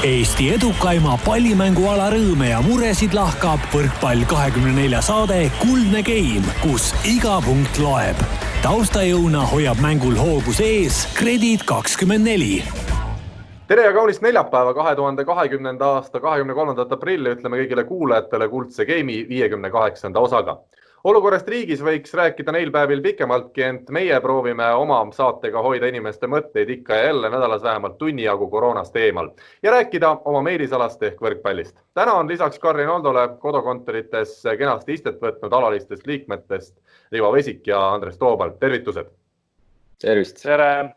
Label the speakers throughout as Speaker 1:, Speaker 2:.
Speaker 1: Eesti edukaima pallimänguala rõõme ja muresid lahkab Võrkpall24 saade Kuldne Game, kus iga punkt loeb. Taustajõuna hoiab mängul hoogus ees Kredit24.
Speaker 2: Tere ja kaunist neljapäeva 2020. aasta 23. aprilli ütleme kõigile kuulajatele Kuldse Game'i 58. osaga. Olukorrast riigis võiks rääkida neil päevil pikemaltki, ent meie proovime oma saatega hoida inimeste mõtteid ikka ja jälle nädalas vähemalt tunni jagu koroonast eemal ja rääkida oma meelisalast ehk võrkpallist. Täna on lisaks Karin Oldole kodukontorites kenasti istet võtnud alalistest liikmetest Rivo Vesik ja Andres Toobalt. Tervitused!
Speaker 3: Tervist!
Speaker 4: Tere!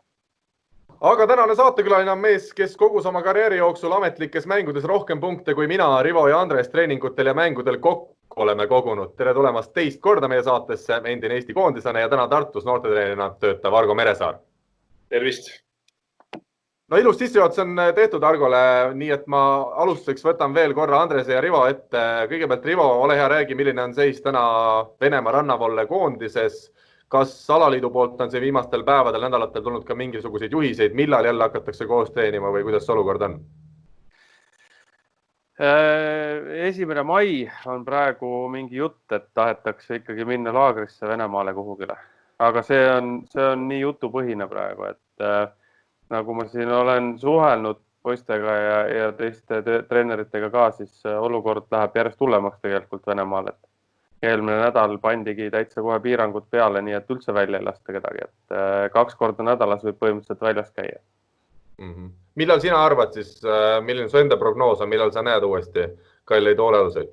Speaker 2: Aga tänane saatekülaline on mees, kes kogus oma karjääri jooksul ametlikes mängudes rohkem punkte kui mina, Rivo ja Andres treeningutel ja mängudel kokku oleme kogunud. Tere tulemast teist korda meie saatesse, endine Eesti koondisena ja täna Tartus noortetreenerina töötav Argo Meresaar.
Speaker 4: Tervist!
Speaker 2: No ilus sissejuhatus on tehtud Argole, nii et ma alustuseks võtan veel korra Andrese ja Rivo ette. Kõigepealt Rivo, ole hea, räägi, milline on seis täna Venemaa rannavolle koondises. Kas alaliidu poolt on see viimastel päevadel, nädalatel tulnud ka mingisuguseid juhiseid, millal jälle hakatakse koos treenima või kuidas see olukord on?
Speaker 4: 1. mai on praegu mingi jutt, et tahetakse ikkagi minna laagrisse Venemaale kuhugile. Aga see on nii jutupõhine praegu, et nagu ma siin olen suhelnud poistega ja teiste treeneritega ka, siis olukord läheb järjest hullemaks tegelikult Venemaal. Eelmine nädal pandigi täitsa kohe piirangud peale, nii et üldse välja ei lasta kedagi. Et 2 korda nädalas võib põhimõtteliselt väljas käia.
Speaker 2: Millal sina arvad siis, milline su enda prognoos on, millal sa näed uuesti kalleid hoolealuseid?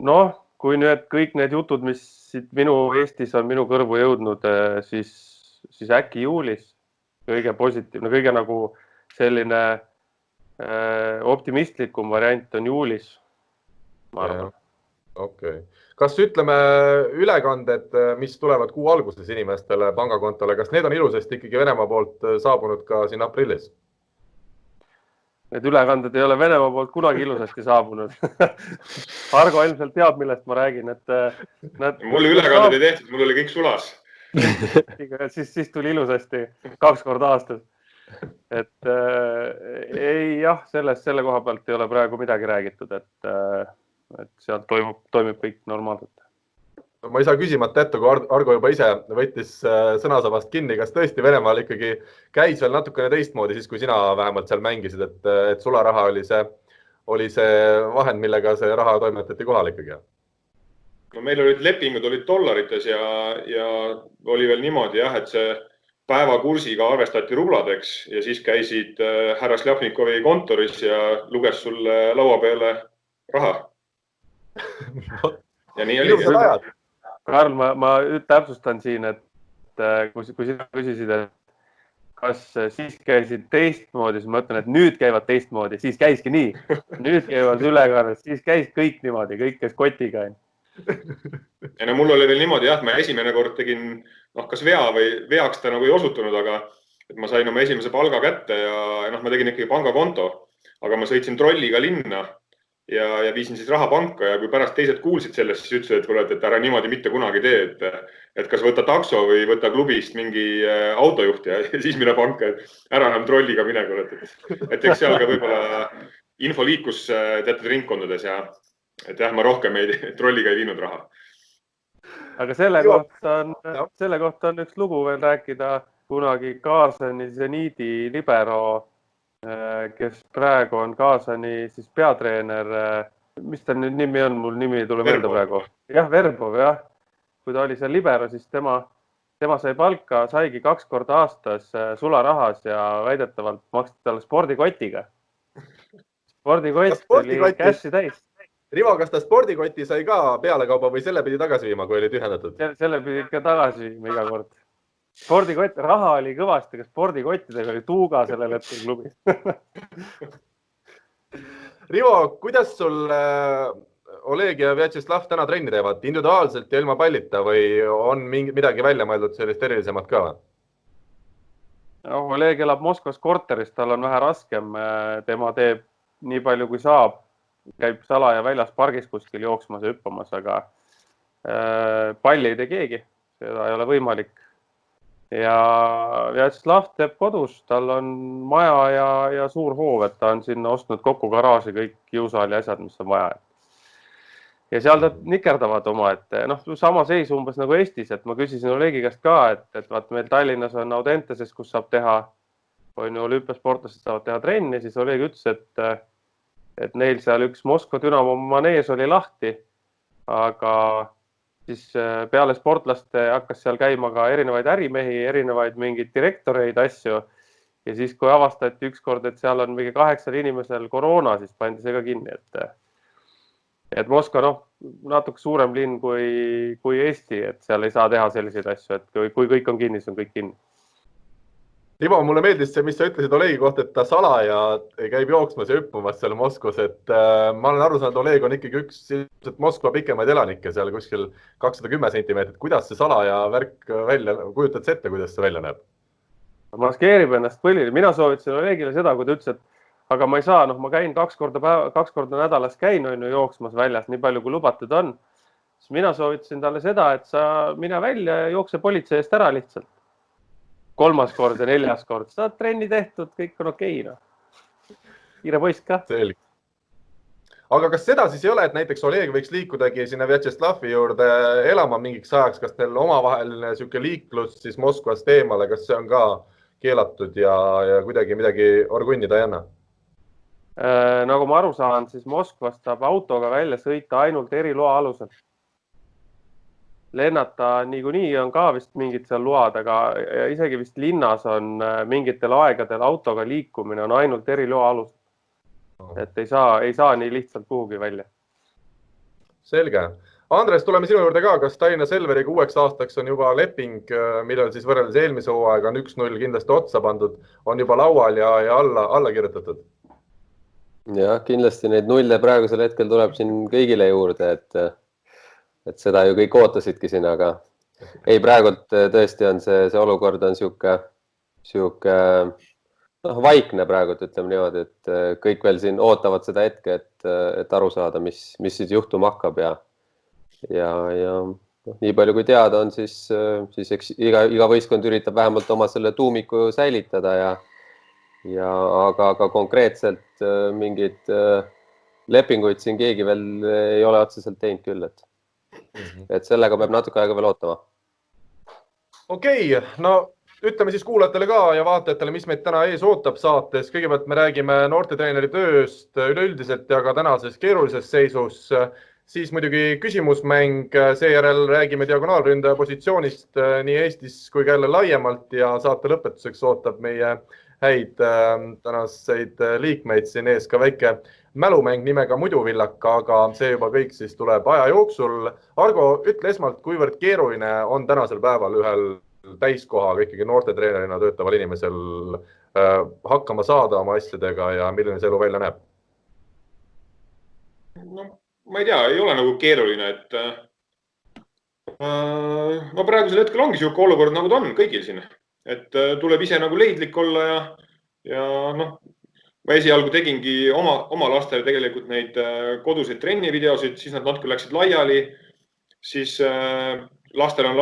Speaker 4: Noh, kui nüüd kõik need jutud, mis siit Eestis on minu kõrvu jõudnud, siis äkki juulis kõige positiivne, kõige nagu selline optimistlikum variant on juulis, ma arvan.
Speaker 2: Okay. Kas ütleme ülekanded, mis tulevad kuu alguses inimestele pangakontole, kas need on ilusasti ikkagi Venemaa poolt saabunud ka siin aprillis?
Speaker 4: Need ülekanded ei ole Venemaa poolt kunagi ilusasti saabunud. Argo ilmselt teab, millest ma räägin.
Speaker 5: Mul ülekanded ei tehtud, mul oli kõik sulas.
Speaker 4: siis tuli ilusasti 2 korda aastas. Et ei jah, selle koha pealt ei ole praegu midagi räägitud, et sealt toimub kõik normaalselt.
Speaker 2: Ma ei saa küsimata ette, kui Argo juba ise võttis sõnasabast kinni, kas tõesti Venemaal ikkagi käis veel natukene teistmoodi siis, kui sina vähemalt seal mängisid, et sularaha oli see vahend, millega see raha toimetati kohal ikkagi?
Speaker 5: No meil olid lepingud olid dollarites ja oli veel niimoodi jah, et see päevakursiga arvestati rubladeks ja siis käisid härra Sljapnikovi kontoris ja luges sulle laua peale raha. Ja nii oli.
Speaker 4: Karl, ma täpsustan siin, et kui sina küsisid, et kas siis käisid teistmoodi, siis ma ütlen, et nüüd käivad teistmoodi, siis käiski nii. Nüüd käivad ülekannet, siis käis kõik niimoodi, kõik käis kotiga.
Speaker 5: Ja no mul oli veel niimoodi, jah, ma esimene kord tegin, kas vea või veaks ta nagu ei osutunud, aga et ma sain oma esimese palga kätte ja ma tegin ikkagi pangakonto, aga ma sõitsin trolliga linna ja viisin siis raha panka ja kui pärast teised kuulsid sellest, siis ütlesid, et ära niimoodi mitte kunagi tee, et kas võtta takso või võtta klubist mingi autojuht ja siis mine panka, et ära enam trolliga minegu. Et eks seal ka võib-olla info liikus teatud ringkondades ja et jah, ma rohkem trolliga ei viinud raha.
Speaker 4: Aga selle kohta on üks lugu veel rääkida, kunagi Kaasani Zeniidi libero, kes praegu on Kaasani siis peatreener, mis ta nüüd nimi on, mul nimi ei tule meelde praegu. Jah, Verbov, jah. Kui ta oli seal libero, siis tema sai palka, saigi 2 korda aastas sularahas ja väidetavalt maksti talle spordikotiga. Spordikott oli kässi täis.
Speaker 2: Rivo, kas ta spordikoti sai ka pealekauba või selle pidi tagasi viima, kui oli tühjendatud?
Speaker 4: Selle pidi ikka tagasi viima iga kord. Spordikott, raha oli kõvasti, aga spordikottidega oli tuuga sellel hetkel klubis.
Speaker 2: Rivo, kuidas sul Oleg ja Vjatšeslav täna trenni teevad? Individuaalselt ja ilma pallita või on midagi välja mõeldud sellist erilisemat ka?
Speaker 4: Oleg elab Moskvas korteris, tal on vähe raskem. Tema teeb nii palju kui saab. Käib sala ja väljas pargis kuskil jooksmas ja hüppamas, aga palli ei tee keegi. Seda ei ole võimalik. ja Vjatšeslav teeb kodus, tal on maja ja suur hoov, et ta on sinna ostnud kokku garaaži kõik kiusaali asjad, mis on vaja. Ja seal ta nikerdavad oma, et sama seis umbes nagu Eestis, et ma küsisin Olegi käest ka, et vaat meil Tallinnas on Audenteses, kus saab teha, olümpiasportlased saavad teha trenni, siis Olegi ütles, et neil seal üks Moskva Dünamo manees oli lahti, aga siis peale sportlaste hakkas seal käima ka erinevaid ärimehi, erinevaid mingeid direktoreid asju ja siis, kui avastati ükskord, et seal on mingi 8 inimesel koroona, siis pandi see ka kinni, et Moskva, natuke suurem linn kui Eesti, et seal ei saa teha selliseid asju, et kui kõik on kinni, siis on kõik kinni.
Speaker 2: Timo, mulle meeldis see, mis sa ütlesid Olegi kohta, et ta salaja käib jooksmas ja hüppumas seal Moskvas, et ma olen aru saanud, Oleg on ikkagi üks Moskva pikemaid elanikke seal kuskil 210 sentimeetrit. Kuidas see salaja värk välja, kujutad sa ette, kuidas see välja näeb?
Speaker 4: Maskeerib ennast põlili. Mina soovitasin Olegile seda, kui ta ütles, et aga ma ei saa, ma käin 2 korda nädalas käin jooksmas väljas, nii palju kui lubatud on. Siis mina soovitasin talle seda, et sa mine välja ja jookse politsei eest ära lihtsalt. 3. kord ja 4. kord. Saad trenni tehtud, kõik on okei. Kiire poiss ka.
Speaker 2: Selge. Aga kas seda siis ei ole, et näiteks Oleg võiks liikudagi sinna Vjatšeslavi juurde elama mingiks ajaks, kas teil omavaheline siuke liiklus siis Moskvast eemale, kas see on ka keelatud ja kuidagi midagi orgunnida ei anna?
Speaker 4: Nagu ma aru saan, siis Moskvast saab autoga välja sõita ainult eriloa alusel. Lennata niikuinii on ka vist mingid seal load, aga isegi vist linnas on mingitel aegadel autoga liikumine on ainult eriloa alusel. Et ei saa nii lihtsalt kuhugi välja.
Speaker 2: Selge. Andres, tuleme sinu juurde ka. Kas Tallinna Selveriga uueks aastaks on juba leping, millel siis võrreldes eelmise hooaega on 1-0 kindlasti otsa pandud, on juba laual ja alla kirjutatud?
Speaker 3: Ja, kindlasti neid nulle praegusel hetkel tuleb siin kõigile juurde, et seda ju kõik ootasidki siin, aga ei, praegult tõesti on see olukord on siuke vaikne praegult, ütleme niimoodi, et kõik veel siin ootavad seda hetke, et aru saada, mis siis juhtuma hakkab ja nii palju kui teada on, siis eks iga võistkond üritab vähemalt oma selle tuumiku säilitada aga konkreetselt mingid lepinguid siin keegi veel ei ole otseselt teinud küll, et sellega peab natuke aega veel ootama.
Speaker 2: Okei, ütleme siis kuulajatele ka ja vaatajatele, mis meid täna ees ootab saates. Kõigepealt me räägime noortetreeneri tööst üleüldiselt ja ka tänases keerulises seisus. Siis muidugi küsimusmäng, seejärel räägime diagonaalründaja positsioonist nii Eestis kui ka jälle laiemalt ja saate lõpetuseks ootab meie häid tänaseid liikmeid siin ees ka väike mälumäng nimega Muduvillaka, aga see juba kõik siis tuleb aja jooksul. Argo, ütle esmalt, kuivõrd keeruline on tänasel päeval ühel täiskohaga ikkagi noortetreenerina töötaval inimesel hakkama saada oma asjadega ja milline see elu välja näeb?
Speaker 5: Ma ei tea, ei ole nagu keeruline, et praegusel hetkel ongi siuke olukord nagu ta on kõigil siin. Et tuleb ise nagu leidlik olla ja ma esialgu tegingi oma lastele tegelikult neid koduseid trennivideosid, siis nad natuke läksid laiali, siis lastel on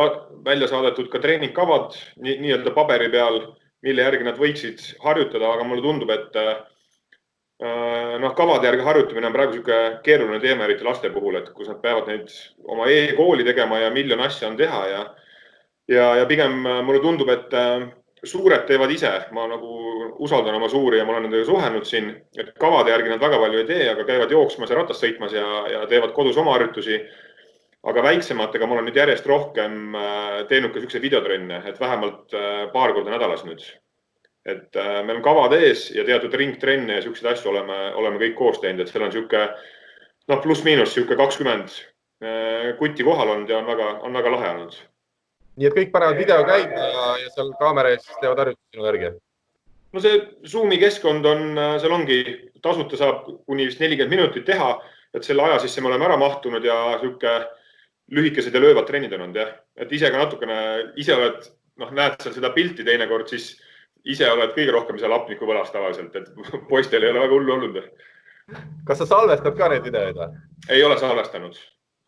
Speaker 5: välja saadetud ka treeningkavad nii-öelda paberi peal, mille järgi nad võiksid harjutada, aga mulle tundub, et kavade järgi harjutamine on praegu siuke keeruline teema eriti laste puhul, et kus nad peavad neid oma e-kooli tegema ja miljon asja on teha ja pigem mulle tundub, et suured teevad ise. Ma nagu usaldan oma suuri ja ma olen nendega suhelnud siin, et kavade järgi nad väga palju ei tee, aga käivad jooksmas ja ratast sõitmas ja teevad kodus oma harjutusi. Aga väiksematega ma olen nüüd järjest rohkem teinud ka siukse videotrenne, et vähemalt paar korda nädalas nüüd. Et meil on kavad ees ja teatud ringtrenne ja siukseid asju oleme kõik koos teinud, et seal on siuke pluss-miinus siuke 20 kutti kohal olnud ja on väga lahe olnud.
Speaker 2: Nii et kõik panevad video käima ja seal kaamera ees teevad harjutusi sinu järgi?
Speaker 5: No see Zoomi keskkond seal ongi tasuta, saab kuni 40 minutit teha, et selle aja sisse me oleme ära mahtunud ja siuke lühikesed ja löövad trennid on olnud, jah. Et ise ka natukene, ise oled, näed seal seda pilti teinekord, siis ise oled kõige rohkem seal hapniku võlas tavaliselt, et poistel ei ole väga hullu olnud.
Speaker 2: Kas sa salvestad ka neid videoid?
Speaker 5: Ei ole salvestanud,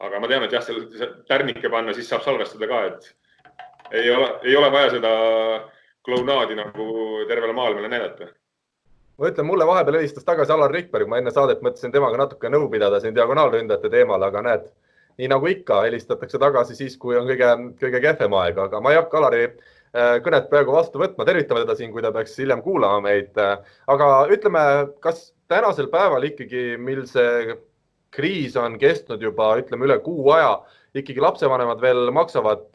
Speaker 5: aga ma tean, et jah, selle tärnike panna, siis saab salvestada ka, et ei ole vaja seda klounaadi nagu tervele maailmale näidata.
Speaker 2: Ma ütlen, mulle vahepeal helistas tagasi Alar Rikberg, ma enne saadet mõtlesin temaga natuke nõu pidada siin diagonaalründajate teemal, aga näed, nii nagu ikka, helistatakse tagasi siis, kui on kõige kehvem aeg, aga ma ei hakka Alari kõnet praegu vastu võtma, tervitame teda siin, kui ta peaks hiljem kuulama meid. Aga ütleme, kas tänasel päeval ikkagi, mil see kriis on kestnud juba, ütleme, üle kuu aja, ikkagi lapsevanemad veel maksavad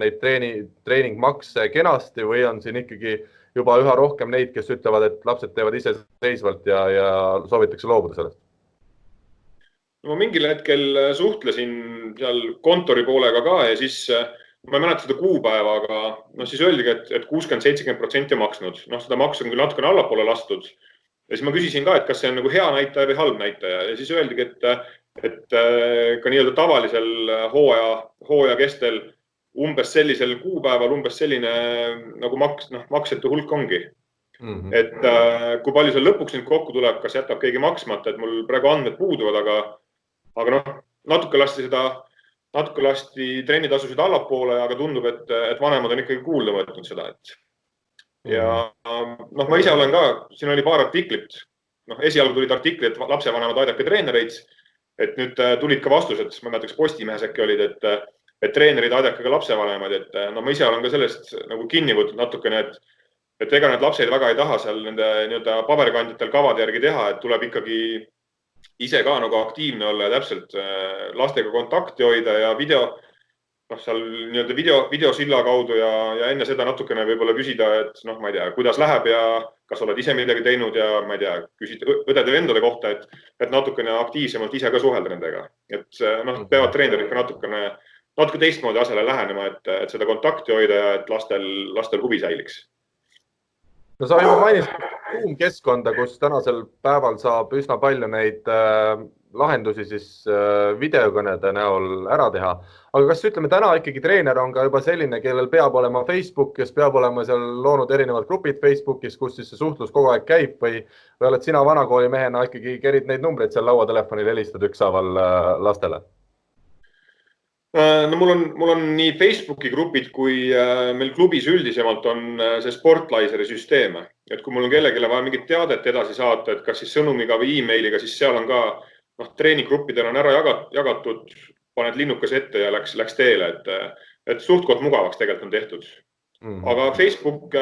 Speaker 2: neid treeningmakse kenasti või on siin ikkagi juba üha rohkem neid, kes ütlevad, et lapsed teevad iseseisvalt ja soovitakse loobuda sellest?
Speaker 5: Ma mingil hetkel suhtlesin seal kontori poolega ka ja siis ma ei mäleta seda kuupäeva, aga siis öeldigi, et 60-70% maksnud. Seda maksu on küll natukene allapoole lastud. Ja siis ma küsisin ka, et kas see on nagu hea näitaja või halb näitaja. Ja siis öeldigi, et ka nii-öelda tavalisel hooaja kestel umbes sellisel kuupäeval umbes selline nagu maksete hulk ongi. Et kui palju seal lõpuks nüüd kokku tuleb, kas jätab keegi maksmata, et mul praegu andmed puuduvad, aga natuke lasti trennitasusid allapoole, aga tundub, et vanemad on ikkagi kuulda võtnud seda. Ja ma ise olen ka, siin oli paar artiklit, esialgu tulid artiklid, et lapsevanemad aidake treenereid, et nüüd tulid ka vastused, ma mäletaks Postimehes äkki olid, et treenerid aidake ka lapsevanemad, et ma ise olen ka sellest nagu kinni võtnud natukene, et ega need lapsed väga ei taha seal nende nii-öelda paberkandjatel kavad järgi teha, et tuleb ikkagi ise ka nagu aktiivne olla ja täpselt lastega kontakti hoida ja seal nii-öelda videosilla kaudu ja enne seda natukene võib-olla küsida, et ma ei tea, kuidas läheb ja kas oled ise midagi teinud ja ma ei tea, küsid õdede-vendade kohta, et natukene aktiivsemalt ise ka suhelda nendega. Et peavad treenerid ka natuke teistmoodi asjale lähenema, et seda kontakti hoida ja et lastel huvi säiliks.
Speaker 2: No sa juba mainisid keskkonda, kus tänasel päeval saab üsna palju neid lahendusi siis videokõnede näol ära teha. Aga kas ütleme, täna ikkagi treener on ka juba selline, kellel peab olema Facebook, kes peab olema seal loonud erinevad grupid Facebookis, kus siis see suhtlus kogu aeg käib või oled sina vanakooli mehena ikkagi kerid neid numbreid seal lauatelefonil helistad ükshaaval lastele?
Speaker 5: No mul on nii Facebooki grupid kui meil klubis üldisemalt on see Sportlaiseri süsteem. Et kui mul on kellegile vaja mingit teadet edasi saata, et kas siis sõnumiga või e-mailiga, siis seal on ka treeninggruppidel on ära jagatud, paned linnukas ette ja läks teele, et suhtkond mugavaks tegelikult on tehtud. Aga Facebook,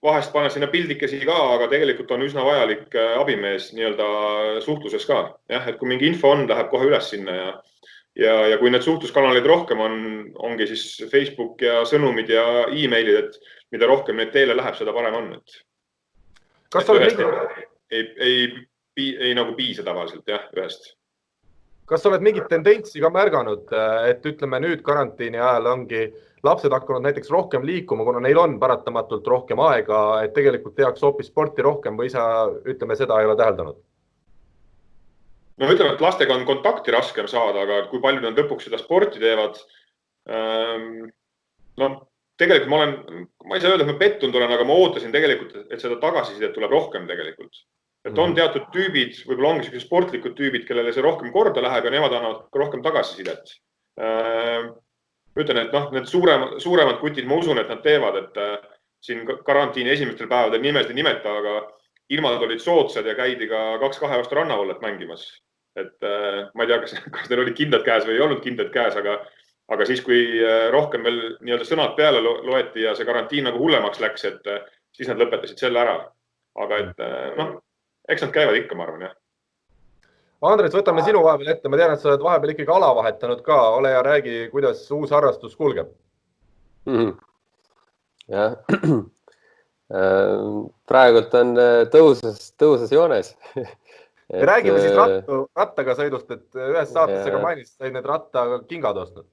Speaker 5: vahest panen sinna pildikesi ka, aga tegelikult on üsna vajalik abimees nii-öelda suhtluses ka. Et kui mingi info on, läheb kohe üles sinna ja kui need suhtluskanalid rohkem ongi siis Facebook ja sõnumid ja e-mailid, et mida rohkem neid teele läheb, seda parem on.
Speaker 2: Kas sa oled
Speaker 5: ei nagu piisa tavaliselt, ühest.
Speaker 2: Kas sa oled mingit tendentsi ka märganud, et ütleme nüüd karantiini ajal ongi lapsed hakanud näiteks rohkem liikuma, kuna neil on paratamatult rohkem aega, et tegelikult tehakse hoopis sporti rohkem või sa ütleme seda ei ole täheldanud?
Speaker 5: Ütleme, et lastega on kontakti raskem saada, aga kui palju nad lõpuks seda sporti teevad. Tegelikult ma ei saa öelda, et ma pettunud olen, aga ma ootasin tegelikult, et seda tagasisidet tuleb rohkem tegelikult. Et on teatud tüübid, võib-olla ongi sellised sportlikud tüübid, kellele see rohkem korda läheb ja nemad annavad rohkem tagasisidet. Ütlen, et need suuremad kutid, ma usun, et nad teevad, et siin karantiini esimestel päevadel nimesid ei nimeta, aga ilmad olid soodsad ja käidi ka 2-2 vastu rannavallet mängimas. Et ma ei tea, kas neil olid kindlad käes või ei olnud kindlad käes, aga siis, kui rohkem veel nii-öelda sõnad peale loeti ja see karantiin nagu hullemaks läks, et siis nad lõpetasid selle ära. Aga eks nad käivad ikka, ma arvan, jah.
Speaker 2: Andres, võtame sinu vahepeal ette. Ma tean, et sa oled vahepeal ikkagi ala vahetanud ka. Ole ja räägi, kuidas uus harrastus kulgeb.
Speaker 3: Jah. Praegult on tõuses joones.
Speaker 2: Räägime siis rattaga sõidust, et ühes saates ka mainis, said need rattaga kingad ostnud.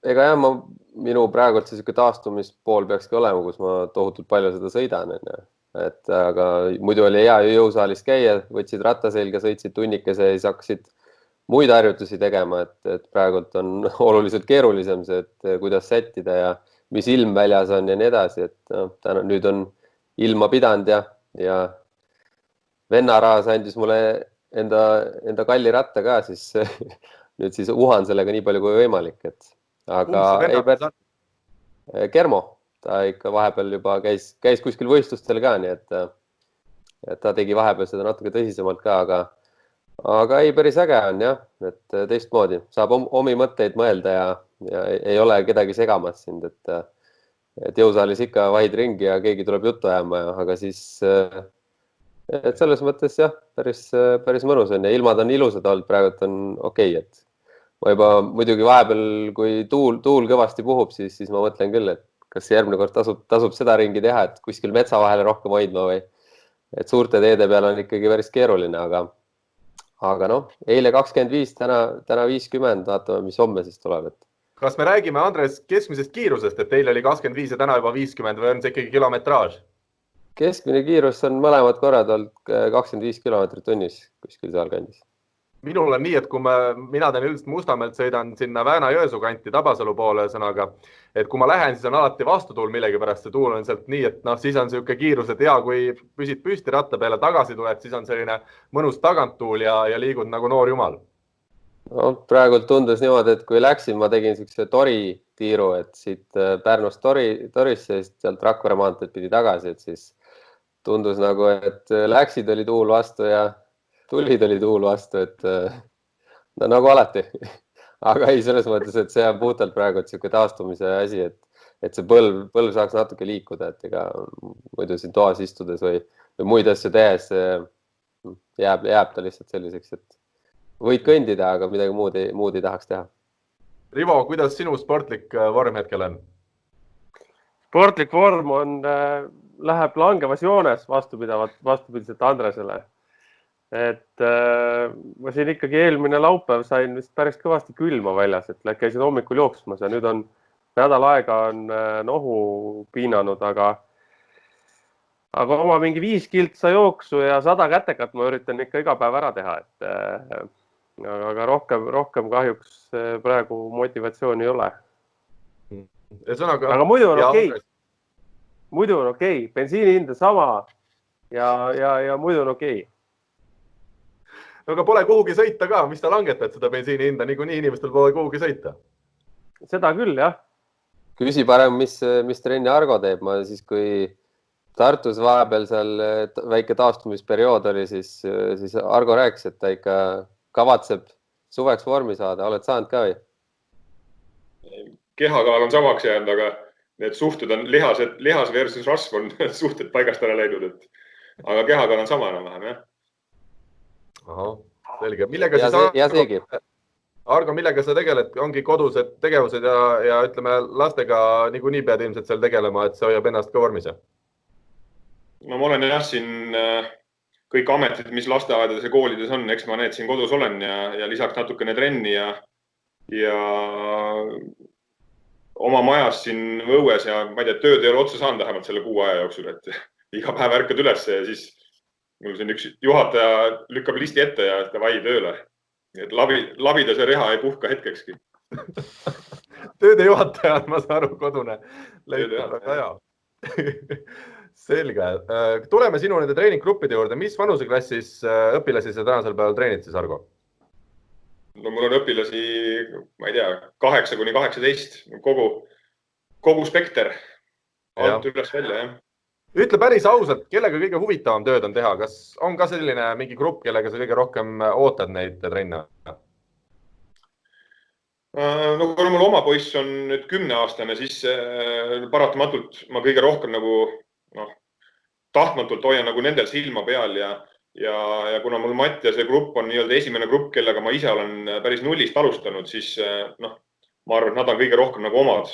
Speaker 3: Ega minu praegult see taastumispool peakski olema, kus ma tohutult palju seda sõidan. Aga muidu oli hea jõusaalis käia, võtsid ratta selga, sõitsid tunnikese ja siis hakkasid muid harjutusi tegema, et praegult on oluliselt keerulisem see, et kuidas sättida ja mis ilm väljas on ja nii edasi. Nüüd on ilma pidanud ja venna Raas andis mulle enda kalli ratta ka, siis nüüd siis uhan sellega nii palju kui võimalik, aga Kermo, ta ikka vahepeal juba käis kuskil võistlustel ka, nii et ta tegi vahepeal seda natuke tõsisemalt ka, aga ei, päris äge on jah, et teistmoodi saab omi mõtteid mõelda ja ei ole kedagi segamas sind, et jõusaalis ikka vahid ringi ja keegi tuleb juttu ajama, aga siis et selles mõttes jah, päris mõnus on ja ilmad on ilusad olnud, praegu on okei, et ma juba muidugi vahepeal, kui tuul kõvasti puhub, siis ma mõtlen küll, et kas järgmine kord tasub seda ringi teha, et kuskil metsa vahele rohkem hoidma või et suurte teede peal on ikkagi päris keeruline, aga noh, eile 25, täna 50, vaatame, mis homme siis tuleb.
Speaker 2: Kas me räägime, Andres, keskmisest kiirusest, et teil oli 25 ja täna juba 50 või on see ikkagi kilometraaž?
Speaker 3: Keskmine kiirus on mõlemad korrad olnud 25 kilomeetrit tunnis kuskil seal kandis.
Speaker 2: Minul on nii, et kui mina teen üldiselt Mustamäelt, sõidan sinna Vääna-Jõesuu kanti Tabasalu poole sõnaga, et kui ma lähen, siis on alati vastutuul millegipärast, see tuul on sealt nii, et siis on selline kiirus, et hea, kui püsid püsti ratta peale, tagasi tuled, siis on selline mõnus taganttuul ja liigud nagu noor jumal.
Speaker 3: No, praegult tundus niimoodi, et kui läksin, ma tegin sellise Tori tiiru, et siit Pärnust Torisse, sealt Rakvere maanteed pidi tagasi, et siis tundus nagu, et läksid, oli tuul vastu ja tulid oli tuul vastu, et no nagu alati, aga ei selles mõttes, et see on puhtalt praegu selline taastumise asi, et see põlv saaks natuke liikuda, et ega muidu siin toas istudes või muid asju tehes jääb ta lihtsalt selliseks, et võid kõndida, aga midagi muud ei tahaks teha.
Speaker 2: Rivo, kuidas sinu sportlik vorm hetkel on?
Speaker 4: Sportlik vorm läheb langevas joones vastupidiselt Andresele. Et ma siin ikkagi eelmine laupäev sain vist päris kõvasti külma väljas, et käisin hommikul jooksmas ja nüüd on nädal aega on nohu piinanud, aga oma mingi 5 kiltsa jooksu ja 100 kätekat ma üritan ikka iga päev ära teha, aga rohkem kahjuks praegu motivatsiooni ei ole. Aga muidu on okei. Muidu on okei. Bensiini hind on sama ja muidu on okei.
Speaker 2: Aga pole kuhugi sõita ka, mis ta langetad seda bensiini hinda, niikuinii inimestel pole kuhugi sõita.
Speaker 4: Seda küll, jah.
Speaker 3: Küsi parem, mis trenni Argo teeb. Ma siis, kui Tartus vahepeal seal väike taastumisperiood oli, siis Argo rääkis, et ta ikka kavatseb suveks vormi saada. Oled saanud ka või?
Speaker 5: Kehakaal on samaks jäänud, aga need suhted on lihas versus rasv on suhted paigast ära läinud, aga kehakaal on sama enam-vähem, jah.
Speaker 2: Aha, selge. Millega Argo, millega sa tegeled? Ongi kodused tegevused ja ütleme, lastega niikuinii pead ilmselt seal tegelema, et see hoiab ennast ka vormis.
Speaker 5: No ma olen jah siin kõik ametid, mis lasteaedades ja koolides on, eks ma need siin kodus olen ja lisaks natukene trenni ja oma majas siin õues ja ma ei tea, tööd ei ole otsa saanud vähemalt selle kuu aja jooksul, et iga päev ärkad üles ja siis mul siin üks juhataja lükkab listi ette ja davai tööle. Et labida see reha ei puhka hetkekski.
Speaker 2: Tööde juhataja on, ma saan aru, kodune. Väga hea. Selge. Tuleme sinu nende treeninggruppide juurde. Mis vanuseklassis õpilasi sa tänasel päeval treenid siis, Argo?
Speaker 5: No mul on õpilasi, ma ei tea, 8–18. Kogu spekter. Alt üles välja, jah.
Speaker 2: Ütle päris ausalt, kellega kõige huvitavam tööd on teha? Kas on ka selline mingi grupp, kellega sa kõige rohkem ootad neid trenne?
Speaker 5: No kui mul oma poiss on nüüd 10-aastane, siis paratamatult ma kõige rohkem tahtmatult hoian nendel silma peal ja kuna mul Mati ja see grupp on nii-öelda esimene grupp, kellega ma ise olen päris nullist alustanud, siis ma arvan, et nad on kõige rohkem omad.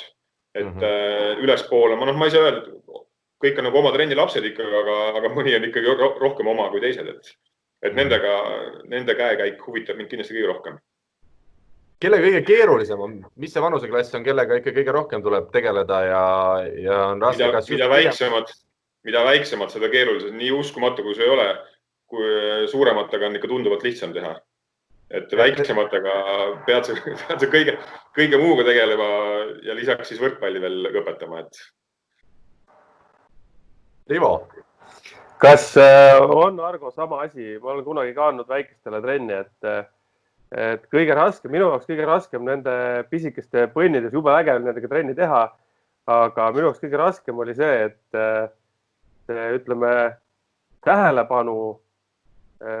Speaker 5: Et ülespoole, ma ei saa öelda, kõik on oma trenni lapsed ikkagi, aga mõni on ikkagi rohkem oma kui teised. Et nende käekäik huvitab mind kindlasti kõige rohkem.
Speaker 2: Kelle kõige keerulisem on? Mis see vanuseklass on, kellega ikka kõige rohkem tuleb tegeleda ja on raske?
Speaker 5: Mida väiksemad, seda keerulisem. Nii uskumatu, kui see ei ole, kui suurematega on ikka tunduvalt lihtsam teha. Et väiksematega pead sa kõige muuga tegelema ja lisaks siis võrkpalli veel õpetama.
Speaker 2: Rivo?
Speaker 4: Kas on, Argo, sama asi? Ma olen kunagi ka andnud väikestele trenni, et et minu jaoks kõige raskem nende pisikeste põnnides, jube vägev nendega trenni teha, aga minu jaoks kõige raskem oli see, et ütleme tähelepanu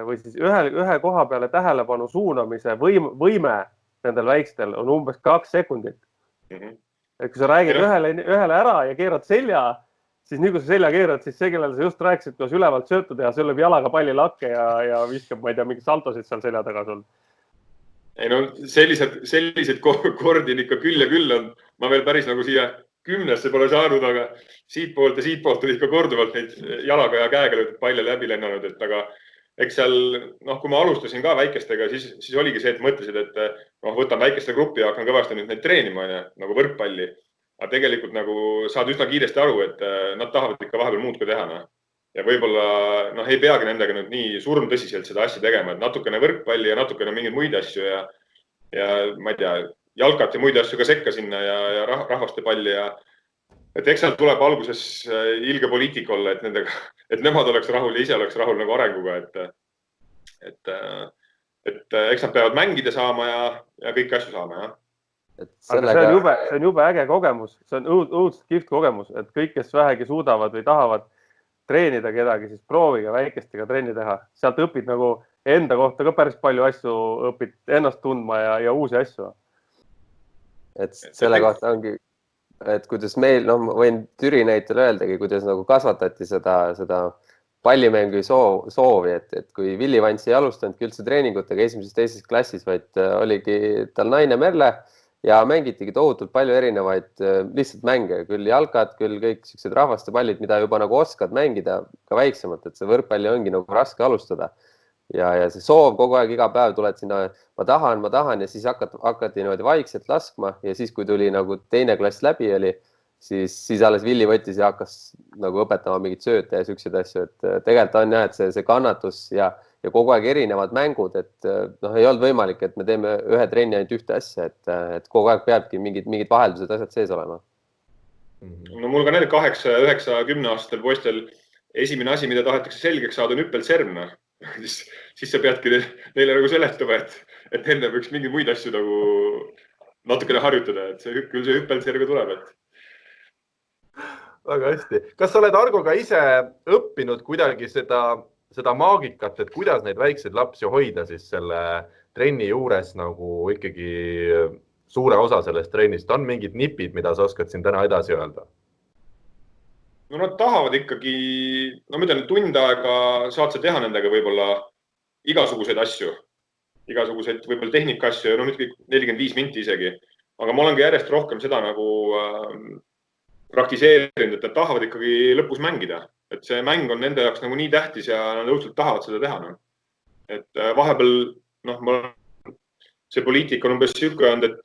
Speaker 4: või siis ühe koha peale tähelepanu suunamise võime nendel väikstel on umbes 2 sekundit. Et kui sa räägid ühele ära ja keerad selja, siis nii kui sa selja keerad, siis see, kellel sa just rääkisid, kuidas ülevalt söötu teha, see lööb jalaga palli lakke ja viskab, ma ei tea, mingi saltosid seal selja taga sul.
Speaker 5: Ei no sellised kordi ikka küll ja küll on. Ma veel päris nagu siia 10-sse pole saanud, aga siitpoolt on ikka korduvalt neid jalaga ja käega löödud palle läbi lennanud, et aga eks seal, kui ma alustasin ka väikestega, siis oligi see, et mõtlesid, et võtan väikeste gruppi ja hakkan kõvasti nüüd neid treenima, nagu võrkpalli. Aga tegelikult nagu saad üsna kiiresti aru, et nad tahavad ikka vahepeal muud ka teha. Ja võib-olla ei peagi nendega nüüd nii surmtõsiselt seda asja tegema, et natukene võrkpalli ja natukene mingeid muid asju ja ma ei tea, jalkat ja muid asju ka sekka sinna ja rahvaste palli ja et eks seal tuleb alguses ilge poliitik olla, et nemad oleks rahul ja ise oleks rahul nagu arenguga, et eks nad peavad mängida saama ja kõiki asju saama, jah.
Speaker 4: Aga see on jube äge kogemus, see on õudselt kihvt kogemus, et kõik, kes vähegi suudavad või tahavad treenida kedagi, siis proovige väikestega trenni teha. Sealt õpid nagu enda kohta ka päris palju asju, õpid ennast tundma ja uusi asju.
Speaker 3: Et selle kohta ongi, et kuidas meil, ma võin Türi näitel öeldagi, kuidas nagu kasvatati seda pallimängu soovi, et kui Villi Vants ei alustanud üldse treeningutega esimeses-teises klassis, vaid oligi tal naine Merle ja mängitigi tohutult palju erinevaid lihtsalt mänge, küll jalkad, küll kõik sellised rahvaste pallid, mida juba nagu oskad mängida ka väiksemalt, et see võrkpalli ongi nagu raske alustada. Ja see soov kogu aeg iga päev tuled sinna, ma tahan ja siis hakati niimoodi vaikselt laskma ja siis, kui tuli nagu teine klass läbi oli, siis alles Villi võttis ja hakkas nagu õpetama mingit sööte ja selliseid asju, et tegelikult on jah, et see kannatus ja kogu aeg erinevad mängud, et ei olnud võimalik, et me teeme ühe trenni ainult ühte asja, et kogu aeg peabki mingid vaheldused asjad sees olema.
Speaker 5: No mul ka need 8, 9, 10 aastatel poistel esimene asi, mida tahetakse selgeks saada, on hüppelserm. Siis sa peadki neile nagu seletama, et enne võiks mingeid muid asju nagu natukene harjutada, et see hüppelserm tuleb,
Speaker 2: Väga hästi. Kas sa oled Argoga ise õppinud kuidagi seda maagikat, et kuidas neid väikseid lapsi hoida siis selle trenni juures nagu ikkagi suure osa sellest trennist? On mingid nipid, mida sa oskad siin täna edasi öelda?
Speaker 5: No nad tahavad ikkagi, ma ütlen, tund aega saad sa teha nendega võib-olla igasuguseid asju, igasuguseid võib-olla tehnika asju, 45 minti isegi. Aga ma olengi järjest rohkem seda nagu praktiseerinud, et nad tahavad ikkagi lõpus mängida. Et see mäng on nende jaoks nagu nii tähtis ja nad õudselt tahavad seda teha. Et vahepeal, see poliitik on umbes siuke olnud, et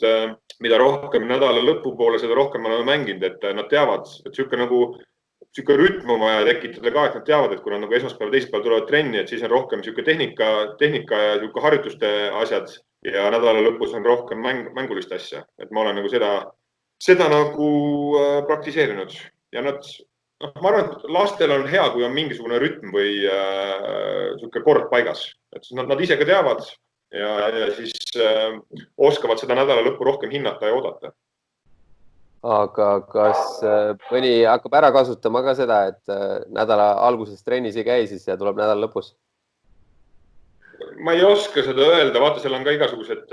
Speaker 5: mida rohkem nädala lõpu poole, seda rohkem me oleme mänginud, et nad teavad, et siuke rütm on vaja tekitada ka, et nad teavad, et kui nad nagu esmaspäeval, teisipäeval tulevad trenni, et siis on rohkem siuke tehnika ja siuke harjutuste asjad ja nädala lõpus on rohkem mängulist asja. Et ma olen nagu seda nagu praktiseerinud ja ma arvan, et lastel on hea, kui on mingisugune rütm või siuke kord paigas, et nad ise ka teavad ja siis oskavad seda nädala lõppu rohkem hinnata ja oodata.
Speaker 3: Aga kas mõni hakkab ära kasutama ka seda, et nädala alguses trennis ei käi siis ja tuleb nädala lõpus?
Speaker 5: Ma ei oska seda öelda, vaata, seal on ka igasugused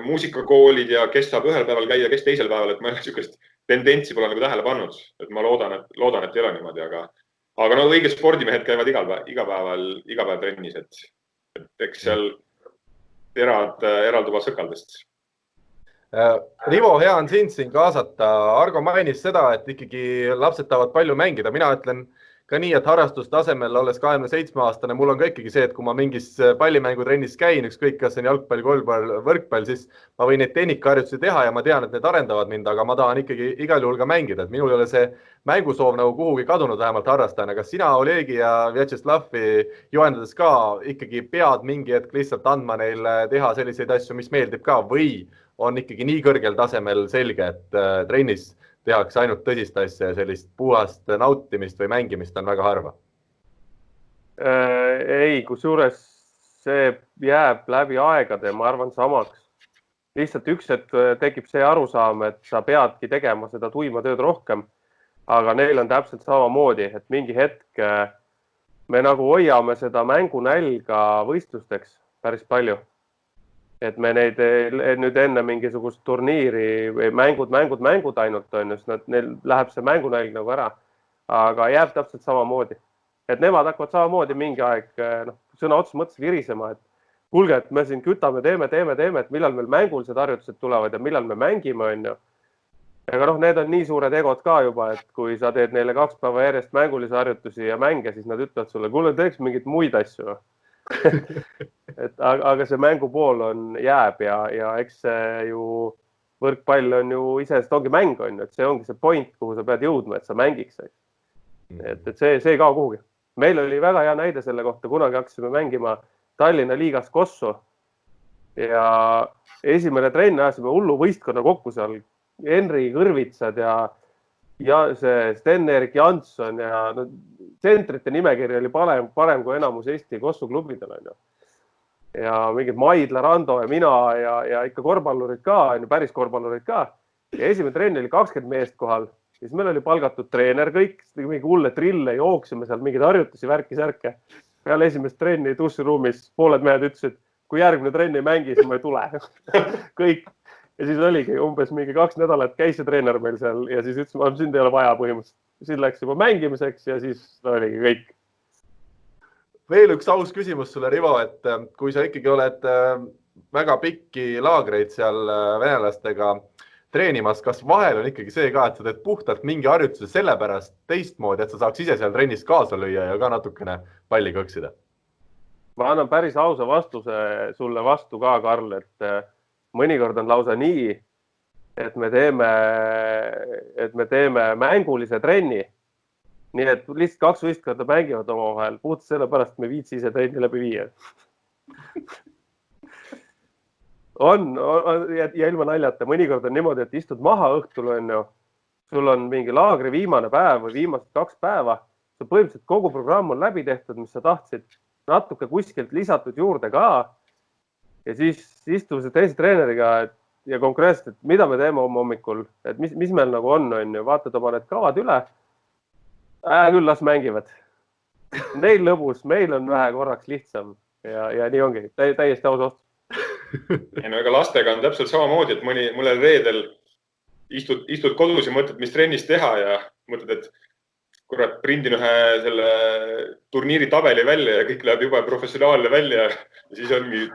Speaker 5: muusikakoolid ja kes saab ühel päeval käia, kes teisel päeval, et ma ei ole siukest tendentsi pole nagu tähele pannud, et ma loodan, et ei ole niimoodi, aga õiged spordimehed käivad iga päev trennis, et eks seal eralduvad sõkaldest.
Speaker 2: Rivo, hea on sind siin kaasata. Argo mainis seda, et ikkagi lapsed tahavad palju mängida. Mina ütlen ka nii, et harrastustasemel olles 27-aastane, mul on ka ikkagi see, et kui ma mingis pallimängutrennis käin, ükskõik kas on jalgpall, kolmpall, võrkpall, siis ma võin neid tehnikaharjutusi teha ja ma tean, et need arendavad mind, aga ma tahan ikkagi igal juhul ka mängida. Et minul ei ole see mängusoov nagu kuhugi kadunud vähemalt harrastajana. Kas sina, Olegi ja Vjatšeslavi juhendades ka ikkagi pead mingi hetk lihtsalt andma neile teha selliseid asju, mis meeldib ka või on ikkagi nii kõrgel tasemel selge, et trennis tehakse ainult tõsist asja ja sellist puhast nautimist või mängimist on väga harva?
Speaker 4: Ei, kusjuures see jääb läbi aegade, ma arvan, samaks. Lihtsalt üks, et tekib see arusaam, et sa peadki tegema seda tuima tööd rohkem, aga neil on täpselt samamoodi, et mingi hetk me nagu hoiame seda mängunälga võistlusteks päris palju. Et me neid nüüd enne mingisugust turniiri või mängud ainult on, just neil läheb see mängunälg nagu ära, aga jääb täpselt samamoodi. Et nemad hakkavad samamoodi mingi aeg sõna otsa mõttes virisema, et kuulge, et me siin kütame, teeme, et millal meil mängulised harjutused tulevad ja millal me mängime, on ju. Aga need on nii suured egod ka juba, et kui sa teed neile 2 päeva järjest mängulisi harjutusi ja mänge, siis nad ütlevad sulle, kuule, teeks mingit muid asju. Aga see mängupool jääb ja eks see ju võrkpall on ju isest ongi mäng, on ju, et see ongi see point, kuhu sa pead jõudma, et sa mängiks. Et see ei kao kuhugi. Meil oli väga hea näide selle kohta, kunagi hakkasime mängima Tallinna liigas Kossu ja esimene trenn ajasime hullu võistkonna kokku seal Henri Kõrvitsad ja see Sten-Erik Jansson ja tsentrite nimekiri oli parem kui enamus Eesti Kossu klubidel. Ja mingid Maidla, Rando ja mina ja ikka korvpallurid ka, päris korvpallurid ka. Ja esimene trenn oli 20 meest kohal. Siis meil oli palgatud treener kõik, mingi hulle trille, jooksime seal mingeid harjutusi, värki-särke. Peale esimest trenni tussiruumis pooled mehed ütlesid, kui järgmine trenn ei mängi, siis ma ei tule. Kõik. Ja siis oligi umbes mingi 2 nädalat käis see treener meil seal ja siis ütles, et sind ei ole vaja põhimõtteliselt. Siis läks juba mängimiseks ja siis oligi kõik.
Speaker 2: Veel üks aus küsimus sulle, Rivo, et kui sa ikkagi oled väga pikki laagreid seal venelastega treenimas, kas vahel on ikkagi see ka, et sa teed puhtalt mingi harjutuse sellepärast teistmoodi, et sa saaks ise seal trennis kaasa lüüa ja ka natukene palli kõksida?
Speaker 4: Ma annan päris ausa vastuse sulle vastu ka, Karl, et mõnikord on lausa nii, et me teeme mängulise trenni. Nii et lihtsalt 2 võistkonda mängivad omavahel, puhtalt sellepärast me viitsi ise trenni läbi viia. Ja ilma naljata, mõnikord on niimoodi, et istud maha õhtul, sul on mingi laagri viimane päev või viimased 2 päeva, sul põhimõtteliselt kogu programm on läbi tehtud, mis sa tahtsid, natuke kuskilt lisatud juurde ka ja siis istume teise treeneriga ja konkreetselt, et mida me teeme hommikul, et mis meil nagu on, vaatad oma need kavad üle, küll las mängivad. Neil lõbus, meil on vähe korraks lihtsam ja nii ongi, täiesti aus ostus.
Speaker 5: Ega lastega on täpselt samamoodi, et mõnel reedel istud kodus ja mõtled, mis trennis teha ja mõtled, et kurat, prindin ühe selle turniiri tabeli välja ja kõik läheb juba professionaalne välja ja siis ongi,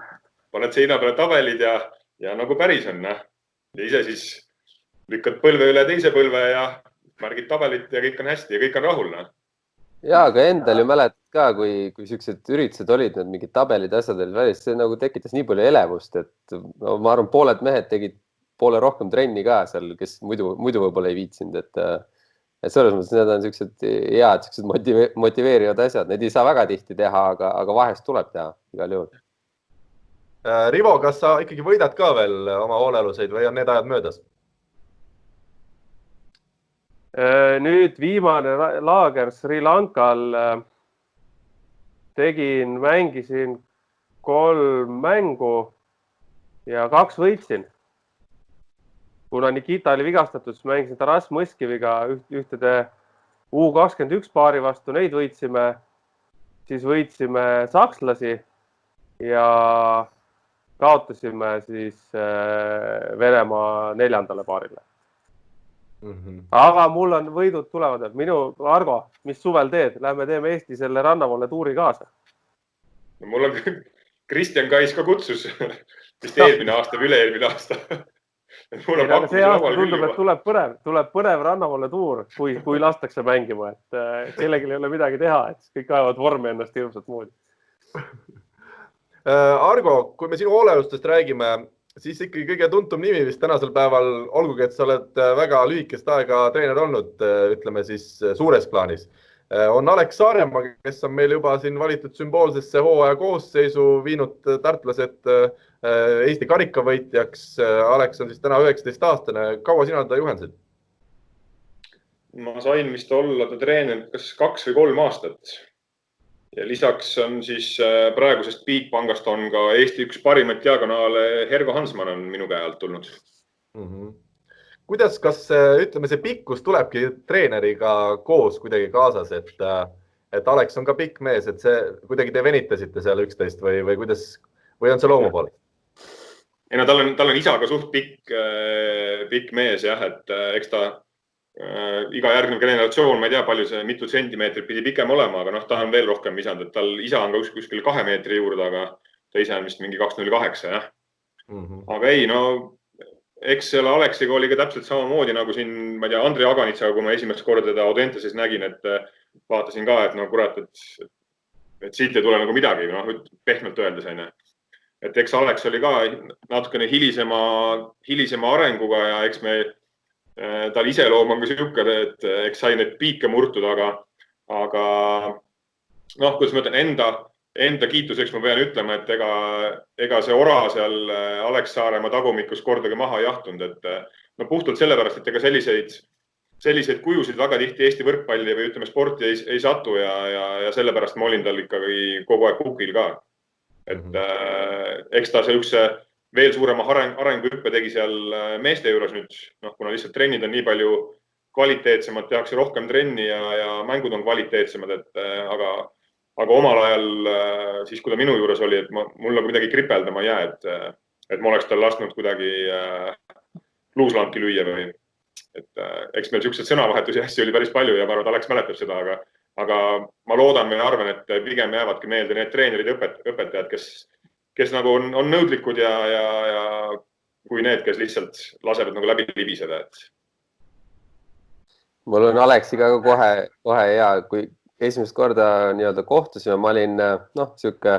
Speaker 5: paned seina peale tabelid ja nagu päris on. Ja ise siis lükkad põlve üle teise põlve ja märgid tabelit ja kõik on hästi ja kõik on rahul.
Speaker 3: Jaa, aga endal ju mäletad ka, kui sellised üritused olid, need mingid tabelid asjad olid välis, see nagu tekitas nii palju elevust, et ma arvan, pooled mehed tegid poole rohkem trenni ka seal, kes muidu võib-olla ei viitsinud, et selles mõttes need on sellised head, motiveerivad asjad, need ei saa väga tihti teha, aga vahest tuleb teha igal juhul.
Speaker 2: Rivo, kas sa ikkagi võidad ka veel oma hoolealuseid või on need ajad möödas?
Speaker 4: Nüüd viimane laager Sri Lankal mängisin 3 mängu ja 2 võitsin. Kuna Nikita oli vigastatud, siis mängisin Taras Mõskiviga ühtede U21 paari vastu, neid võitsime. Siis võitsime sakslasi ja kaotasime siis Venemaa 4. paarile. Aga mul on võidud tulevad, et minu Argo, mis suvel teed? Lähme teeme Eesti selle rannavoole tuuri kaasa.
Speaker 5: Mul on Kristjan Kais ka kutsus, vist eelmine aasta või üle-eelmine aasta.
Speaker 4: See aasta tundub, et tuleb põnev rannavoole tuur, kui lastakse mängima, et kellelgi ei ole midagi teha, et kõik ajavad vormi ennast hirmsat moodi.
Speaker 2: Argo, kui me sinu hoolealustest räägime, siis ikkagi kõige tuntum nimi vist tänasel päeval, olgugi, et sa oled väga lühikest aega treener olnud, ütleme siis suures plaanis, on Alex Saaremaa, kes on meil juba siin valitud sümboolsesse hooaja koosseisu viinud tartlased Eesti karikavõitjaks. Alex on siis täna 19-aastane. Kaua sina ta juhendasid?
Speaker 5: Ma sain vist olla ta treener kas 2 või 3 aastat. ja lisaks on siis praegusest Bigbankast on ka Eesti üks parimaid diagonaale Hergo Hansman on minu käe alt tulnud.
Speaker 2: Kuidas, kas ütleme, see pikkus tulebki treeneriga koos kuidagi kaasas, et Alex on ka pikk mees, et see kuidagi te venitasite seal 11 või kuidas, või on see loomu poole?
Speaker 5: Ei no tal on isaga suht pikk mees jah, et eks ta iga järgnev generatsioon, ma ei tea, palju see mitu sentimeetrit pidi pikem olema, aga ta on veel rohkem isand, et tal isa on ka kuskil 2 meetri juurde, aga ta ise on vist mingi 2,08 jah. Aga ei, no eks selle Aleksiga oli ka täpselt samamoodi nagu siin, ma ei tea, Andri Aganitsaga, kui ma esimest korda teda Audenteses nägin, et vaatasin ka, et no kurat, et siit ei tule nagu midagi, pehmelt öeldes on. Et eks Alex oli ka natukene hilisema arenguga ja eks tal iseloom on ka siuke, et eks sai need piike murtud, aga kuidas ma ütlen, enda kiituseks ma pean ütlema, et ega see ora seal Alex Saaremaa tagumikus kordagi maha ei jahtunud, et puhtalt sellepärast, et ega selliseid kujusid väga tihti Eesti võrkpalli või ütleme sporti ei satu ja sellepärast ma olin tal ikkagi kogu aeg kukil ka. Et eks ta see veel suurema arenguhüppe tegi seal meeste juures nüüd, kuna lihtsalt trennid on nii palju kvaliteetsemad, tehakse rohkem trenni ja mängud on kvaliteetsemad, aga omal ajal, siis kui ta minu juures oli, et mul nagu midagi kripeldama ei jää, et ma oleks tal lasknud kuidagi luuslanki lüüa või, et eks meil siuksed sõnavahetusi hästi oli päris palju ja ma arvan, et Alex mäletab seda, aga ma loodan või arvan, et pigem jäävadki meelde need treenerid, õpetajad, kes nagu on nõudlikud ja kui need, kes lihtsalt lasevad nagu läbi libiseda.
Speaker 3: Mul on Aleksiga kohe hea, kui esimest korda nii-öelda kohtusime, ma olin siuke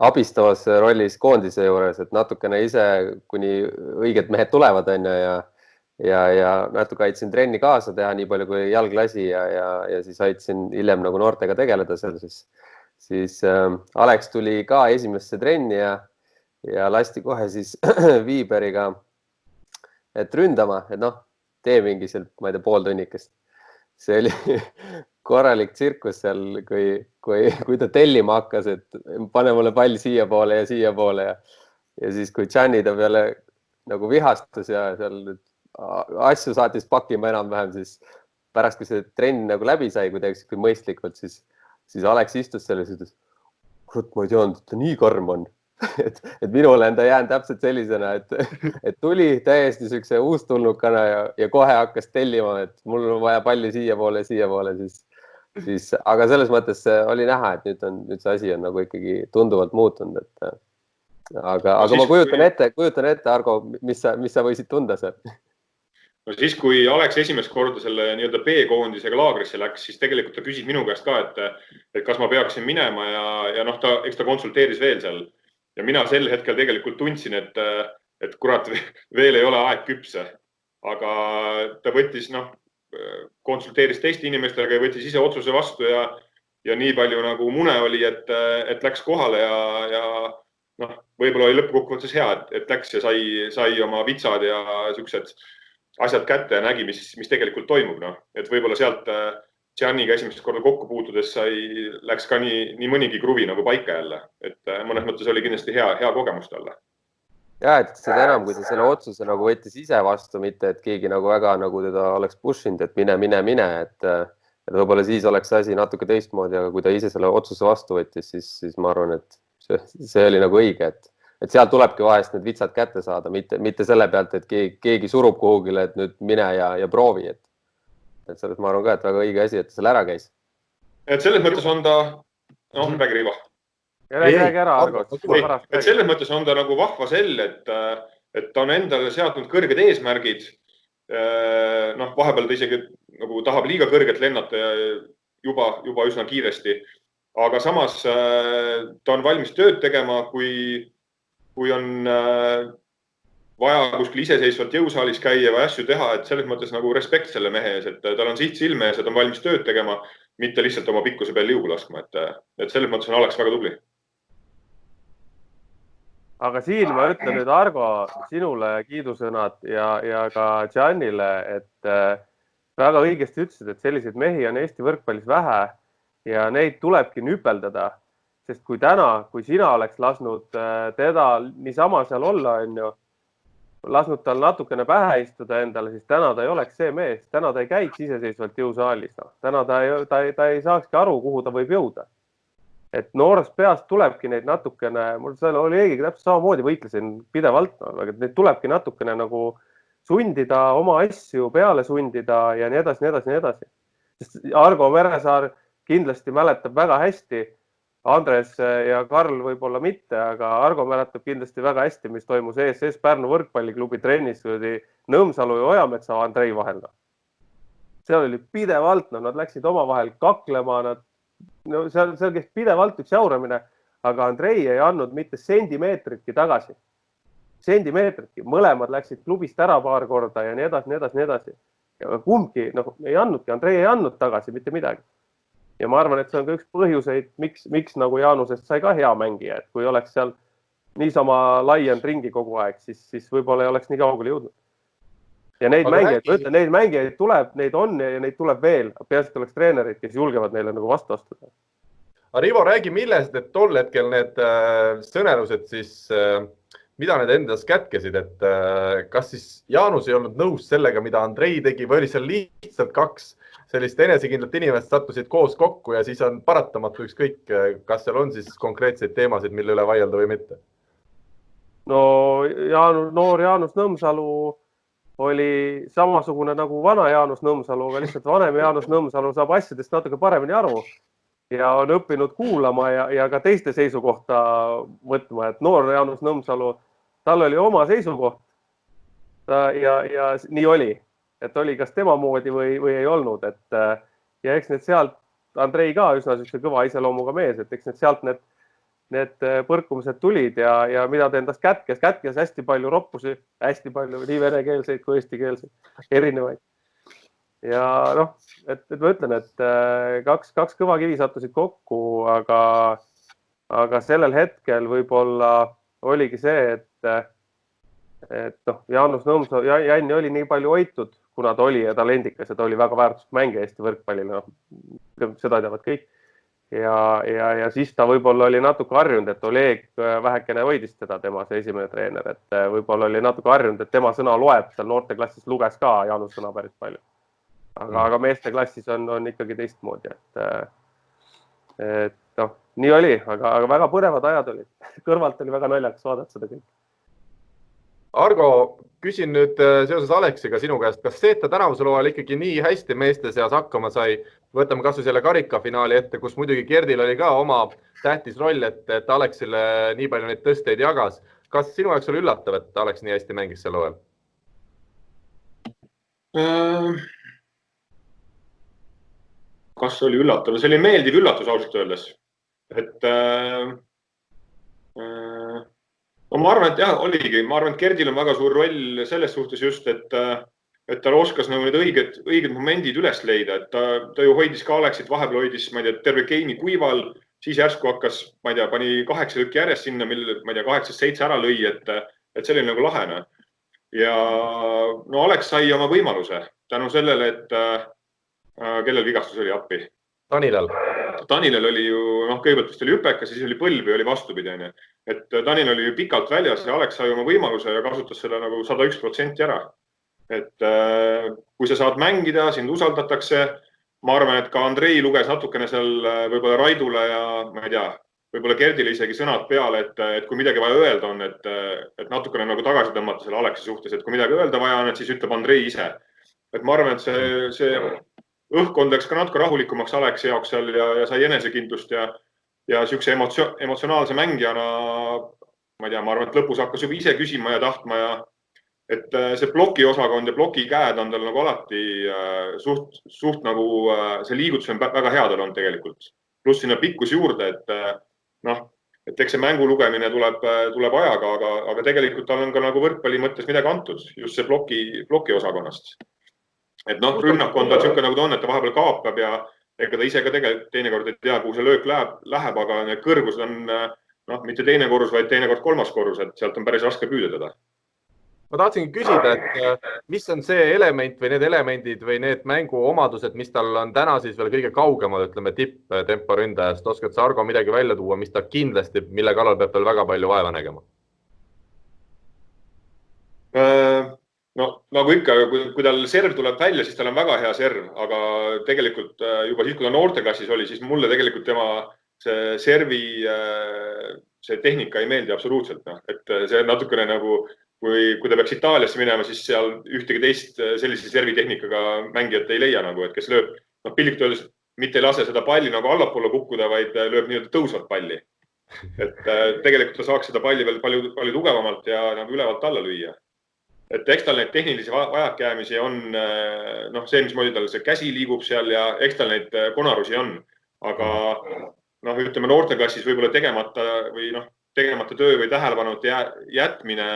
Speaker 3: abistavas rollis koondise juures, et natukene ise, kuni õiged mehed tulevad ja natuke aitasin trenni kaasa teha nii palju kui jalg lasi ja siis aitasin hiljem nagu noortega tegeleda seal siis Alex tuli ka esimesse trenni ja lasti kohe siis Viiberiga, et ründama, et tee mingi seal, ma ei tea, pooltunnikest. See oli korralik tsirkus seal, kui ta tellima hakkas, et pane mulle pall siia poole ja siis kui Gianni ta peale nagu vihastus ja seal asju saatis pakima enam-vähem, siis pärast, kui see trenn nagu läbi sai kuidagi mõistlikult, siis Alex istus selles ja ütles, kurat, ma ei teadnud, et ta nii karm on. et minule on ta jäänud täpselt sellisena, et tuli täiesti siukse uustulnukana ja kohe hakkas tellima, et mul on vaja palli siia poole, siis, aga selles mõttes oli näha, et nüüd see asi on nagu ikkagi tunduvalt muutunud, aga ma kujutan ette, Argo, mis sa võisid tunda seal?
Speaker 5: No siis, kui Alex esimest korda selle nii-öelda B-koondisega laagrisse läks, siis tegelikult ta küsis minu käest ka, et kas ma peaksin minema ja eks ta konsulteeris veel seal. Ja mina sel hetkel tegelikult tundsin, et kurat, veel ei ole aeg küpse. Aga ta võttis, konsulteeris teiste inimestega ja võttis ise otsuse vastu ja nii palju nagu mune oli, et läks kohale ja võib-olla oli lõppkokkuvõttes hea, et läks ja sai oma vitsad ja siuksed asjad kätte ja nägi, mis tegelikult toimub. Et võib-olla sealt Gianniga esimest korda kokku puutudes läks ka nii mõnigi kruvi nagu paika jälle. Et mõnes mõttes oli kindlasti hea kogemus talle.
Speaker 3: Ja, et seda enam, kui ta selle otsuse nagu võttis ise vastu, mitte et keegi nagu väga nagu teda oleks pushinud, et mine, et võib-olla siis oleks asi natuke teistmoodi, aga kui ta ise selle otsuse vastu võttis, siis ma arvan, et see oli nagu õige, et seal tulebki vahest need vitsad kätte saada, mitte selle pealt, et keegi surub kuhugile, et nüüd mine ja proovi. Et selles ma arvan ka, et väga õige asi, et ta seal ära käis.
Speaker 5: Et selles mõttes on ta, räägi Riivo.
Speaker 4: Räägi ära, Argo.
Speaker 5: Et selles mõttes on ta nagu vahva sell, et ta on endale seadnud kõrged eesmärgid. Vahepeal ta isegi nagu tahab liiga kõrget lennata juba üsna kiiresti. Aga samas ta on valmis tööd tegema, kui on vaja kuskil iseseisvalt jõusaalis käia või asju teha, et selles mõttes nagu respekt selle mehe ees, et tal on siht silme ees, et on valmis tööd tegema, mitte lihtsalt oma pikkuse peal liugu laskma, et selles mõttes on Alex väga tubli.
Speaker 4: Aga siin ma ütlen nüüd, Argo, sinule kiidusõnad ja ka Giannile, et väga õigesti ütlesid, et selliseid mehi on Eesti võrkpallis vähe ja neid tulebki nüpeldada, sest kui sina oleks lasknud teda niisama seal olla, lasknud tal natukene pähe istuda endale, siis täna ta ei oleks see mees, täna ta ei käiks iseseisvalt jõusaalis. Täna ta ei saakski aru, kuhu ta võib jõuda. Et noorest peast tulebki neid natukene, mul seal oli Eegiga täpselt samamoodi, võitlesin pidevalt, aga neid tulebki natukene nagu sundida, oma asju peale sundida ja nii edasi, nii edasi, nii edasi. Sest Argo Meresaar kindlasti mäletab väga hästi, Andres ja Karl võib-olla mitte, aga Argo mäletab kindlasti väga hästi, mis toimus ESS Pärnu võrkpalliklubi trennis Nõmsalu ja Ojametsa Andrei vahel. Seal oli pidevalt, nad läksid omavahel kaklema, seal käis pidevalt üks jauramine, aga Andrei ei andnud mitte sentimeetritki tagasi. Sentimeetritki, mõlemad läksid klubist ära paar korda ja nii edasi, nii edasi, nii edasi. Ja kumbki ei andnudki, Andrei ei andnud tagasi mitte midagi. Ja ma arvan, et see on ka üks põhjuseid, miks nagu Jaanusest sai ka hea mängija, et kui oleks seal niisama laiend ringi kogu aeg, siis võib-olla ei oleks nii kaugele jõudnud. Ja neid mängijaid tuleb, neid on ja neid tuleb veel. Peaasi oleks treenerid, kes julgevad neile nagu vastu astuda.
Speaker 2: Rivo, räägi millest, et tol hetkel need sõnelused siis, mida need endas kätkesid, et kas siis Jaanus ei olnud nõus sellega, mida Andrei tegi või oli seal lihtsalt kaks sellist enesekindlat inimest sattusid koos kokku ja siis on paratamatu ükskõik, kas seal on siis konkreetseid teemasid, mille üle vaielda või mitte?
Speaker 4: No noor Jaanus Nõmsalu oli samasugune nagu vana Jaanus Nõmsalu, aga lihtsalt vanem Jaanus Nõmsalu saab asjadest natuke paremini aru ja on õppinud kuulama ja ka teiste seisukohta võtma, et noor Jaanus Nõmsalu, tal oli oma seisukoht ja nii oli. Et oli kas tema moodi või ei olnud. Ja eks need sealt, Andrei ka üsna kõva iseloomuga mees, et eks need sealt need põrkumised tulid ja mida ta endast kätkes hästi palju roppusi, hästi palju nii venekeelseid kui eestikeelseid, erinevaid. Ja et ma ütlen, et kaks kõva kivi sattusid kokku, aga sellel hetkel võib-olla oligi see, et Jaanus Nõmsalu, Janni oli nii palju hoitud, kuna ta oli talendikas ja ta oli väga väärtuslik mängija Eesti võrkpallile, seda teavad kõik. Ja siis ta võib-olla oli natuke harjunud, et Oleg vähekene hoidis teda, tema see esimene treener, et võib-olla oli natuke harjunud, et tema sõna loeb, seal noorteklassis luges ka Jaanus sõna päris palju. Aga meesteklassis on ikkagi teistmoodi, et nii oli, aga väga põnevad ajad olid. Kõrvalt oli väga naljakas vaadata seda kõik.
Speaker 2: Argo, küsin nüüd seoses Aleksiga sinu käest, kas see, et ta tänavusel hooajal ikkagi nii hästi meeste seas hakkama sai, võtame kas või selle karikafinaali ette, kus muidugi Gerdil oli ka oma tähtis roll, et Aleksile nii palju neid tõsteid jagas. Kas sinu jaoks oli üllatav, et Aleks nii hästi mängis sel hooajal?
Speaker 5: Kas oli üllatav? See oli meeldiv üllatus ausalt öeldes. Et ma arvan, et jah, oligi. Ma arvan, et Gerdil on väga suur roll selles suhtes just, et ta oskas nagu need õiged momendid üles leida. Et ta ju hoidis ka Aleksit, vahepeal hoidis, ma ei tea, terve geimi kuival, siis järsku hakkas, ma ei tea, pani 8 lükki järjest sinna, mille, ma ei tea, 8-7 ära lõi, et see oli nagu lahena. Ja Aleks sai oma võimaluse tänu sellele, et kellel vigastus oli appi? Tanilel oli ju, kõigepealt vist oli hüpekas, siis oli põlv ja oli vastupidi. Et Tanil oli ju pikalt väljas ja Aleks sai oma võimaluse ja kasutas selle nagu 101% ära. Et kui sa saad mängida, sind usaldatakse, ma arvan, et ka Andrei luges natukene seal võib-olla Raidule ja ma ei tea, võib-olla Gerdile isegi sõnad peale, et kui midagi vaja öelda on, et natukene nagu tagasi tõmmata selle Aleksi suhtes, et kui midagi öelda vaja on, et siis ütleb Andrei ise. Et ma arvan, et see õhkkond läks ka natuke rahulikumaks Aleksi jaoks seal ja sai enesekindlust ja siukse emotsionaalse mängijana, ma ei tea, ma arvan, et lõpus hakkas juba ise küsima ja tahtma ja et see ploki osakond ja ploki käed on tal nagu alati suht nagu see liigutus on väga headel on tegelikult. Pluss sinna pikkus juurde, et eks see mängu lugemine tuleb ajaga, aga tegelikult tal on ka nagu võrkpalli mõttes midagi antud, just see ploki osakonnast. Et rünnak on ta siuke nagu ta on, et ta vahepeal kaapab ja ega ta ise ka tegelikult teinekord ei tea, kuhu see löök läheb, aga need kõrgused on mitte teine korrus, vaid teinekord kolmas korrus, et sealt on päris raske püüda teda.
Speaker 2: ma tahtsingi küsida, et mis on see element või need elemendid või need mänguomadused, mis tal on täna siis veel kõige kaugemal, ütleme tipptempo ründajast. Oskad sa, Argo, midagi välja tuua, mis ta kindlasti, mille kallal peab veel väga palju vaeva nägema?
Speaker 5: No nagu ikka, kui tal serv tuleb välja, siis tal on väga hea serv, aga tegelikult juba siis, kui ta noorteklassis oli, siis mulle tegelikult tema see servi, see tehnika ei meeldi absoluutselt. No. Et see natukene nagu, kui ta peaks Itaaliasse minema, siis seal ühtegi teist sellise servitehnikaga mängijat ei leia, nagu, et kes lööb, pillikult öeldes mitte ei lase seda palli nagu allapoole kukkuda, vaid lööb nii-öelda tõusvat palli. Et tegelikult ta saaks seda palli veel palju tugevamalt ja nagu ülevalt alla lüüa. Et eks tal neid tehnilisi vajakjäämisi on see, mismoodi tal see käsi liigub seal ja eks tal neid konarusi on. Aga ütleme noorteklassis võib-olla tegemata töö või tähelepanu jätmine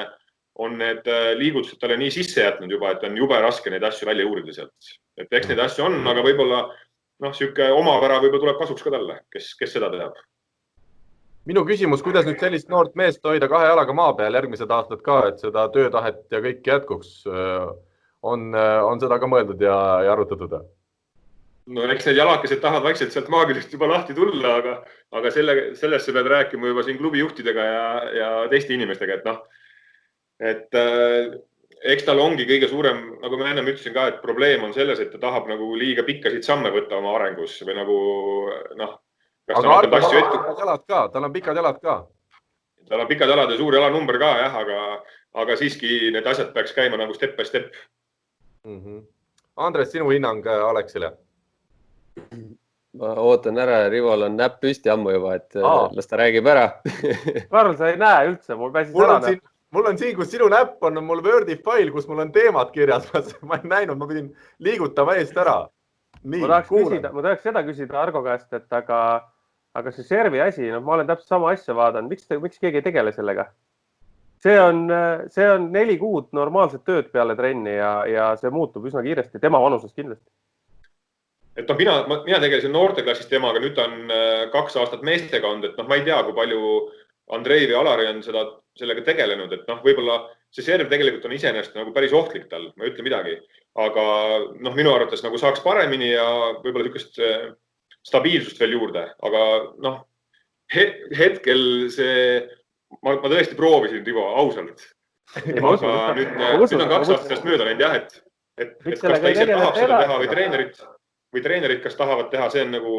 Speaker 5: on need liigutused talle nii sisse jätnud juba, et on jube raske neid asju välja uurida sealt. Et eks neid asju on, aga võib-olla siuke omapära võib-olla tuleb kasuks ka talle, kes seda teab.
Speaker 2: Minu küsimus, kuidas nüüd sellist noort meest hoida kahe jalaga maa peal järgmised aastad ka, et seda töötahet ja kõik jätkuks, on seda ka mõeldud ja arutatud?
Speaker 5: No eks need jalakesed tahavad vaikselt sealt maagilist juba lahti tulla, aga sellesse pead rääkima juba siin klubi juhtidega ja teiste inimestega, et eks tal ongi kõige suurem, nagu ma enne ütlesin ka, et probleem on selles, et ta tahab nagu liiga pikkasid samme võtta oma arengus või nagu
Speaker 2: aga Argo pikad jalad ka, tal on pikad jalad ka.
Speaker 5: Tal on pikad jalad ja suur jalanumber ka, jah, aga siiski need asjad peaks käima nagu step by step.
Speaker 2: Andres, sinu hinnang Aleksile?
Speaker 3: Ma ootan ära, Rivol on näpp püsti ammu juba, et las ta räägib ära.
Speaker 4: Karl, sa ei näe üldse, mul pääsis ära näpp.
Speaker 2: Mul on siin, kus sinu näpp on mul Wordi fail, kus mul on teemad kirjas. Ma ei näinud, ma pidin liigutama eest ära.
Speaker 4: Ma tahaks seda küsida Argo käest, et aga see servi asi, ma olen täpselt sama asja vaadanud. Miks keegi ei tegele sellega? See on 4 kuud normaalset tööd peale trenni ja see muutub üsna kiiresti. Tema vanuses kindlasti.
Speaker 5: Et mina tegelesin noorteklassis temaga, nüüd on 2 aastat meestega olnud, et ma ei tea, kui palju Andrei või Alari on sellega tegelenud, et võib-olla see serv tegelikult on iseenesest nagu päris ohtlik tal, ma ei ütle midagi, aga minu arvates nagu saaks paremini ja võib-olla niisugust stabiilsust veel juurde, aga hetkel ma tõesti proovisin, Tivo, ausalt. Aga nüüd on 2 aastast mööda läinud, jah, et kas ta ise tahab seda teha või treenerid, kas tahavad teha, see on nagu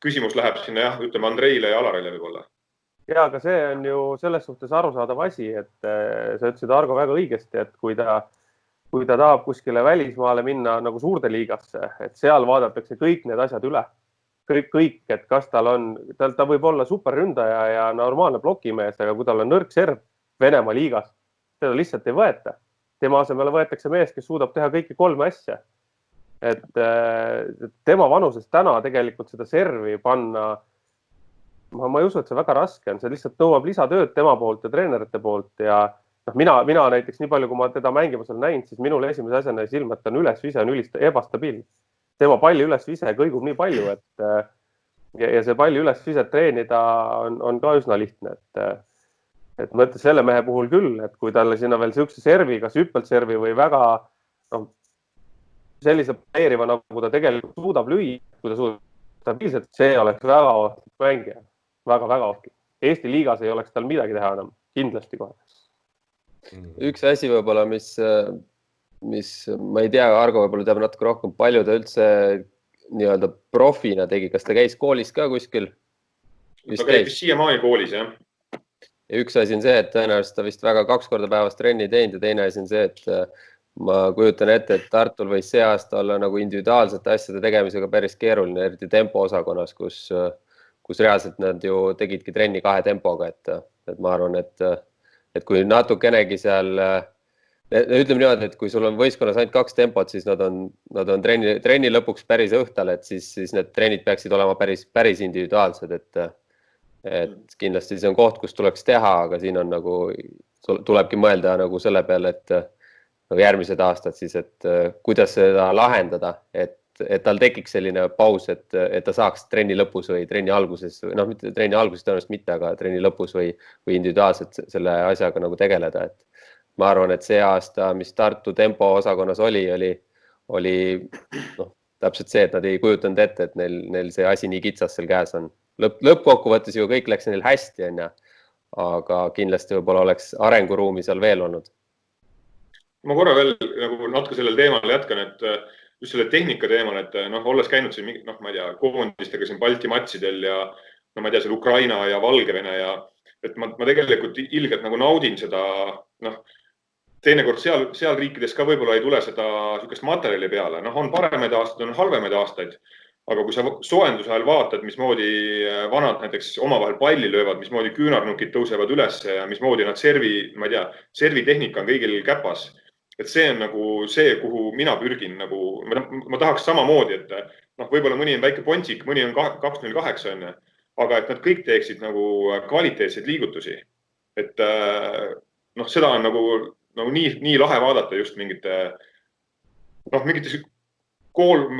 Speaker 5: küsimus läheb sinna, jah, ütleme Andreile ja Alarile võib-olla.
Speaker 4: Ja, aga see on ju selles suhtes arusaadav asi, et sa ütlesid Argo väga õigesti, et kui ta tahab kuskile välismaale minna nagu suurde liigasse, et seal vaadatakse kõik need asjad üle. Kõik, et kas ta võib olla superründaja ja normaalne plokimees, aga kui tal on nõrk serv Venemaa liigas, seda lihtsalt ei võeta. Tema asemele võetakse mees, kes suudab teha kõiki 3 asja. Et tema vanuses täna tegelikult seda servi panna, ma ei usu, et see väga raske on, see lihtsalt nõuab lisatööd tema poolt ja treenerite poolt ja mina näiteks nii palju, kui ma teda mängimas olen näinud, siis minul esimese asjana silma, et ta on ülesvise, on ebastabiilne. Tema palli ülesvise kõigub nii palju, ja see palli ülesviset treenida on ka üsna lihtne, et ma ütlen selle mehe puhul küll, et kui talle sinna veel siukse servi, kas hüppelt servi või väga sellise planeeriva, nagu ta tegelikult suudab lüüa, kui ta suudab stabiilselt, see oleks väga ohtlik mängija. Väga ohtlik. Eesti liigas ei oleks tal midagi teha enam, kindlasti kohe.
Speaker 3: Üks asi võib-olla, mis ma ei tea, Argo võib-olla teab natuke rohkem, palju ta üldse nii-öelda profina tegi, kas ta käis koolis ka kuskil?
Speaker 5: Ta käib siiamaani koolis, jah.
Speaker 3: Ja üks asi on see, et tõenäoliselt ta vist väga 2 korda päevas trenni teinud ja teine asi on see, et ma kujutan ette, et Tartul võis see aasta olla nagu individuaalsete asjade tegemisega päris keeruline, eriti tempo osakonnas, kus reaalselt nad ju tegidki trenni 2 tempoga, et ma arvan, et kui natukenegi seal, ütleme niimoodi, et kui sul on võistkonnas ainult 2 tempot, siis nad on trenni lõpuks päris õhtal, et siis need trennid peaksid olema päris individuaalsed, et kindlasti see on koht, kus tuleks teha, aga siin on nagu, tulebki mõelda nagu selle peale, et nagu järgmised aastad siis, et kuidas seda lahendada, et tal tekiks selline paus, et ta saaks trenni lõpus või trenni alguses, mitte trenni alguses tõenäoliselt mitte, aga trenni lõpus või individuaalselt selle asjaga nagu tegeleda, ma arvan, et see aasta, mis Tartu tempo osakonnas oli täpselt see, et nad ei kujutanud ette, et neil see asi nii kitsas seal käes on. Lõppkokkuvõttes ju kõik läks neil hästi, aga kindlasti võib-olla oleks arenguruumi seal veel olnud.
Speaker 5: Ma korra veel nagu natuke sellel teemal jätkan, et just selle tehnika teemal, et olles käinud siin, ma ei tea, koondistega siin Balti matsidel ja ma ei tea, seal Ukraina ja Valgevene ja et ma tegelikult ilgelt nagu naudin seda, teinekord seal riikides ka võib-olla ei tule seda sükest materjali peale. On paremaid aastaid, on halvemaid aastaid, aga kui sa soojenduse ajal vaatad, mismoodi vanad näiteks omavahel palli löövad, mismoodi küünarnukid tõusevad üles ja mismoodi nad servitehnika on kõigil käpas. Et see on nagu see, kuhu mina pürgin. Ma tahaks samamoodi, et võib-olla mõni on väike pontsik, mõni on 208, aga et nad kõik teeksid nagu kvaliteetseid liigutusi. Et seda on nagu nii lahe vaadata just mingite ma ei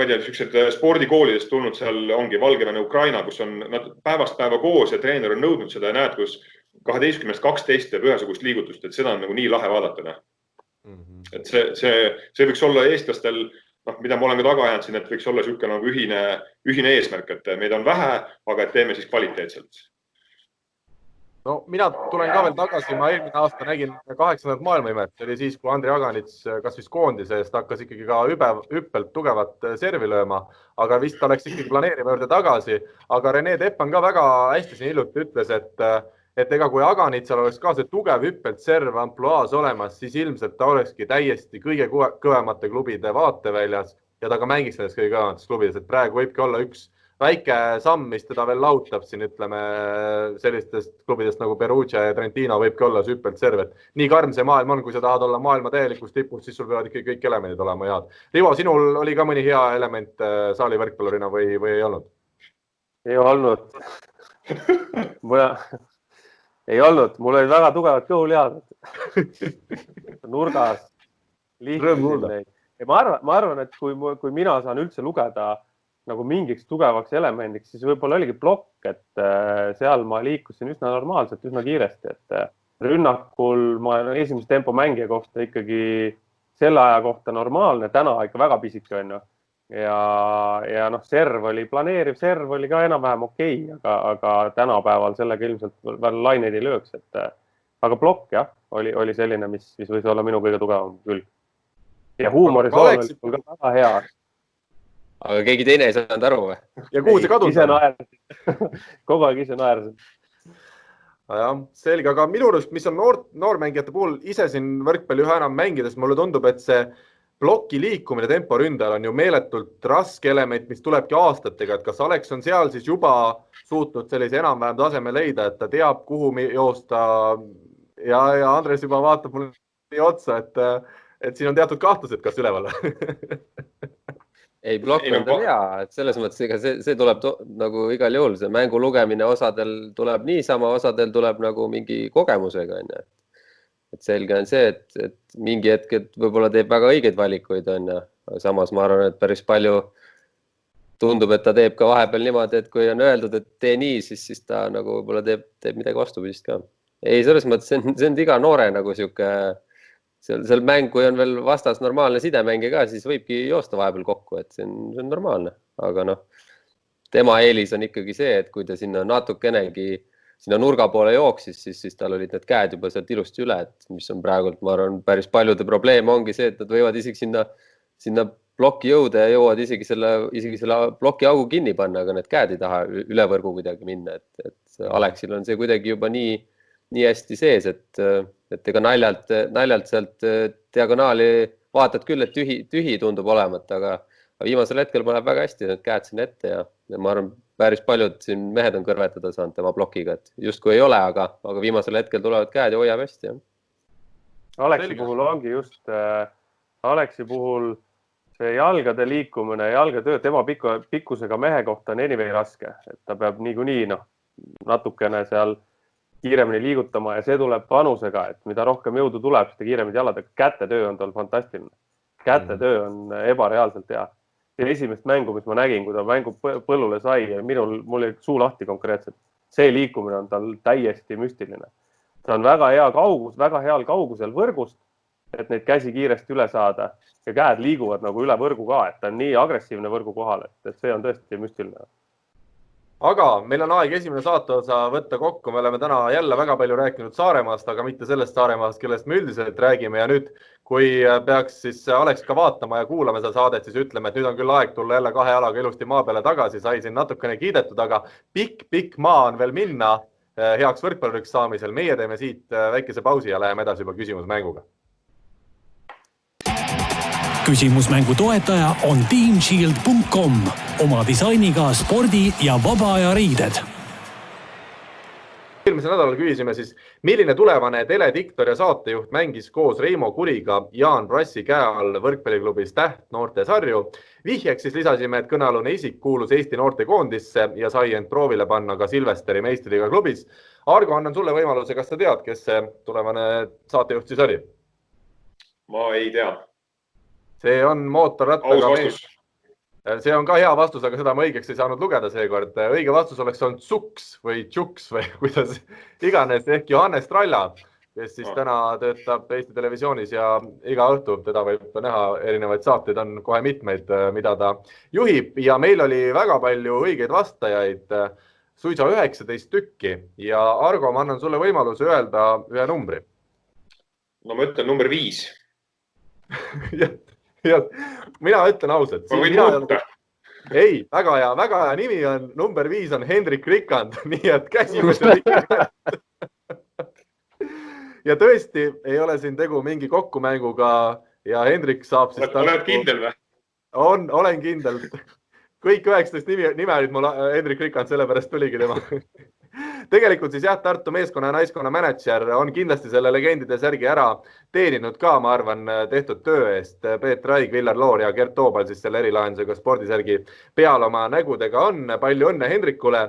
Speaker 5: tea, sellised spordikoolidest tulnud seal ongi Valgevene, Ukraina, kus on nad päevast päeva koos ja treener on nõudnud seda ja näed, kus 12-12 teeb ühesugust liigutust, et seda on nagu nii lahe vaadata. Et see võiks olla eestlastel, mida ma olen ka taga ajanud siin, et võiks olla selline nagu ühine eesmärk, et meid on vähe, aga et teeme siis kvaliteetselt.
Speaker 2: No mina tulen ka veel tagasi, ma eelmine aasta nägin 8. maailmaimet, see oli siis, kui Andri Aganits kas siis koondise eest hakkas ikkagi ka hüppelt tugevat servi lööma, aga vist ta läks ikkagi planeerima juurde tagasi, aga Rene Teppan ka väga hästi siin hiljuti ütles, et ega kui Aganitsal oleks ka see tugev hüppelt serv ampluaas olemas, siis ilmselt ta olekski täiesti kõige kõvemate klubide vaateväljas ja ta ka mängiks nendes kõige kõvemates klubides, et praegu võibki olla üks väike samm, mis teda veel lautab siin, ütleme, sellistest klubidest nagu Perugia ja Trentino võibki olla see hüppelt serv, et nii karm see maailm on, kui sa tahad olla maailma täielikus tipus, siis sul peavad ikkagi kõik elemendid olema head. Rivo, sinul oli ka mõni hea element saali võrkpallurina või ei olnud?
Speaker 4: Ei olnud. Ei olnud, mul olid väga tugevad kõhulihad. Nurgas. Ma arvan, et kui mina saan üldse lugeda nagu mingiks tugevaks elemendiks, siis võib-olla oligi plokk, et seal ma liikusin üsna normaalselt, üsna kiiresti, et rünnakul ma esimese tempo mängija kohta ikkagi selle aja kohta normaalne, täna ikka väga pisike on ju. Ja planeeriv serv oli ka enam-vähem okei, aga tänapäeval sellega ilmselt veel laineid ei lööks, aga plokk jah, oli selline, mis võis olla minu kõige tugevam küll. Ja huumorisoon oli ka väga hea.
Speaker 3: Aga keegi teine ei saanud aru või?
Speaker 2: Ja kuhu see kadunud?
Speaker 4: Ise naersin. Kogu aeg ise naersin.
Speaker 2: Ja, selge, aga minu arust, mis on noormängijate puhul ise siin võrkpalli üha enam mängides, mulle tundub, et see ploki liikumine temporündajal on ju meeletult raske element, mis tulebki aastatega, et kas Alex on seal siis juba suutnud sellise enam-vähem taseme leida, et ta teab, kuhu joosta ja Andres juba vaatab mulle nii otsa, et siin on teatud kahtlused, kas üleval.
Speaker 3: Ei, plokk on ta hea, et selles mõttes ega see tuleb nagu igal juhul, see mängu lugemine osadel tuleb niisama, osadel tuleb nagu mingi kogemusega. Et selge on see, et mingi hetk võib-olla teeb väga õigeid valikuid. Samas ma arvan, et päris palju tundub, et ta teeb ka vahepeal niimoodi, et kui on öeldud, et tee nii, siis ta nagu võib-olla teeb midagi vastupidist ka. Ei, selles mõttes see on iga noore nagu siuke seal mäng, kui on veel vastas normaalne sidemängija ka, siis võibki joosta vahepeal kokku, et see on normaalne. Aga tema eelis on ikkagi see, et kui ta sinna natukenegi sinna nurga poole jooksis, siis tal olid need käed juba sealt ilusti üle, et mis on praegult, ma arvan, päris paljude probleem ongi see, et nad võivad isegi sinna ploki jõuda ja jõuavad isegi selle ploki augu kinni panna, aga need käed ei taha üle võrgu kuidagi minna, et Aleksil on see kuidagi juba nii hästi sees, et ega naljalt sealt diagonaali vaatad küll, et tühi tundub olemat, aga viimasel hetkel paneb väga hästi need käed sinna ette ja ma arvan, päris paljud siin mehed on kõrvetada saanud tema plokiga, et justkui ei ole, aga viimasel hetkel tulevad käed ja hoiab hästi.
Speaker 4: Aleksi puhul ongi just Aleksi puhul see jalgade liikumine, jalgatöö tema pikkusega mehe kohta on anyway raske, et ta peab niikuinii natukene seal kiiremini liigutama ja see tuleb vanusega, et mida rohkem jõudu tuleb, seda kiiremini jalad, aga kätetöö on tal fantastiline. Kätetöö on ebareaalselt hea. See esimest mängu, mis ma nägin, kui ta mängu põllule sai ja mul oli suu lahti konkreetselt. See liikumine on tal täiesti müstiline. Ta on väga heal kaugusel võrgust et neid käsi kiiresti üle saada ja käed liiguvad nagu üle võrgu ka, et ta on nii agressiivne võrgu kohal, et see on tõesti müstiline.
Speaker 2: Aga meil on aeg esimene saateosa võtta kokku. Me oleme täna jälle väga palju rääkinud Saaremaast, aga mitte sellest Saaremaast, kellest me üldiselt räägime. Ja nüüd, kui peaks siis Alex ka vaatama ja kuulame seda saadet, siis ütleme, et nüüd on küll aeg tulla jälle 2 jalaga ilusti maa peale tagasi. Sai siin natukene kiidetud, aga pikk maa on veel minna heaks võrkpalluriks saamisel. Meie teeme siit väikese pausi ja läheme edasi juba küsimusmänguga.
Speaker 1: Küsimusmängu toetaja on teamshield.com, oma disainiga spordi ja vabaaja riided.
Speaker 2: Eelmisel nädalal küsisime siis, milline tulevane telediktor ja saatejuht mängis koos Reimo Kuriga Jaan Brassi käe all võrkpalliklubis Täht noorte sarju. Vihjeks siis lisasime, et kõnealune isik kuulus Eesti noortekoondisse ja sai end proovile panna ka Silvesteri meistriliiga klubis. Argo, annan sulle võimaluse, kas sa tead, kes see tulevane saatejuht siis oli?
Speaker 5: Ma ei tea.
Speaker 2: See on mootorrattaga.
Speaker 5: Aus vastus.
Speaker 2: See on ka hea vastus, aga seda ma õigeks ei saanud lugeda seekord. Õige vastus oleks olnud Suks või Tšuks või kuidas iganes ehk Johannes Tralla, kes siis täna töötab Eesti Televisioonis ja iga õhtu teda võib näha erinevaid saateid, on kohe mitmeid, mida ta juhib. Ja meil oli väga palju õigeid vastajaid, suisa 19 tükki. Ja Argo, ma annan sulle võimaluse öelda ühe numbri.
Speaker 5: No ma ütlen number 5.
Speaker 2: Mina ütlen ausalt.
Speaker 5: Ma võin muuta.
Speaker 2: Ei, väga hea nimi on, number 5 on Hendrik Rikand, nii et käsimuse ja tõesti ei ole siin tegu mingi kokkumänguga ja Hendrik saab siis...
Speaker 5: Oled kindel või?
Speaker 2: Olen kindel. Kõik 19 nime olid mul Hendrik Rikand, sellepärast tuligi tema. Tegelikult siis jah, Tartu meeskonna ja naiskonna manager on kindlasti selle legendide särgi ära teeninud ka, ma arvan, tehtud töö eest. Peet Raig, Villar Loor ja Gert Toobal siis selle erilahendusega spordisärgi peal oma nägudega on. Palju õnne Hendrikule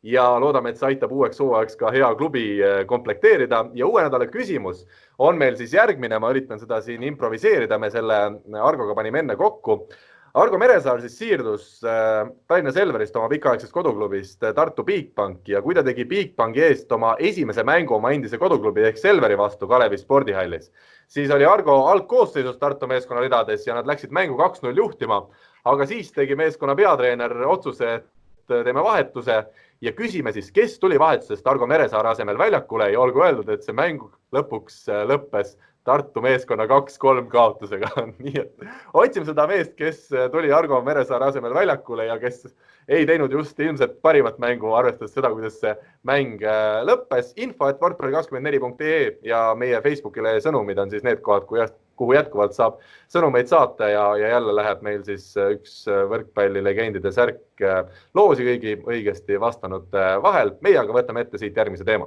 Speaker 2: ja loodame, et see aitab uueks hooajaks ka hea klubi komplekteerida. Ja uue nädala küsimus on meil siis järgmine. Ma üritan seda siin improviseerida. Me selle Argoga panime enne kokku. Argo Meresaar siis siirdus Tallinna Selverist oma pikaaegsest koduklubist Tartu Bigbanki ja kui ta tegi Bigbanki eest oma esimese mängu oma endise koduklubi ehk Selveri vastu Kalevi spordihallis, siis oli Argo algkoosseisus Tartu meeskonna ridades ja nad läksid mängu 2-0 juhtima, aga siis tegi meeskonna peatreener otsuse, et teeme vahetuse ja küsime siis, kes tuli vahetusest Argo Meresaare asemel väljakule ja olgu öeldud, et see mäng lõpuks lõppes Tartu meeskonna 2-3 kaotusega. Nii et otsime seda meest, kes tuli Argo Meresaare asemel väljakule ja kes ei teinud just ilmselt parimat mängu, arvestades seda, kuidas see mäng lõppes. info@sportpalli24.ee ja meie Facebookile sõnumid on siis need kohad, kuhu jätkuvalt saab sõnumeid saata ja jälle läheb meil siis üks võrkpallilegendide särk loosi kõigi õigesti vastanud vahel. Meie aga võtame ette siit järgmise teema.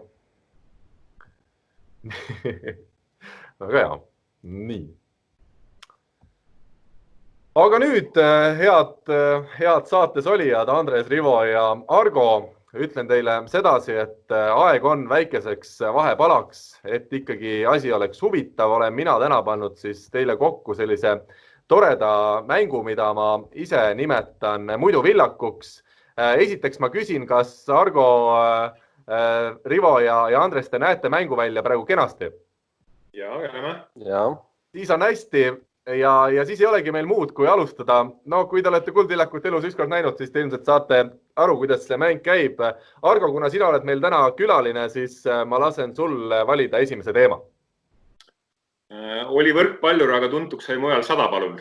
Speaker 2: Väga hea. Nii. Aga nüüd, head saates olijad, Andres, Rivo ja Argo, ütlen teile sedasi, et aeg on väikeseks vahepalaks, et ikkagi asi oleks huvitav. Olen mina täna pannud siis teile kokku sellise toreda mängu, mida ma ise nimetan muidu villakuks. Esiteks ma küsin, kas Argo, Rivo ja Andres, te näete mängu välja praegu kenasti?
Speaker 5: Ja.
Speaker 2: Siis on hästi ja siis ei olegi meil muud kui alustada. No kui te olete Kuldvillakut elus ükskord näinud, siis te ilmselt saate aru, kuidas see mäng käib. Argo, kuna sina oled meil täna külaline, siis ma lasen sul valida esimese teema.
Speaker 5: Oli võrkpallur, aga tuntuks sai mujal 100 palun.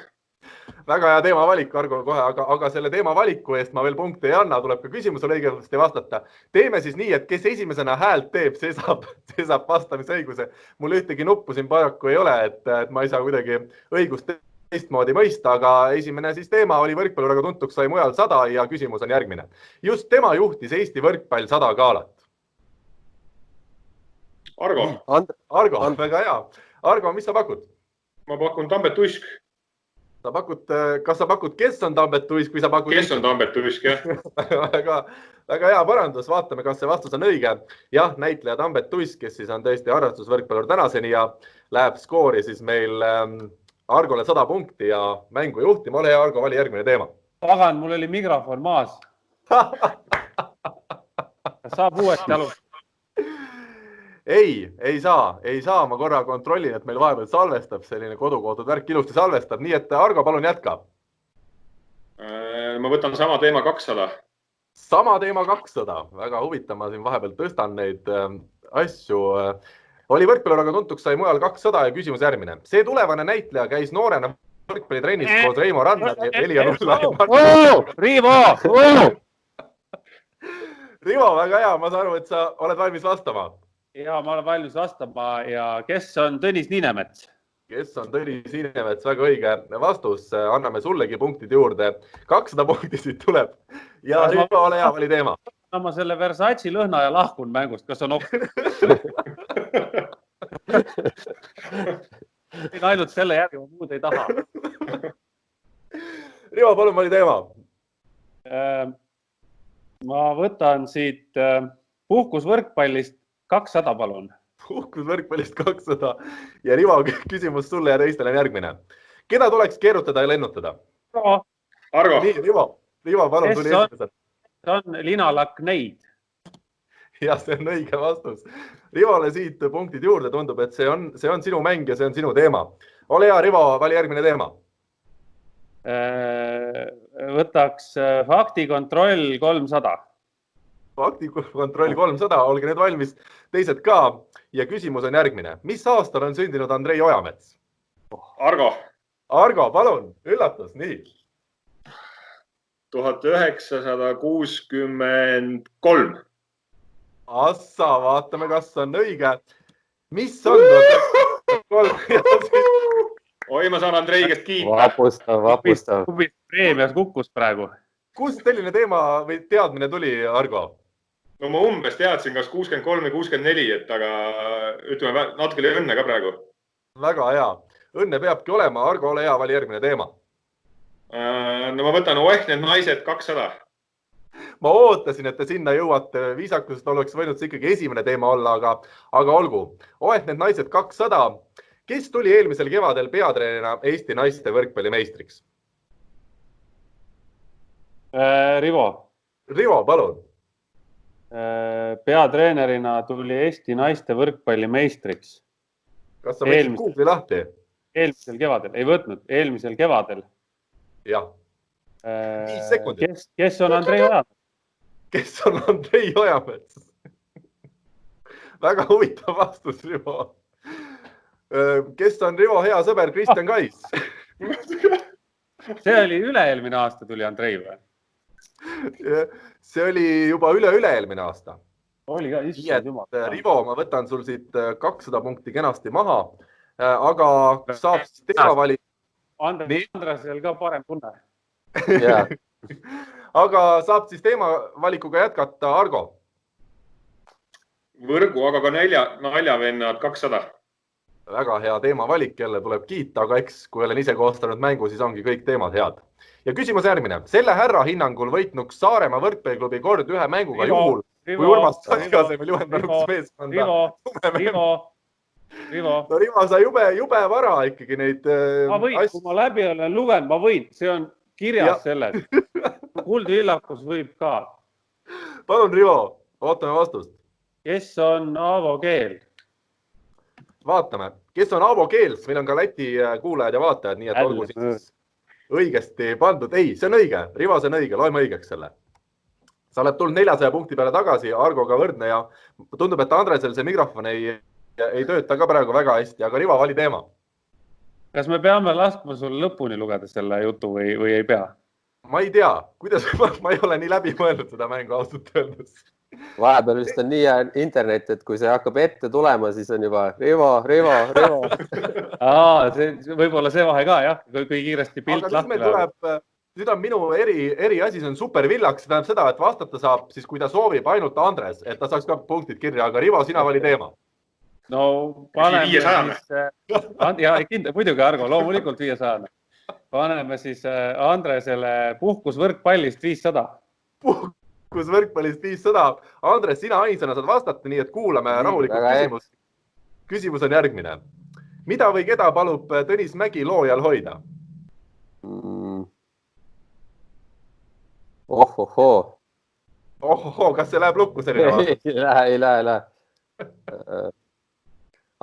Speaker 2: Väga hea teema valik, Argo, kohe, aga selle teema valiku eest ma veel punkte ei anna, tuleb ka küsimusele õigesti vastata. Teeme siis nii, et kes esimesena häält teeb, see saab vastamisõiguse. Mul ühtegi nuppu siin paraku ei ole, et ma ei saa kuidagi õigust teistmoodi mõista, aga esimene siis teema oli võrkpallur, aga tuntuks sai mujal 100 ja küsimus on järgmine. Just tema juhtis Eesti võrkpall 100 galat. Argo, väga hea. Argo, mis sa pakud?
Speaker 5: Ma pakun Tambet Uisk.
Speaker 2: Kas sa pakud, kes on Tambet Uisk?
Speaker 5: Kes on Tambet Uisk, jah?
Speaker 2: Väga hea parandus, vaatame, kas see vastus on õige. Jah, näitleja Tambet Uisk, kes siis on tõesti harrastusvõrkpallur tänaseni ja läheb skoori siis meil Argole 100 punkti ja mängu juhtima. Ole hea, Argo, vali järgmine teema.
Speaker 4: Pagan, mul oli mikrofon maas. Saab uuesti alustada.
Speaker 2: ei saa, ma korra kontrollin, et meil vahepeal salvestab selline kodukohtud värk, ilusti salvestab, nii et Argo, palun jätka.
Speaker 5: Ma võtan sama teema 200.
Speaker 2: Sama teema 200, väga huvitav, ma siin vahepeal tõstan neid asju. Oli võrkpallur, aga tuntuks sai mujal 200 ja küsimus järgmine. See tulevane näitleja käis noorena võrkpallitrennis koos Reimo Randla, Elia Rulla ja Martin. Rivo, väga hea, ma saan aru, et sa oled valmis vastama.
Speaker 4: Ja ma olen valmis vastama ja kes on Tõnis Niinemets?
Speaker 2: Kes on Tõnis Niinemets, väga õige vastus. Anname sullegi punktid juurde. 200 punkti siit tuleb. Ja Rivo, ole hea, vali teema.
Speaker 4: Ma selle Versace lõhna ja lahkun mängust, kas on ok? Ainult selle järgi ma muud ei taha.
Speaker 2: Rivo, palun vali teema.
Speaker 4: Ma võtan siit puhkusvõrkpallist 200, palun.
Speaker 2: Puhkusvõrkpallist 200 ja Rivo, küsimus sulle ja teistele on järgmine. Keda tuleks keerutada ja lennutada?
Speaker 5: Argo.
Speaker 2: Nii, Rivo, palun tuli esimesed.
Speaker 4: See on Lina Lakneid.
Speaker 2: Ja see on õige vastus. Rivole siit punktid juurde, tundub, et see on sinu mäng ja see on sinu teema. Ole hea, Rivo, vali järgmine teema.
Speaker 4: Võtaks faktikontroll 300.
Speaker 2: Faktikontroll 300, olge nüüd valmis teised ka. Ja küsimus on järgmine. Mis aastal on sündinud Andrei Ojamets?
Speaker 5: Argo.
Speaker 2: Argo, palun, üllatus, nii.
Speaker 5: 1963.
Speaker 2: Assa, vaatame, kas on õige. Mis on 1963?
Speaker 5: Oi, ma saan Andrei käest kiita.
Speaker 3: Vapustav.
Speaker 4: Kubist preemias kukkus praegu.
Speaker 2: Kust selline teema või teadmine tuli, Argo?
Speaker 5: No ma umbes teadsin, kas 63 või 64, aga ütleme natuke õnne ka praegu.
Speaker 2: Väga hea. Õnne peabki olema. Argo, ole hea, vali järgmine teema.
Speaker 5: No ma võtan Need naised 200.
Speaker 2: Ma ootasin, et te sinna jõuate. Viisakusest oleks võinud see ikkagi esimene teema olla, aga olgu. Need naised 200. Kes tuli eelmisel kevadel peatreenina Eesti naiste võrkpallimeistriks?
Speaker 4: Rivo.
Speaker 2: Rivo, palun.
Speaker 4: Peatreenerina tuli Eesti naiste võrkpallimeistriks.
Speaker 2: Kas sa võtsid Google'i lahti?
Speaker 4: Eelmisel kevadel. Ei võtnud. Eelmisel kevadel.
Speaker 2: Jah. 5 sekundit.
Speaker 4: Kes on Andrei Ojamets?
Speaker 2: Kes on Andrei Ojamets? Väga huvitav vastus, Rivo. Kes on Rivo hea sõber Kristjan Kais?
Speaker 4: See oli üle-eelmine aasta tuli Andrei või?
Speaker 2: See oli juba üle-eelmine aasta.
Speaker 4: Oli ka, issand jumal.
Speaker 2: Rivo, ma võtan sul siit 200 punkti kenasti maha, aga saab siis teema valida.
Speaker 4: Andresel ka parem tunne.
Speaker 2: Aga saab siis teema valikuga jätkata Argo.
Speaker 5: Võrgu, aga ka naljavennad 200.
Speaker 2: Väga hea teema valik, jälle tuleb kiita, aga eks kui olen ise koostanud mängu, siis ongi kõik teemad head. Ja küsimus järgmine. Selle härra hinnangul võitnuks Saaremaa võrkpalliklubi kord ühe mänguga juhul, kui Urmas Taigasemel juhendanuks meeskonda.
Speaker 4: Rivo.
Speaker 2: No Rivo, sa jube vara ikkagi neid
Speaker 4: ma võin, kui ma läbi olen lugenud, ma võin. See on kirjas selles. Kuldvillakus võib ka.
Speaker 2: Palun, Rivo, ootame vastust.
Speaker 4: Kes on Aavo Keel?
Speaker 2: Vaatame. Kes on Aavo Keels? Meil on ka Läti kuulajad ja vaatajad, nii et olgu siis õigesti pandud. Ei, see on õige. Rivo, see on õige. Loeme õigeks selle. Sa oled tulnud 400 punkti peale tagasi, Argoga võrdne ja tundub, et Andresel see mikrofon ei tööta ka praegu väga hästi, aga Rivo, vali teema.
Speaker 4: Kas me peame laskma sul lõpuni lugeda selle jutu või ei pea?
Speaker 2: Ma ei tea, kuidas ma ei ole nii läbi mõelnud seda mängu ausalt öeldes.
Speaker 3: Vahepeal vist on nii hea internet, et kui see hakkab ette tulema, siis on juba Rivo.
Speaker 4: Võib-olla see vahe ka, jah, kui kiiresti pilt lahti
Speaker 2: läheb. Nüüd on minu eri asi, see on supervillaks, see tähendab seda, et vastata saab siis, kui ta soovib ainult Andres, et ta saaks ka punktid kirja, aga Rivo, sina vali teema.
Speaker 4: No paneme siis, muidugi Argo, loomulikult 500. Paneme siis Andresele puhkusvõrkpallist 500.
Speaker 2: Puhkusvõrkpallist 500. Andres, sina ainsana saad vastata, nii et kuulame rahulikult küsimus. Küsimus on järgmine. Mida või keda palub Tõnis Mägi loojal hoida?
Speaker 3: Ohohoo,
Speaker 2: kas see läheb lukku selline vastus?
Speaker 3: Ei lähe.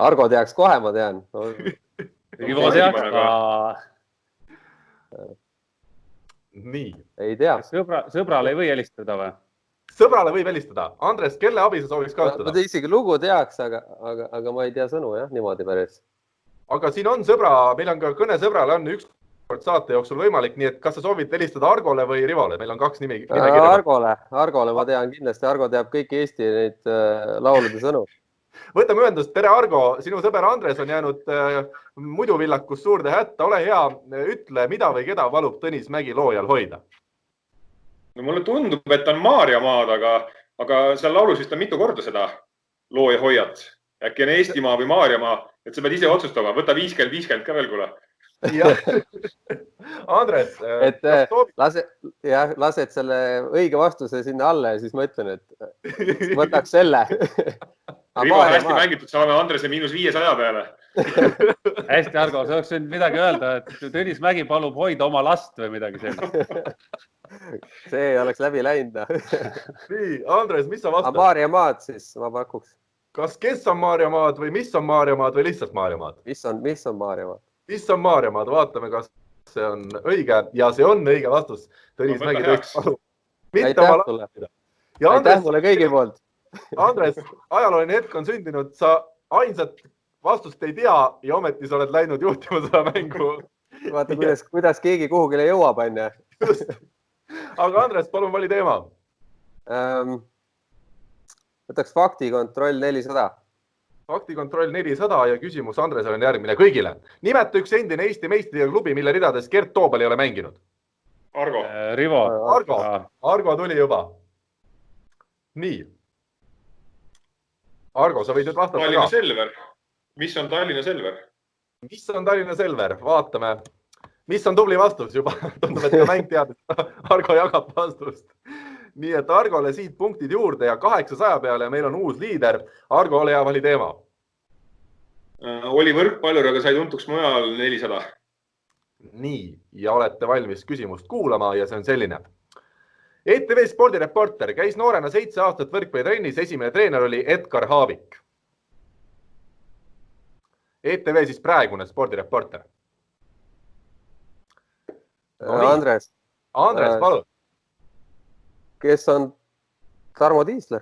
Speaker 3: Argo teaks kohe, ma tean no,.
Speaker 4: Rivo teaks ka.
Speaker 2: Nii.
Speaker 3: Ei tea.
Speaker 4: Sõbrale ei või helistada või?
Speaker 2: Sõbrale võib helistada. Andres, kelle abi sa sooviks kasutada?
Speaker 3: Ma isegi lugu teaks, aga ma ei tea sõnu jah, niimoodi päris.
Speaker 2: Aga siin on sõbra, meil on ka kõne sõbrale on üks kord saate jooksul võimalik, nii et kas sa soovid helistada Argole või Rivole? Meil on 2 nimi.
Speaker 3: Argole ma tean kindlasti. Argo teab kõik Eesti neid laulude sõnu.
Speaker 2: Võtame ühendust. Tere Argo, sinu sõber Andres on jäänud muidu villakus suurde hätta. Ole hea, ütle, mida või keda valub Tõnis Mägi loojal hoida?
Speaker 5: No mulle tundub, et on Maarjamaad, aga seal laulus vist on mitu korda seda looja hoiat. Äkki on Eestimaa või Maarjamaa, et sa pead ise otsustama. Võta 50-50 ka veel, kuule.
Speaker 2: Andres.
Speaker 3: Lased selle õige vastuse sinna alla ja siis ma ütlen, et võtaks selle.
Speaker 5: Rivo, hästi mängitud, saame Andrese -500 peale.
Speaker 4: Hästi, Argo, sa oleks võinud midagi öelda, et Tõnis Mägi palub hoida oma last või midagi sellist.
Speaker 3: See oleks läbi läinud.
Speaker 2: Nii, Andres, mis sa vastad?
Speaker 3: Maarjamaad siis ma pakuks.
Speaker 2: Kas kes on Maarjamaad või mis on Maarjamaad või lihtsalt Maarjamaad?
Speaker 3: Mis on Maarjamaad?
Speaker 2: Mis on Maarjamaad? Vaatame, kas see on õige ja see on õige vastus. Tõnis Mägi tõesti palub.
Speaker 3: Aitäh mulle kõigi poolt.
Speaker 2: Andres, ajalooline hetk on sündinud. Sa ainsat vastust ei tea ja ometi sa oled läinud juhtima seda mängu.
Speaker 3: Vaata, kuidas keegi kuhugile jõuab, enne.
Speaker 2: Just. Aga Andres, palun vali teema.
Speaker 3: Võtaks faktikontroll 400.
Speaker 2: Faktikontroll 400 ja küsimus Andresel on järgmine kõigile. Nimeta üks endine Eesti meistriga klubi, mille ridades Gert Toobal ei ole mänginud.
Speaker 5: Argo.
Speaker 4: Rivo.
Speaker 2: Argo tuli juba. Nii. Argo, sa võid nüüd vastata
Speaker 5: Tallinna Selver. Mis on Tallinna Selver?
Speaker 2: Mis on Tallinna Selver? Vaatame. Mis on tubli vastus juba? Tundub, et ka mäng teab, et Argo jagab vastust. Nii et Argole siit punktid juurde ja 800 peale ja meil on uus liider. Argo, ole hea, vali teema.
Speaker 5: Oli võrkpallur, aga sai tuntuks mujal 400.
Speaker 2: Nii, ja olete valmis küsimust kuulama ja see on selline. ETV spordireporter käis noorena 7 aastat võrkpallitrennis, esimene treener oli Edgar Haavik. ETV siis praegune spordireporter.
Speaker 3: Andres,
Speaker 2: palun.
Speaker 3: Kes on Tarmo Tiisler?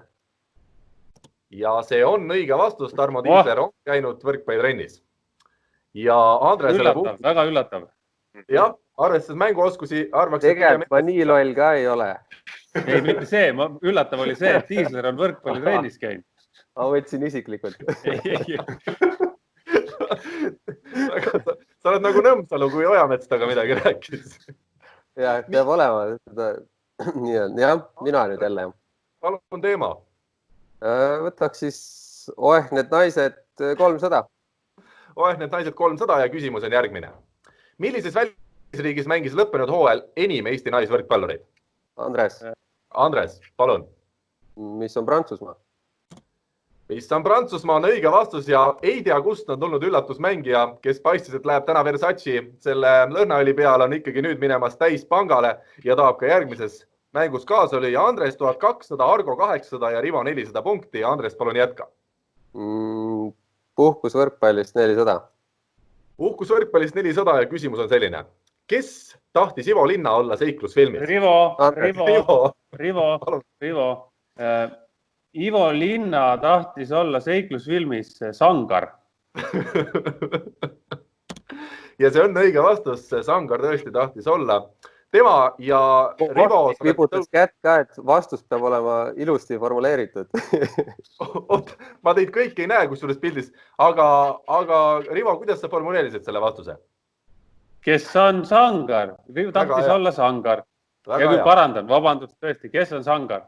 Speaker 2: Ja see on õige vastus. Tarmo Tiisler on käinud võrkpallitrennis. Ja Andresele
Speaker 4: üllatav, väga üllatav.
Speaker 2: Jah, arvestades mänguoskusi arvaks...
Speaker 3: Tegelikult ma nii loll ka ei ole.
Speaker 4: Ei, mitte see. Üllatav oli see, et Tiisler on võrkpallitrennis käinud.
Speaker 3: Ma võtsin isiklikult.
Speaker 2: Sa oled nagu Nõmsalu, kui Ojametsdaga midagi rääkis.
Speaker 3: Jah, peab olema. Jah, mina nüüd jälle.
Speaker 2: Palun teema.
Speaker 3: Võtaks siis Need naised 300.
Speaker 2: Need naised 300 ja küsimus on järgmine. Millises välisriigis mängis lõppenud hooajal enim Eesti naisvõrkpallureid? Andres, palun.
Speaker 3: Mis on Prantsusmaa?
Speaker 2: Mis on Prantsusmaa on õige vastus ja ei tea, kust on tulnud üllatusmängija, kes paistis, et läheb täna Versace selle lõhnaõli peal, on ikkagi nüüd minemas täis pangale ja tahab ka järgmises mängus kaasa oli. Andres 1200, Argo 800 ja Rivo 400 punkti. Andres, palun jätka.
Speaker 3: Puhkus võrkpallist 400.
Speaker 2: Puhkus võrkpallist 400 ja küsimus on selline. Kes tahtis Ivo Linna olla seiklusfilmis?
Speaker 4: Rivo. Ivo Linna tahtis olla seiklusfilmis Sangar.
Speaker 2: Ja see on õige vastus. Sangar tõesti tahtis olla. Tema ja Rivo...
Speaker 3: Viputas kätt ka, et vastus peab olema ilusti formuleeritud.
Speaker 2: Ma teid kõik ei näe kusjuures pildis, aga Rivo, kuidas sa formuleerisid selle vastuse?
Speaker 4: Kes on Sangar? Tahtis olla Sangar. Ja kui parandan, vabandust tõesti, kes on Sangar?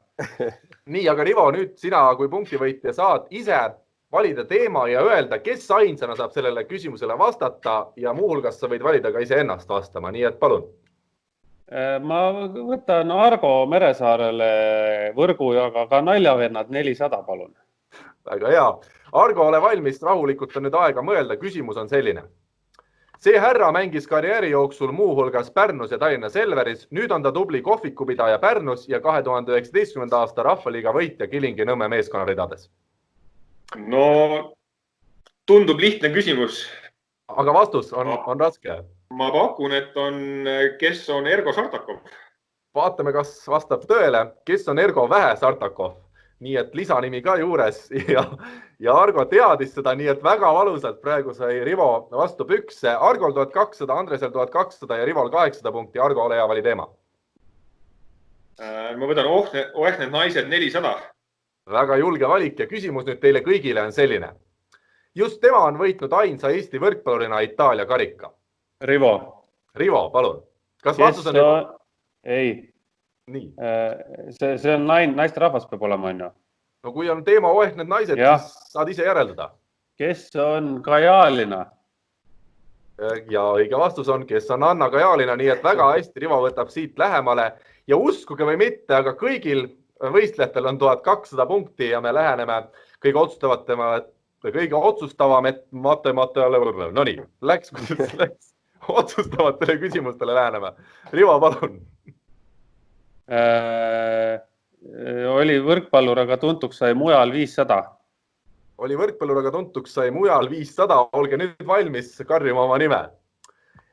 Speaker 2: Nii, aga Rivo, nüüd sina kui punktivõitja saad ise valida teema ja öelda, kes ainsana saab sellele küsimusele vastata ja muuhulgas sa võid valida ka ise ennast vastama, nii et palun.
Speaker 4: Ma võtan Argo Meresaarele võrgu ja ka naljavennad 400, palun.
Speaker 2: Väga hea. Argo, ole valmis, rahulikult on nüüd aega mõelda. Küsimus on selline. See härra mängis karjääri jooksul muuhulgas Pärnus ja Tallinna Selveris. Nüüd on ta tubli kohvikupidaja Pärnus ja 2019. aasta Rahvaliiga võitja Kilingi-Nõmme meeskonna ridades.
Speaker 5: no tundub lihtne küsimus.
Speaker 2: Aga vastus on raske.
Speaker 5: Ma pakun, et kes on Ergo Sartakov.
Speaker 2: Vaatame, kas vastab tõele, kes on Ergo Vähe Sartakov. Nii et lisanimi ka juures ja Argo teadis seda, nii et väga valusalt praegu sai Rivo vastu pükse. Argol 1200, Andresel 1200 ja Rivol 800 punkti. Argo, ole hea, vali teema.
Speaker 5: Ma võtan Oehneed naised 400.
Speaker 2: Väga julge valik ja küsimus nüüd teile kõigile on selline. Just tema on võitnud ainsa Eesti võrkpallurina Itaalia karika.
Speaker 4: Rivo.
Speaker 2: Rivo, palun. Kas vastus on Rivo?
Speaker 4: Ei.
Speaker 2: Nii.
Speaker 4: See on naiste rahvas peab olema, on ju?
Speaker 2: No kui on teema Oehneed naised, siis saad ise järeldada.
Speaker 4: Kes on Kajalina?
Speaker 2: Ja õige vastus on, kes on Anna Kajalina, nii et väga hästi Rivo võtab siit lähemale. Ja uskuge või mitte, aga kõigil võistlejatel on 1200 punkti ja me läheneme kõige otsustavatele, no nii, läks otsustavatele küsimustele läheneme. Rivo, palun.
Speaker 4: Oli võrkpallur, aga tuntuks sai mujal 500.
Speaker 2: Oli võrkpallur, aga tuntuks sai mujal 500. Olge nüüd valmis karjuma oma nime.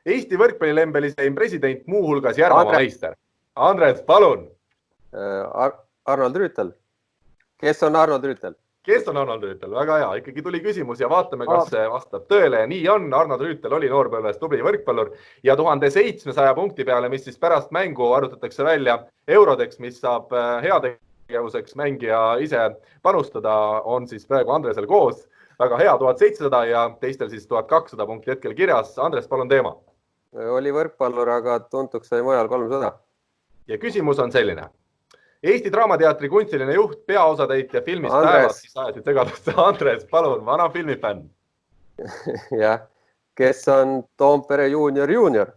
Speaker 2: Eesti võrkpallilembeli sein president muuhulgas Järvama meister. Andres, palun.
Speaker 3: Arnold Rüütel. Kes on Arnold Rüütel?
Speaker 2: Kes on Arnold Rüütel? Väga hea. Ikkagi tuli küsimus ja vaatame, kas see vastab tõele. Nii on. Arnold Rüütel oli noorpõlves tubli võrkpallur ja 1700 punkti peale, mis siis pärast mängu arvutatakse välja eurodeks, mis saab heategevuseks mängija ise panustada, on siis praegu Andresel koos. Väga hea, 1700 ja teistel siis 1200 punkti hetkel kirjas. Andres, palun teema.
Speaker 3: Oli võrkpallur, aga tuntuks sai mujal 300.
Speaker 2: Ja küsimus on selline. Eesti Draamateatri kunstiline juht, peaosatäitja filmis Päevad, siis ajasid segadusse. Andres, palun, vana filmifänn.
Speaker 3: Jah, kes on Toompere Junior?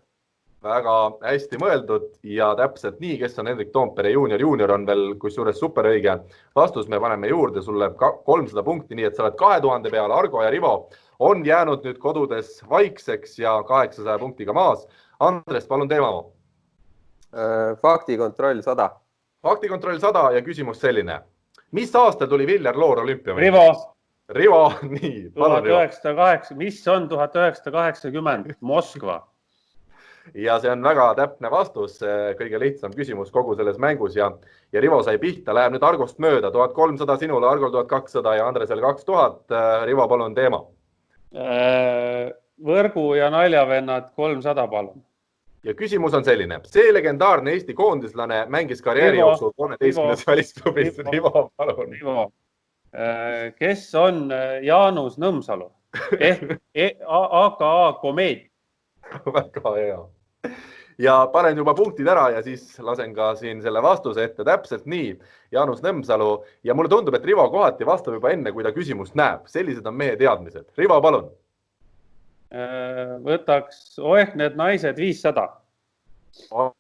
Speaker 2: Väga hästi mõeldud ja täpselt nii, kes on Hendrik Toompere Junior. Junior on veel kusjuures super õige vastus. Me paneme juurde sulle 300 punkti, nii et sa oled 2000 peale. Argo ja Rivo on jäänud nüüd kodudes vaikseks ja 800 punktiga maas. Andres, palun teema.
Speaker 3: Faktikontroll 100.
Speaker 2: Faktikontroll 100 ja küsimus selline. Mis aastal tuli Viljar Loor olümpiamängijaks? Rivo, nii.
Speaker 4: 1908, mis on 1980? Moskva.
Speaker 2: Ja see on väga täpne vastus, kõige lihtsam küsimus kogu selles mängus ja Rivo sai pihta, läheb nüüd Argost mööda. 1300 sinule, Argol 1200 ja Andresel 2000. Rivo, palun teema.
Speaker 4: Võrgu ja naljavennad 300, palun.
Speaker 2: Ja küsimus on selline. See legendaarne Eesti koondislane mängis karjääri jooksul 13 välisklubis. Rivo, palun.
Speaker 4: Kes on Jaanus Nõmsalu? AKA Komeet.
Speaker 2: Väga hea. Ja panen juba punktid ära ja siis lasen ka siin selle vastuse ette täpselt nii. Jaanus Nõmsalu ja mulle tundub, et Rivo kohati vastab juba enne, kui ta küsimust näeb. Sellised on meie teadmised. Rivo, palun.
Speaker 4: Võtaks Oehneed naised 500.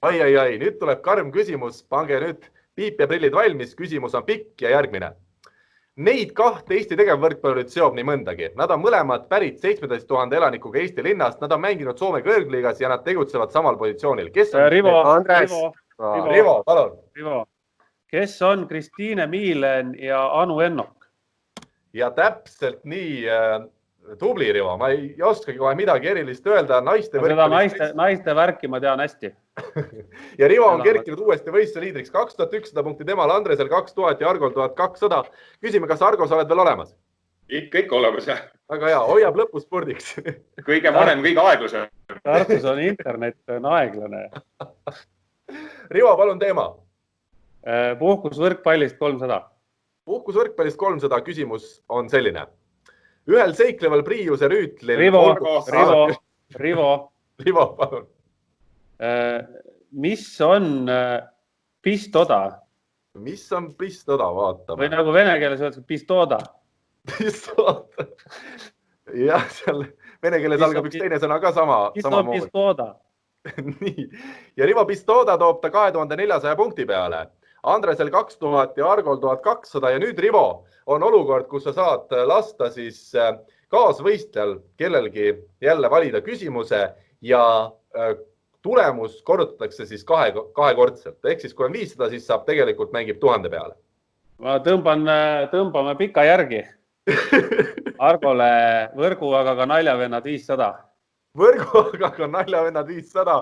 Speaker 2: Ai, nüüd tuleb karm küsimus. Pange nüüd piip ja prillid valmis. Küsimus on pikk ja järgmine. Neid kahte Eesti tegevvõrkpallurit seob nii mõndagi. Nad on mõlemad pärit 17 000 elanikuga Eesti linnast. Nad on mänginud Soome kõrgliigas ja nad tegutsevad samal positsioonil. Kes on?
Speaker 4: Rivo,
Speaker 2: palun.
Speaker 4: Rivo. Kes on Kristiine Miilen ja Anu Ennok?
Speaker 2: Ja täpselt nii... Tubli, Rivo. Ma ei oskagi kohe midagi erilist öelda.
Speaker 4: Naiste värki ma tean hästi.
Speaker 2: Ja Rivo on kerkinud uuesti võistluse liidriks 2100 punkti temal, Andresel 2000 ja Argol 1200. Küsime, kas Argo sa oled veel olemas?
Speaker 5: Ikka olemas, jah.
Speaker 2: Väga hea. Hoiab lõpus spordiks.
Speaker 5: Kõige vanem, kõige aeglasem.
Speaker 4: Tartus on internet aeglane.
Speaker 2: Rivo, palun teema.
Speaker 4: Puhkus võrkpallist 300.
Speaker 2: Puhkus võrkpallist 300. Küsimus on selline. Ühel seikleval Priiuse rüütlil... Rivo, palun.
Speaker 4: Mis on pistoda?
Speaker 2: Mis on pistoda, vaatame.
Speaker 4: Või nagu vene keeles öeldakse pistoda.
Speaker 2: Pistoda. Jah, seal vene keeles algab üks teine sõna ka sama.
Speaker 4: Pistoda.
Speaker 2: Nii. Ja Rivo pistoda toob ta 2400 punkti peale. Andresel 2000 ja Argol 1200 ja nüüd Rivo on olukord, kus sa saad lasta siis kaasvõistjal kellelgi jälle valida küsimuse ja tulemus korrutatakse siis kahekordselt. Ehk siis kui on 500, siis saab tegelikult mängib 1000 peale.
Speaker 4: Ma tõmbame pika järgi. Argole võrgu, aga ka naljavennad 500.
Speaker 2: Võrgu, aga naljavennad 500.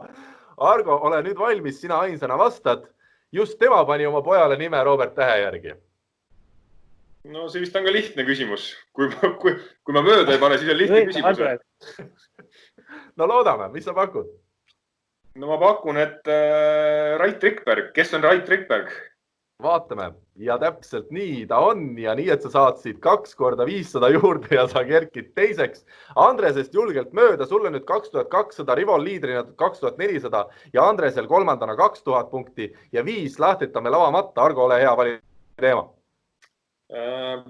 Speaker 2: Argo, ole nüüd valmis, sina ainsana vastad. Just tema pani oma pojale nime Robert Tähe järgi.
Speaker 5: No see vist on ka lihtne küsimus. Kui ma mööda ei pane, siis on lihtne küsimus.
Speaker 2: No loodame, mis sa pakud?
Speaker 5: No ma pakun, et Rait Rikberg. Kes on Rait Rikberg?
Speaker 2: Vaatame. Ja täpselt nii ta on ja nii, et sa saad siit 2 korda 500 juurde ja sa kerkid teiseks. Andresest julgelt mööda, sulle nüüd 2200, Rivol liidrina 2400 ja Andresel kolmandana 2000 punkti ja 5 lahtritame lava matta. Argo, ole hea, vali teema.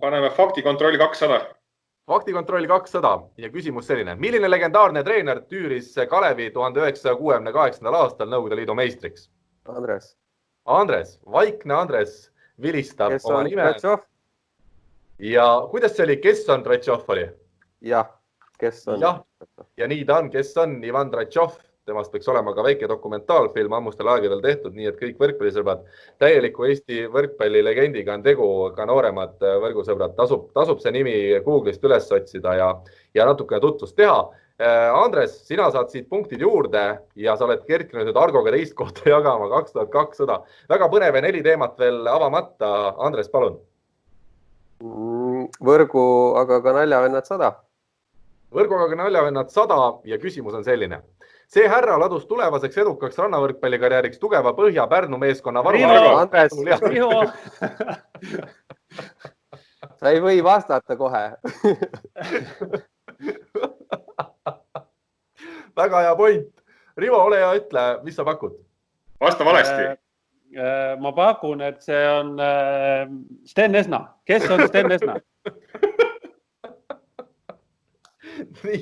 Speaker 5: Paneme faktikontrolli 200.
Speaker 2: Faktikontroll 200 ja küsimus selline. Milline legendaarne treener tüüris Kalevi 1968. aastal Nõukogude Liidu meistriks? Andres, vaikne Andres vilistab oma nime. Ja kuidas see oli? Kes on Tretšov oli?
Speaker 3: Jah, kes on?
Speaker 2: Ja nii ta on, kes on Ivan Tretšov. Temast võiks olema ka väike dokumentaalfilm ammustel aegadel tehtud, nii et kõik võrkpallisõbrad, täieliku Eesti võrkpalli legendiga on tegu, ka nooremad võrgusõbrad. Tasub see nimi Google'ist üles otsida ja natukene tutvust teha. Andres, sina saad siit punktid juurde ja sa oled kerkinud nüüd Argoga teist kohta jagama 2200. Väga põnev ja 4 teemat veel avamata. Andres, palun.
Speaker 3: Võrgu, aga ka naljavennad 100.
Speaker 2: Võrgu, aga ka naljavennad 100 ja küsimus on selline. See härra ladus tulevaseks edukaks rannavõrkpallikarjääriks tugeva Põhja Pärnu meeskonna varu.
Speaker 3: Andres, sa ei või vastata kohe.
Speaker 2: Väga hea point. Rivo, ole hea, ütle, mis sa pakud?
Speaker 5: Vasta valesti.
Speaker 4: Ma pakun, et see on Sten Esna. Kes on Sten Esna?
Speaker 2: Nii,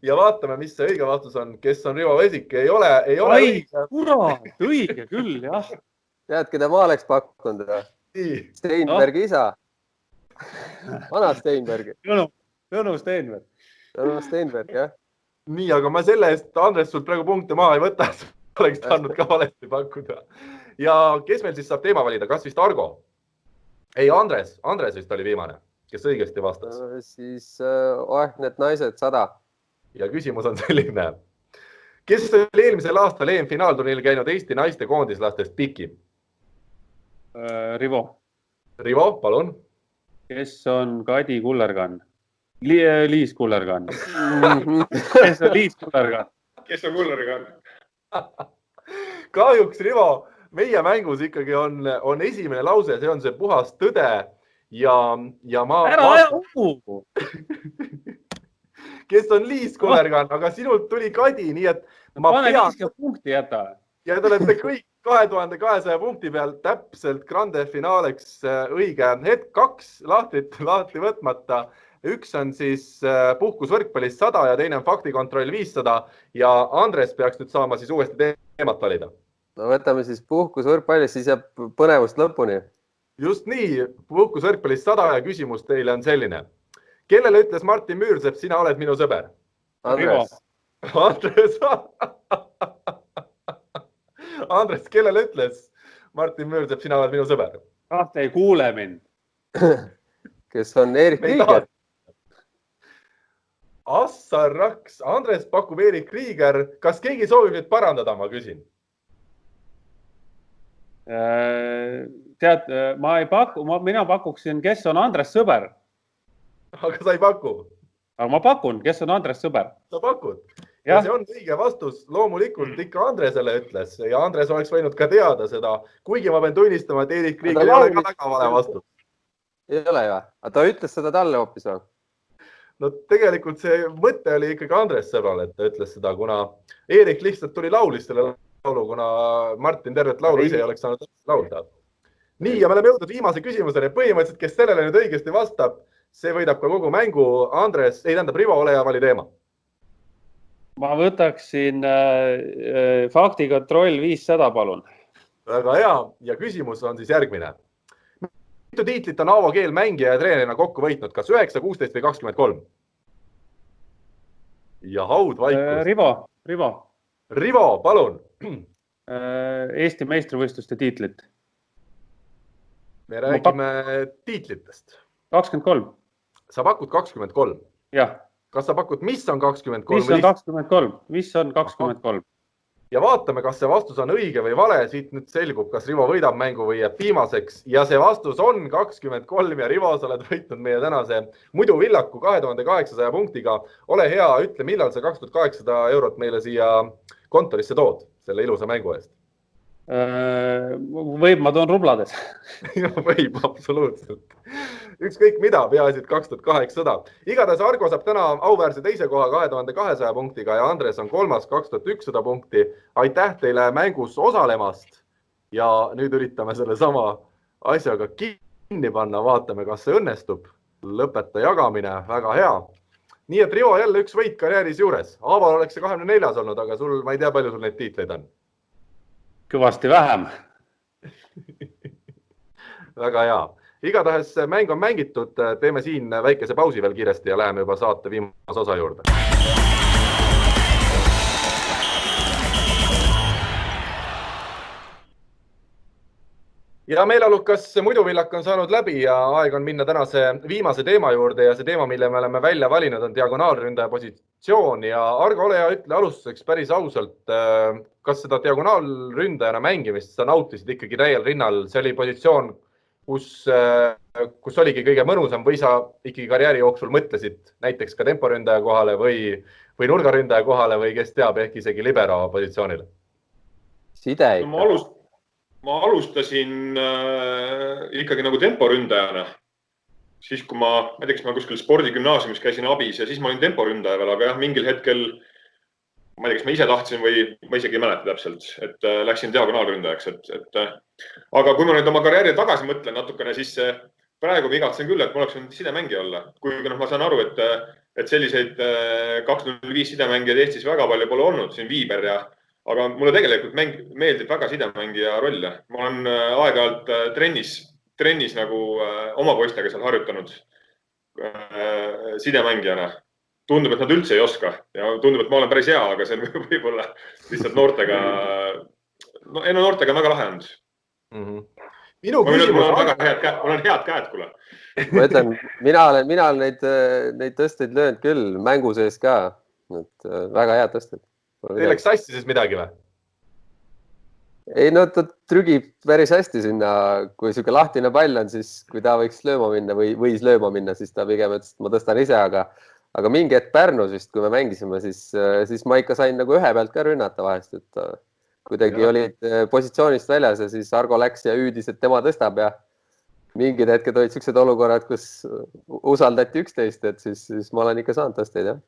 Speaker 2: ja vaatame, mis see õige vastus on. Kes on Rivo Vesik? Ei ole õige.
Speaker 4: Kurat, õige küll, jah.
Speaker 3: Tead, keda ma oleks pakkunud? Steinbergi isa. Vana Steinberg.
Speaker 4: Tõnu Steinberg.
Speaker 3: Tõnu Steinberg, jah.
Speaker 2: Nii, aga ma selle eest, Andres, sult praegu punkte maha ei võta. Oleks tahtnud ka valesti pakkuda. Ja kes meil siis saab teema valida? Kas vist Argo? Ei, Andres vist oli viimane, kes õigesti vastas.
Speaker 3: Siis need naised 100.
Speaker 2: Ja küsimus on selline. Kes oli eelmisel aastal EM-finaalturniil käinud Eesti naiste koondislastest pikim?
Speaker 4: Rivo.
Speaker 2: Rivo, palun.
Speaker 4: Kes on Kadi Kullergann? Liis Kullergann. Kes on Liis Kullergann?
Speaker 5: Kes on Kullergann?
Speaker 2: Kahjuks, Rivo, meie mängus ikkagi on esimene lause, see on see puhas tõde ja ma...
Speaker 4: Ära uhu!
Speaker 2: Kes on Liis Kullergann, aga sinult tuli Kadi, nii et ma
Speaker 4: pane 50 punkti jäta.
Speaker 2: Ja te olete kõik 2200 punkti peal täpselt grande finaaleks õige hetk. 2 lahti võtmata. Üks on siis puhkus võrkpallist 100 ja teine on faktikontroll 500 ja Andres peaks nüüd saama siis uuesti teemat valida.
Speaker 3: No võtame siis puhkus võrkpallist, siis jääb põnevust lõpuni.
Speaker 2: Just nii, puhkus võrkpallist 100 ja küsimus teile on selline. Kellele ütles Martin Müürsepp, sina oled minu sõber?
Speaker 3: Andres.
Speaker 2: Andres, kellele ütles Martin Müürsepp, sina oled minu sõber?
Speaker 4: Te ei kuule mind.
Speaker 3: Kes on Erik Kriiger?
Speaker 2: Assar Raks. Andres pakub Erik Kriiger. Kas keegi soovib nüüd parandada, ma küsin?
Speaker 4: Tead, mina pakuksin, kes on Andres sõber.
Speaker 2: Aga sa ei paku?
Speaker 4: Aga ma pakun, kes on Andres sõber.
Speaker 2: Sa pakud? Ja see on õige vastus. Loomulikult ikka Andresele ütles ja Andres oleks võinud ka teada seda. Kuigi ma pean tunnistama, et Erik Kriiger ei ole ka väga vale vastus.
Speaker 3: Ei ole ju? Aga ta ütles seda talle hoopis või?
Speaker 2: No tegelikult see mõte oli ikkagi Andres sõbral, et ta ütles seda, kuna Erik lihtsalt tuli laulis selle laulu, kuna Martin tervet laulu ise ei oleks saanud laulda. Nii, ja me oleme jõudnud viimase küsimusele. Põhimõtteliselt, kes sellele nüüd õigesti vastab, see võidab ka kogu mängu. Andres, Rivo, ole ja vali teema.
Speaker 4: Ma võtaksin faktikontroll 500, palun.
Speaker 2: Väga hea. Ja küsimus on siis järgmine. Mitu tiitlit on Aavo Keel mängija ja treenerina kokku võitnud? Kas 9, 16 või 23? Ja haud vaikus. Rivo, palun.
Speaker 4: Eesti meistrivõistluste tiitlit.
Speaker 2: Me räägime tiitlitest.
Speaker 4: 23.
Speaker 2: sa pakud 23.
Speaker 4: Jah.
Speaker 2: Kas sa pakud, mis on 23?
Speaker 4: Mis on 23? Mis on 23?
Speaker 2: Ja vaatame, kas see vastus on õige või vale. Siit nüüd selgub, kas Rivo võidab mängu või jääb viimaseks. Ja see vastus on 23 ja Rivo, sa oled võitnud meie tänase muidu Villaku 2800 punktiga. Ole hea, ütle, millal sa 2800 eurot meile siia kontorisse tood selle ilusa mängu eest?
Speaker 4: Võib, ma toon rublades.
Speaker 2: Võib, absoluutselt. Ükskõik mida, peaasi, et 2800. Igatahes Argo saab täna auväärse teise koha 2200 punktiga ja Andres on kolmas 2100 punkti. Aitäh teile mängus osalemast ja nüüd üritame selle sama asjaga kinni panna. Vaatame, kas see õnnestub. Lõpeta jagamine, väga hea. Nii et Rivo jälle üks võit karjääris juures. Aaval oleks see 24 olnud, aga sul, ma ei tea, palju sul neid tiitleid on.
Speaker 4: Kõvasti vähem.
Speaker 2: Väga hea. Igatahes mäng on mängitud. Teeme siin väikese pausi veel kiiresti ja läheme juba saate viimase osa juurde. Ja meeleolukas muiduvillak on saanud läbi ja aeg on minna tänase viimase teema juurde ja see teema, mille me oleme välja valinud, on diagonaalründaja positsioon ja Argo, ole hea, ütle alustuseks päris ausalt, kas seda diagonaalründajana mängimist sa nautisid ikkagi täiel rinnal, see oli positsioon, kus oligi kõige mõnusam või sa ikkagi karjääri jooksul mõtlesid näiteks ka temporündaja kohale või nurgaründaja kohale või kes teab, ehk isegi libero positsioonile?
Speaker 3: Side
Speaker 5: ikka. Ma alustasin ikkagi nagu temporündajana. Siis kui ma ei tea, kas ma kuskil spordigümnaasiumis käisin abis ja siis ma olin temporündaja veel, aga jah, mingil hetkel, ma ei tea, kas ma ise tahtsin või ma isegi ei mäleta täpselt, et läksin diagonaalründajaks. Aga kui ma nüüd oma karjääri tagasi mõtlen natukene, siis praegu ma igatsen küll, et ma oleks võinud sidemängija olla. Kuigi ma saan aru, et selliseid 205 sidemängijaid Eestis väga palju pole olnud, siin Viiber ja aga mulle tegelikult meeldib väga sidemängija roll. Ma olen aeg-ajalt trennis nagu oma poistega seal harjutanud sidemängijana. Tundub, et nad üldse ei oska ja tundub, et ma olen päris hea, aga see on võib-olla lihtsalt noortega väga lahe olnud.
Speaker 2: Minu küsimus
Speaker 5: on väga head käed, kuule.
Speaker 3: Ma ütlen, mina olen neid tõsteid löönud küll, mängu sees ka. Väga head tõsted.
Speaker 2: Teil läks hästi siis midagi või?
Speaker 3: Ei, no ta trügib päris hästi sinna. Kui siuke lahtine pall on, siis kui ta võiks lööma minna või võis lööma minna, siis ta pigem ütles, et ma tõstan ise, aga mingi hetk Pärnus vist, kui me mängisime, siis ma ikka sain nagu ühe pealt ka rünnata vahest, et kuidagi olid positsioonist väljas ja siis Argo läks ja hüüdis, et tema tõstab ja mingid hetked olid siuksed olukorrad, kus usaldati üksteist, et siis ma olen ikka saanud tõsteid, jah.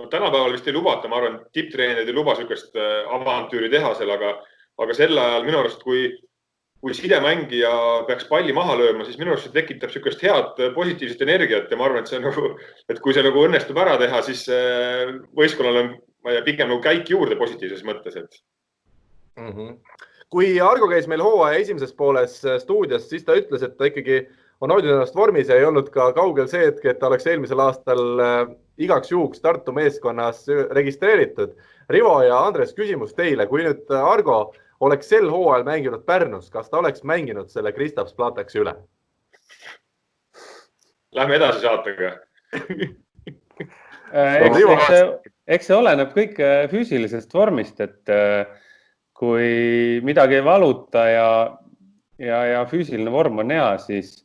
Speaker 5: Tänapäeval vist ei lubata, ma arvan, tipptreenerid ei luba sükest avantüüri teha seal, aga sel ajal minu arust, kui sidemängija peaks palli maha lööma, siis minu arust see tekitab sükest head positiivset energiat ja ma arvan, et kui see nagu õnnestub ära teha, siis võistkonnal on pigem nagu käik juurde positiivses mõttes.
Speaker 2: Kui Argo käis meil hooaja esimeses pooles stuudios, siis ta ütles, et ta ikkagi on hoidnud ennast vormis ja ei olnud ka kaugel see hetk, et ta oleks eelmisel aastal igaks juhuks Tartu meeskonnas registreeritud. Rivo ja Andres, küsimus teile. Kui nüüd Argo oleks sel hooajal mänginud Pärnus, kas ta oleks mänginud selle Kristaps Plateksi üle?
Speaker 5: Lähme edasi saatega.
Speaker 4: Eks see oleneb kõik füüsilisest vormist, et kui midagi ei valuta ja füüsiline vorm on hea, siis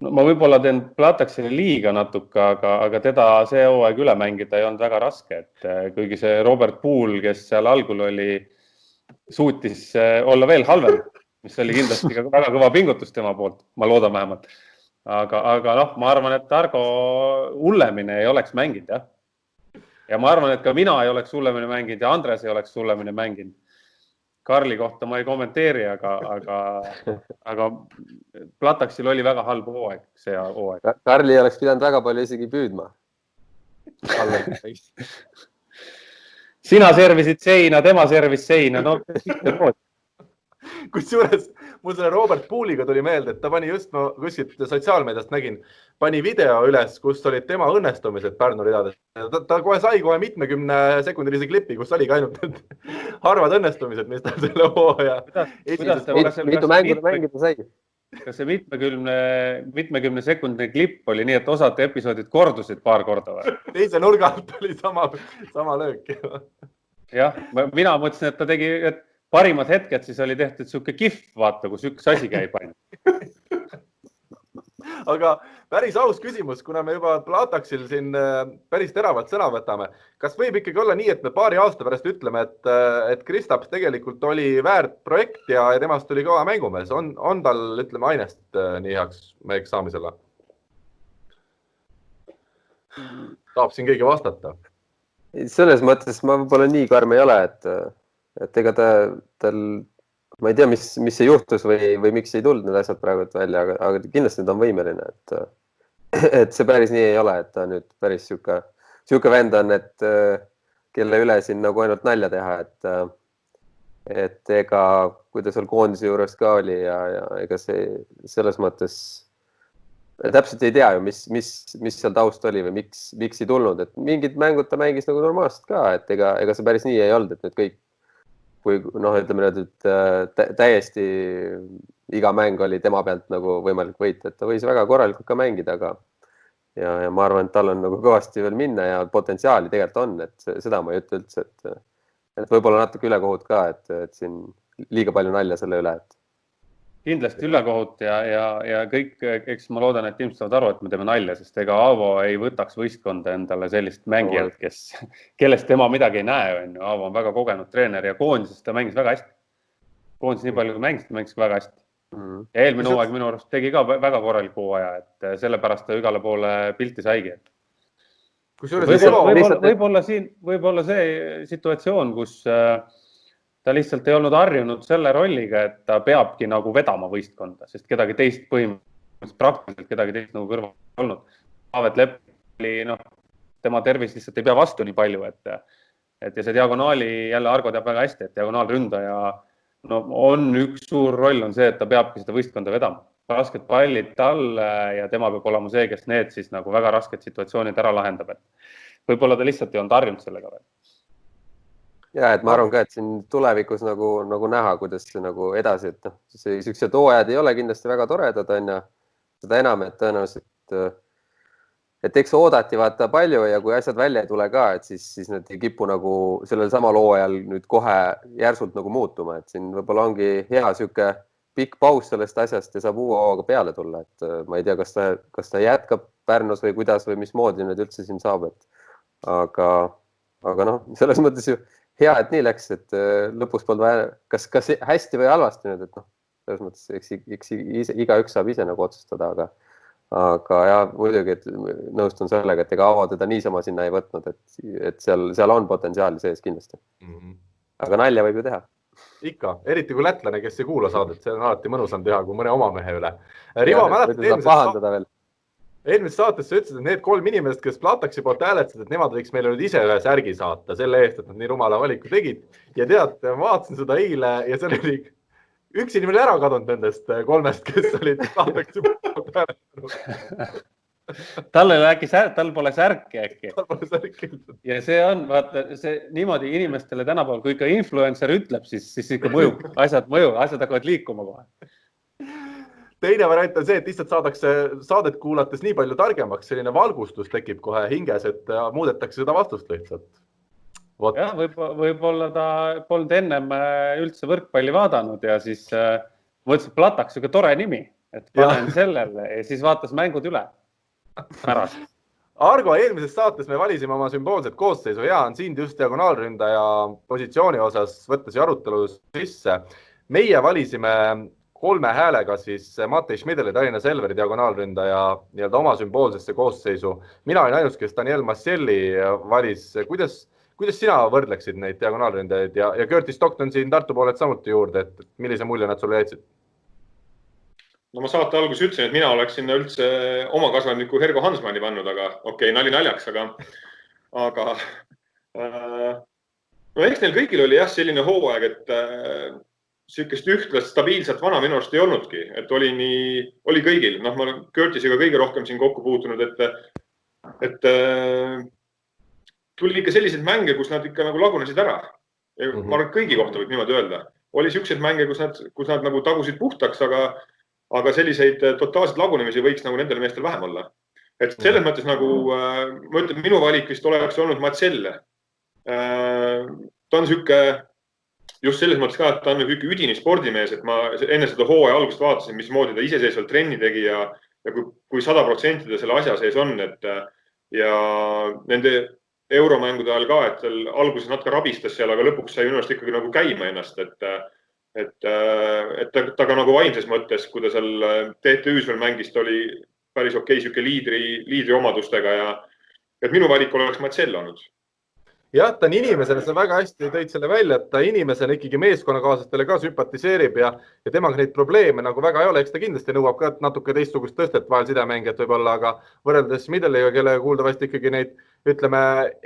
Speaker 4: ma võib-olla teen Plateksile liiga natuke, aga teda see hooaeg üle mängida ei olnud väga raske, et kuigi see Robert Poole, kes seal algul oli, suutis olla veel halvem, mis oli kindlasti ka väga kõva pingutus tema poolt, ma loodan vähemalt. Aga ma arvan, et Argo hullemine ei oleks mänginud, jah. Ja ma arvan, et ka mina ei oleks hullemine mänginud ja Andres ei oleks hullemine mänginud. Karli kohta ma ei kommenteeri, aga Plataksil oli väga halb hooaeg, see hooaeg.
Speaker 3: Karli oleks pidanud väga palju isegi püüdma.
Speaker 4: Sina servisid seina, tema servis seina. No,
Speaker 2: Kusjuures mul selle Robert Poole'iga tuli meelde, et ta pani just, ma kuskilt sotsiaalmeediast nägin, pani video üles, kus olid tema õnnestumised Pärnu ridades. Ta kohe sai mitmekümne sekundilise klipi, kus oli ka ainult harvad õnnestumised, mis ta selle hooaja.
Speaker 3: Mitu mängu ta mängida sai?
Speaker 4: kas see mitmekümne sekundine klipp oli nii, et osad episoodid kordusid paar korda või?
Speaker 2: Teise nurga alt oli sama löök.
Speaker 4: Jah, mina mõtlesin, et ta tegi, et parimad hetked siis oli tehtud siuke kihv, vaata, kus üks asi käib ainult.
Speaker 2: Aga päris aus küsimus, kuna me juba Plataksil siin päris teravalt sõna võtame. Kas võib ikkagi olla nii, et me paari aasta pärast ütleme, et Kristaps tegelikult oli väärt projekt ja temast tuli kõva mängumees? On tal, ütleme, ainest nii heaks meheks saamisele? Tahab siin keegi vastata?
Speaker 3: Selles mõttes ma võib-olla nii karm ei ole, et ega tal ma ei tea, mis see juhtus või miks ei tulnud need asjad praegu välja, aga kindlasti ta on võimeline, et see päris nii ei ole, et ta nüüd päris siuke vend on, et kelle üle siin nagu ainult nalja teha, et ega kui ta seal koondise juures ka oli ja ega see selles mõttes täpselt ei tea ju, mis seal taust oli või miks ei tulnud, et mingid mängud ta mängis nagu normaalselt ka, et ega see päris nii ei olnud, et need kõik kui ütleme nüüd, et täiesti iga mäng oli tema pealt nagu võimalik võita, et ta võis väga korralikult ka mängida, aga ja ma arvan, et tal on nagu kõvasti veel minna ja potentsiaali tegelikult on, et seda ma ei ütle üldse, et võib-olla natuke ülekohut ka, et siin liiga palju nalja selle üle, et
Speaker 4: kindlasti ülekohut ja kõik, eks ma loodan, et ilmselt saavad aru, et me teeme nalja, sest ega Aavo ei võtaks võistkonda endale sellist mängijat, kellest tema midagi ei näe. Aavo on väga kogenud treener ja koondises ta mängis väga hästi. Koondis nii palju, kui mängis, ta mängis väga hästi. Ja eelmine hooaeg minu arust tegi ka väga korraliku hooaja, et sellepärast ta igale poole pilti saigi. Võib-olla see situatsioon, kus ta lihtsalt ei olnud harjunud selle rolliga, et ta peabki nagu vedama võistkonda, sest kedagi teist põhimõtteliselt praktiliselt kedagi teist nagu kõrval olnud. Aavet Lepp oli, tema tervis lihtsalt ei pea vastu nii palju, et ja see diagonaali jälle Argo teab väga hästi, et diagonaalründaja on üks suur roll on see, et ta peabki seda võistkonda vedama. Rasked pallid talle ja tema peab olema see, kes need siis nagu väga rasked situatsioonid ära lahendab, et võib-olla ta lihtsalt ei olnud harjunud sellega veel.
Speaker 3: Ja, et ma arvan ka, et siin tulevikus nagu näha, kuidas see nagu edasi, et sellised hooajad ei ole kindlasti väga toredad, on ja seda enam, et tõenäoliselt, et eks oodati vaata palju ja kui asjad välja ei tule ka, et siis need ei kipu nagu sellel samal hooajal nüüd kohe järsult nagu muutuma, et siin võib-olla ongi hea siuke pikk paus sellest asjast ja saab uue hooaga peale tulla, et ma ei tea, kas ta jätkab Pärnus või kuidas või mismoodi nüüd üldse siin saab, aga selles mõttes ju hea, et nii läks, et lõpus polnud vaja, kas hästi või halvasti nüüd, et selles mõttes, eks igaüks saab ise nagu otsustada, aga ja muidugi, et nõustun sellega, et ega Aavo teda niisama sinna ei võtnud, et seal on potentsiaali sees kindlasti. Aga nalja võib ju teha.
Speaker 2: Ikka, eriti kui lätlane, kes ei kuula saadet, see on alati mõnusam teha kui mõne oma mehe üle. Rivo, mäletad eelmises saates sa ütlesid, et need 3 inimest, kes Plataksi poolt hääletasid, et nemad võiks meile nüüd ise ühe särgi saata selle eest, et nad nii rumala valiku tegid. Ja tead, ma vaatasin seda eile ja seal oli üks inimene ära kadunud nendest 3, kes olid Plataksi poolt hääletatud.
Speaker 4: Tal pole särki äkki.
Speaker 2: Tal pole särki.
Speaker 4: Ja see on, vaata, see niimoodi inimestele tänapäeval, kui ikka influencer ütleb, siis ikka mõjub, asjad hakkavad liikuma kohe.
Speaker 2: Teine variant on see, et lihtsalt saadakse saadet kuulates nii palju targemaks, selline valgustus tekib kohe hinges, et muudetakse seda vastust lihtsalt.
Speaker 4: Jah, võib-olla ta polnud ennem üldse võrkpalli vaadanud ja siis mõtlesin, et Plataks siuke tore nimi, et panen sellele ja siis vaatas mängud üle. Pärast.
Speaker 2: Argo, eelmises saates me valisime oma sümboolset koosseisu. Hea on siin just diagonaalründaja positsiooni osas võttes ja arutelu sisse. Meie valisime 3 häälega siis Matei Schmideli Tallinna Selveri diagonaalründaja nii-öelda oma sümboolsesse koosseisu. Mina olin ainus, kes Daniel Massieli valis. Kuidas sina võrdleksid neid diagonaalründajaid ja Curtis Stockton siin Tartu poolelt samuti juurde, et millise mulje nad sulle jätsid?
Speaker 5: No ma saate alguses ütlesin, et mina oleks sinna üldse oma kasvandiku Hergo Hansmanni pannud, aga okei, nali naljaks, aga eks neil kõigil oli jah selline hooaeg, et sükest ühtlast stabiilset vana minu arust ei olnudki, et oli kõigil. Ma olen Curtisega kõige rohkem siin kokku puutunud, et tuli ikka selliseid mänge, kus nad ikka nagu lagunesid ära. Ma arvan, kõigi kohta võib niimoodi öelda. Oli siukseid mänge, kus nad nagu tagusid puhtaks, aga aga selliseid totaalseid lagunemisi võiks nagu nendel meestel vähem olla. Et selles mõttes nagu, ma ütlen, minu valik vist oleks olnud Marcel. Ta on siuke, just selles mõttes ka, et ta on siuke üdini spordimees, et ma enne seda hooaja algust vaatasin, mismoodi ta iseseisvalt trenni tegi ja kui 100% ta selle asja sees on, et ja nende euromängude ajal ka, et tal alguses natuke rabistas seal, aga lõpuks sai minu arust ikkagi nagu käima ennast, et ta ka nagu vaimses mõttes, kui ta seal TTÜ-s veel mängis, ta oli päris okei siuke liidri omadustega ja et minu valik oleks Marcel olnud.
Speaker 2: Jah, ta on inimesena, sa väga hästi tõid selle välja, et ta inimesena ikkagi meeskonnakaaslastele ka sümpatiseerib ja temaga neid probleeme nagu väga ei ole. Eks ta kindlasti nõuab ka natuke teistsugust tõstet vahel sidemängijat võib-olla, aga võrreldes Middeliga, kelle kuuldavasti ikkagi neid, ütleme,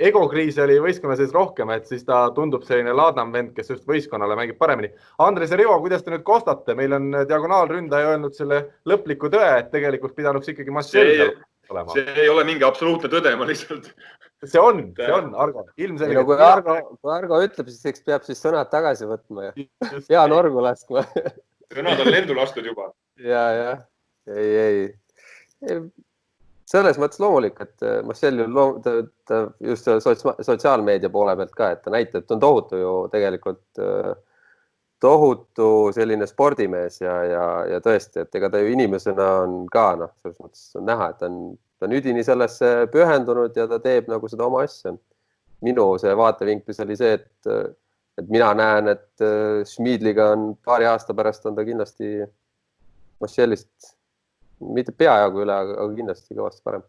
Speaker 2: egokriise oli võistkonna sees rohkem, et siis ta tundub selline laadnam vend, kes just võistkonnale mängib paremini. Andres ja Rivo, kuidas te nüüd kostate? Meil on diagonaalründaja öelnud selle lõpliku tõe, et tegelikult pidanuks ikkagi Marcel olema.
Speaker 5: See ei ole mingi absoluutne tõde, ma lihtsalt...
Speaker 2: See on, Argo. Ilmselgelt.
Speaker 3: Kui Argo ütleb, siis peab siis sõnad tagasi võtma ja pea norgu laskma.
Speaker 5: Sõnad on lendu lastud juba.
Speaker 3: Ja. Ei. Selles mõttes loomulik, et Marcel just sotsiaalmeedia poole pealt ka, et ta näitab, et on tohutu ju tegelikult tohutu selline spordimees ja tõesti, et ega ta ju inimesena on ka, selles mõttes on näha, et ta on üdini sellesse pühendunud ja ta teeb nagu seda oma asja. Minu see vaatevinklis oli see, et mina näen, et Schmidliga on paari aasta pärast on ta kindlasti Marcelist mitte peajagu üle, aga kindlasti kõvasti parem.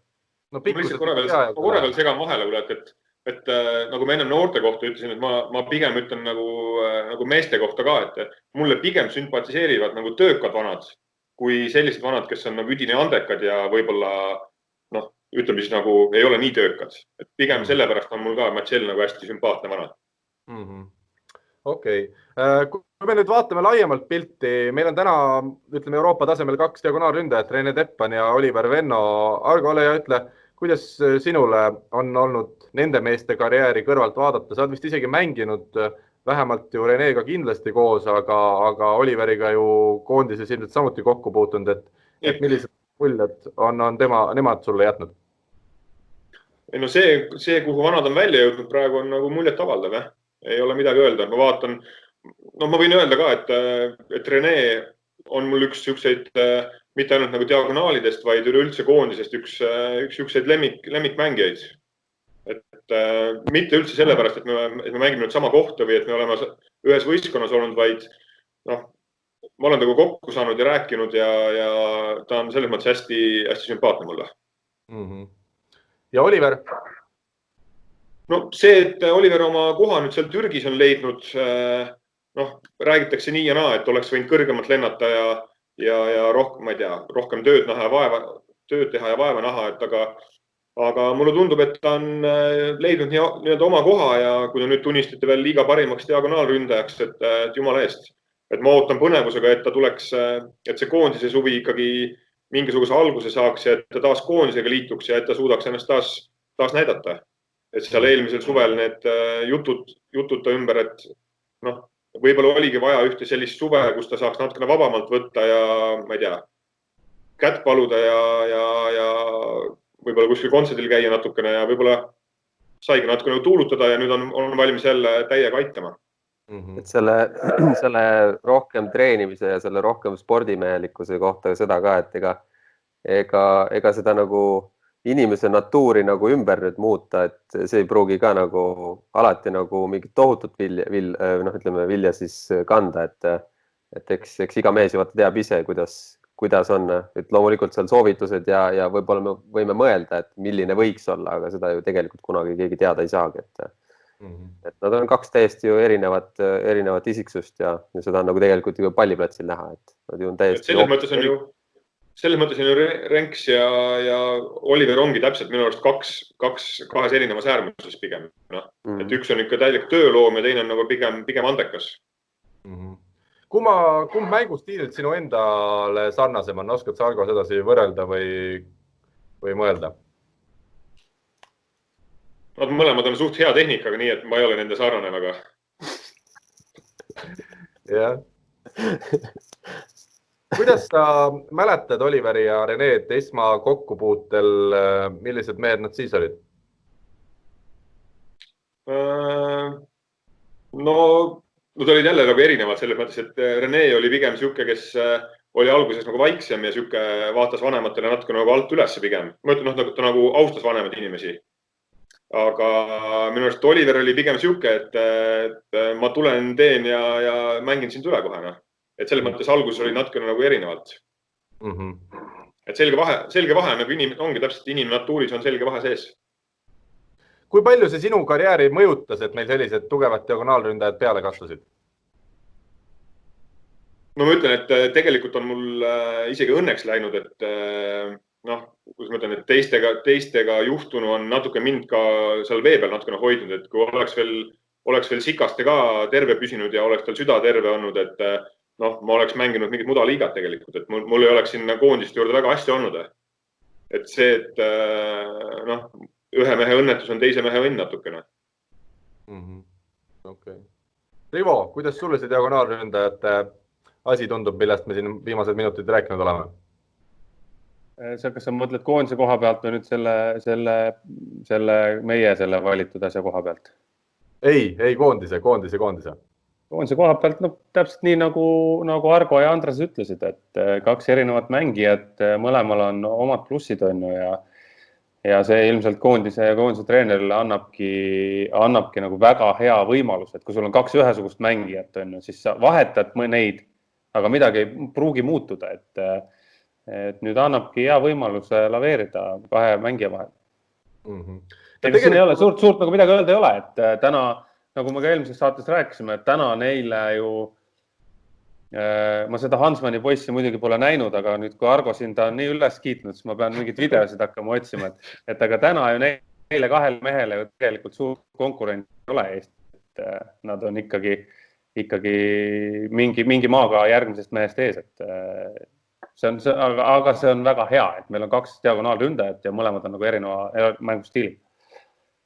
Speaker 5: No korra veel segan vahele, et nagu ma enne noorte kohta ütlesin, et ma pigem ütlen nagu meeste kohta ka, et mulle pigem sümpatiseerivad nagu töökad vanad, kui sellised vanad, kes on nagu üdini andekad ja võib-olla ütleme siis nagu ei ole nii töökad. Et pigem sellepärast on mul ka Marcel nagu hästi sümpaatne vana.
Speaker 2: Okei. Kui me nüüd vaatame laiemalt pilti, meil on täna, ütleme, Euroopa tasemel 2 diagonaalründajat, Rene Teppan ja Oliver Venno. Argo, ole ja ütle, kuidas sinule on olnud nende meeste karjääri kõrvalt vaadata? Sa oled vist isegi mänginud vähemalt ju Renega kindlasti koos, aga Oliveriga ju koondises ilmselt samuti kokku puutunud, et millised muljed on nemad sulle jätnud?
Speaker 5: Ei no see, kuhu vanad on välja jõudnud praegu on nagu muljet avaldav. Ei ole midagi öelda. Ma vaatan, ma võin öelda ka, et Rene on mul üks siukseid, mitte ainult nagu diagonaalidest, vaid üleüldse koondisest üks siukseid lemmikmängijaid. Et mitte üldse sellepärast, et me mängime nüüd sama kohta või et me oleme ühes võistkonnas olnud, vaid ma olen nagu kokku saanud ja rääkinud ja ta on selles mõttes hästi sümpaatne mulle.
Speaker 2: Ja Oliver?
Speaker 5: No see, et Oliver oma koha nüüd seal Türgis on leidnud, räägitakse nii ja naa, et oleks võinud kõrgemalt lennata ja rohkem, ma ei tea, rohkem tööd teha ja vaeva näha, aga mulle tundub, et ta on leidnud nii oma koha ja kui ta nüüd tunnistati veel liiga parimaks diagonaalründajaks, et jumala eest, et ma ootan põnevusega, et ta tuleks, et see koondise suvi ikkagi mingisuguse alguse saaks ja et ta taas koondisega liituks ja et ta suudaks ennast taas näidata. Et seal eelmisel suvel need jutud ta ümber, et võib-olla oligi vaja ühte sellist suve, kus ta saaks natukene vabamalt võtta ja ma ei tea, kätt paluda ja võib-olla kuskil kontserdil käia natukene ja võib-olla saigi natukene tuulutada ja nüüd on valmis jälle täiega aitama.
Speaker 3: Et selle rohkem treenimise ja selle rohkem spordimehelikkuse kohta seda ka, et ega seda nagu inimese natuuri nagu ümber nüüd muuta, et see ei pruugi ka nagu alati nagu mingit tohutut vilja siis kanda, et eks iga mees ju teab ise, kuidas on, et loomulikult seal soovitused ja võib-olla me võime mõelda, et milline võiks olla, aga seda ju tegelikult kunagi keegi teada ei saagi, et nad on 2 täiesti ju erinevat isiksust ja seda on nagu tegelikult ju palliplatsil näha, et nad ju on täiesti...
Speaker 5: Selles mõttes on ju Renks ja Oliver ongi täpselt minu arust kahes erinevas äärmuses pigem. Et üks on ikka täielik tööloom ja teine on nagu pigem andekas.
Speaker 2: Kumb mängustiililt sinu endale sarnasem on? Oskad sa Argo sedasi võrrelda või mõelda?
Speaker 5: Nad mõlemad on suht hea tehnikaga, nii et ma ei ole nende sarnane väga.
Speaker 2: Jah. kuidas sa mäletad Oliveri ja Reneed esmakokkupuutel, millised mehed nad siis olid?
Speaker 5: No nad olid jälle nagu erinevad selles mõttes, et Rene oli pigem siuke, kes oli alguses nagu vaiksem ja siuke vaatas vanematele natuke nagu alt üles pigem. Ma ütlen, ta nagu austas vanemaid inimesi. Aga minu arust Oliver oli pigem siuke, et ma tulen, teen ja mängin sind üle kohe. Et selles mõttes alguses oli natuke nagu erinevalt. Et selge vahe nagu ongi täpselt inimnatuuris on selge vahe sees.
Speaker 2: Kui palju see sinu karjääri mõjutas, et meil sellised tugevad diagonaalründajad peale kasvasid?
Speaker 5: No ma ütlen, et tegelikult on mul isegi õnneks läinud, et kuidas ma ütlen, et teistega juhtunu on natuke mind ka seal vee peal natukene hoidnud, et kui oleks veel Sikaste ka terve püsinud ja oleks tal süda terve olnud, et ma oleks mänginud mingit mudaliigat tegelikult, et mul ei oleks sinna koondiste juurde väga hästi olnud. Et see, et ühe mehe õnnetus on teise mehe õnn natukene.
Speaker 2: Okay. Rivo, kuidas sulle see diagonaalründajate asi tundub, millest me siin viimased minutid rääkinud oleme?
Speaker 4: Kas sa mõtled koondise koha pealt või nüüd selle valitud asja koha pealt?
Speaker 2: Ei, koondise.
Speaker 4: Koondise koha pealt, täpselt nii nagu Argo ja Andres ütlesid, et kaks erinevat mängijat, mõlemal on omad plussid on ja see ilmselt koondise treenerile annabki nagu väga hea võimalus, et kui sul on kaks ühesugust mängijat, siis sa vahetad neid, aga midagi ei pruugi muutuda, et nüüd annabki hea võimaluse laveerida kahe mängija vahel. Siin ei ole suurt nagu midagi öelda ei ole, et täna, nagu me ka eelmises saates rääkisime, et täna neile ju ma seda Hansmani poissi muidugi pole näinud, aga nüüd kui Argo siin ta on nii üles kiitnud, siis ma pean mingid videosid hakkama otsima, et aga täna ju neile kahele mehele ju tegelikult suurt konkurent ei ole Eestit. Nad on ikkagi mingi maaga järgmisest mehest ees, aga see on väga hea, et meil on kaks diagonaalründajat ja mõlemad on nagu erineva mängustiili.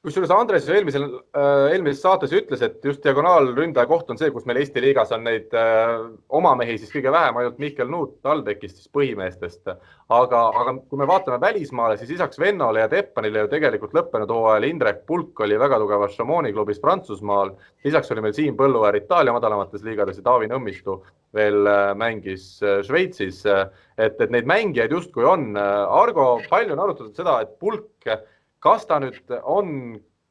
Speaker 2: Kusjuures Andres eelmises saates ütles, et just diagonaalründaja koht on see, kus meil Eesti liigas on neid oma mehi siis kõige vähem, ainult Mihkel Nuut Talbekist siis põhimeestest. Aga kui me vaatame välismaale, siis lisaks Vennole ja Teppanile ju tegelikult lõppenud hooajal Indrek Pulk oli väga tugevas Chamonix klubis Prantsusmaal. Lisaks oli meil Siim Põlluäär Itaalia madalamates liigades ja Taavi Nõmmistu veel mängis Šveitsis. Et neid mängijaid justkui on. Argo, palju on arutatud seda, et Pulk kas ta nüüd on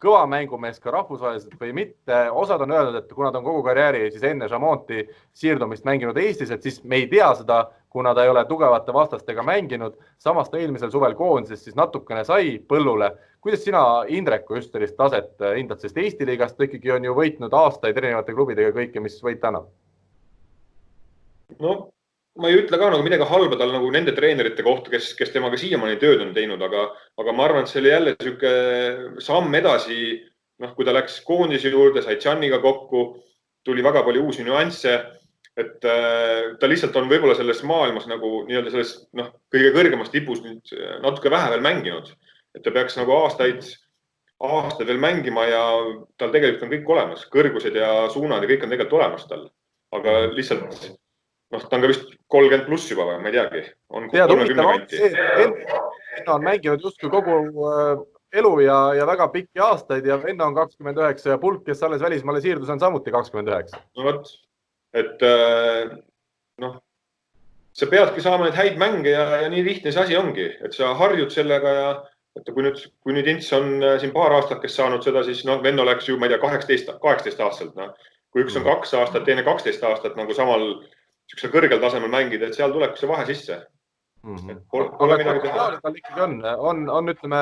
Speaker 2: kõva mängumees ka rahvusvaheliselt või mitte, osad on öelnud, et kuna ta on kogu karjääri siis enne Chamonti siirdumist mänginud Eestis, et siis me ei tea seda, kuna ta ei ole tugevate vastastega mänginud. Samas ta eelmisel suvel koondises siis natukene sai põllule. Kuidas sina Indreku just sellist taset hindad, sest Eesti liigast ikkagi on ju võitnud aastaid erinevate klubidega kõike, mis võit annab?
Speaker 5: No, ma ei ütle ka nagu midagi halba tal nagu nende treenerite kohta, kes temaga siiamaani tööd on teinud, aga ma arvan, et see oli jälle siuke samm edasi, kui ta läks koondise juurde, sai Tšanniga kokku, tuli väga palju uusi nüansse, et ta lihtsalt on võib-olla selles maailmas nagu nii-öelda selles kõige kõrgemas tipus natuke vähe veel mänginud, et ta peaks nagu aastaid veel mängima ja tal tegelikult on kõik olemas, kõrgused ja suunad ja kõik on tegelikult olemas tal, aga lihtsalt ta on ka vist 30 pluss juba või, ma ei teagi.
Speaker 2: Tead, Venno on mänginud justkui kogu elu ja väga pikki aastaid ja Venno on 29 ja Pulk, kes alles välismaale siirdus, on samuti 29.
Speaker 5: No võt, et sa peadki saama neid häid mänge ja nii lihtne see asi ongi, et sa harjud sellega ja et kui nüüd Ints on siin paar aastakest saanud seda, siis Venno läks ju, ma ei tea, 18 aastalt. Kui üks on 2 aastat, teine 12 aastat nagu samal siukse kõrgel tasemel mängida, et seal tuleb see vahe sisse.
Speaker 2: On, ütleme,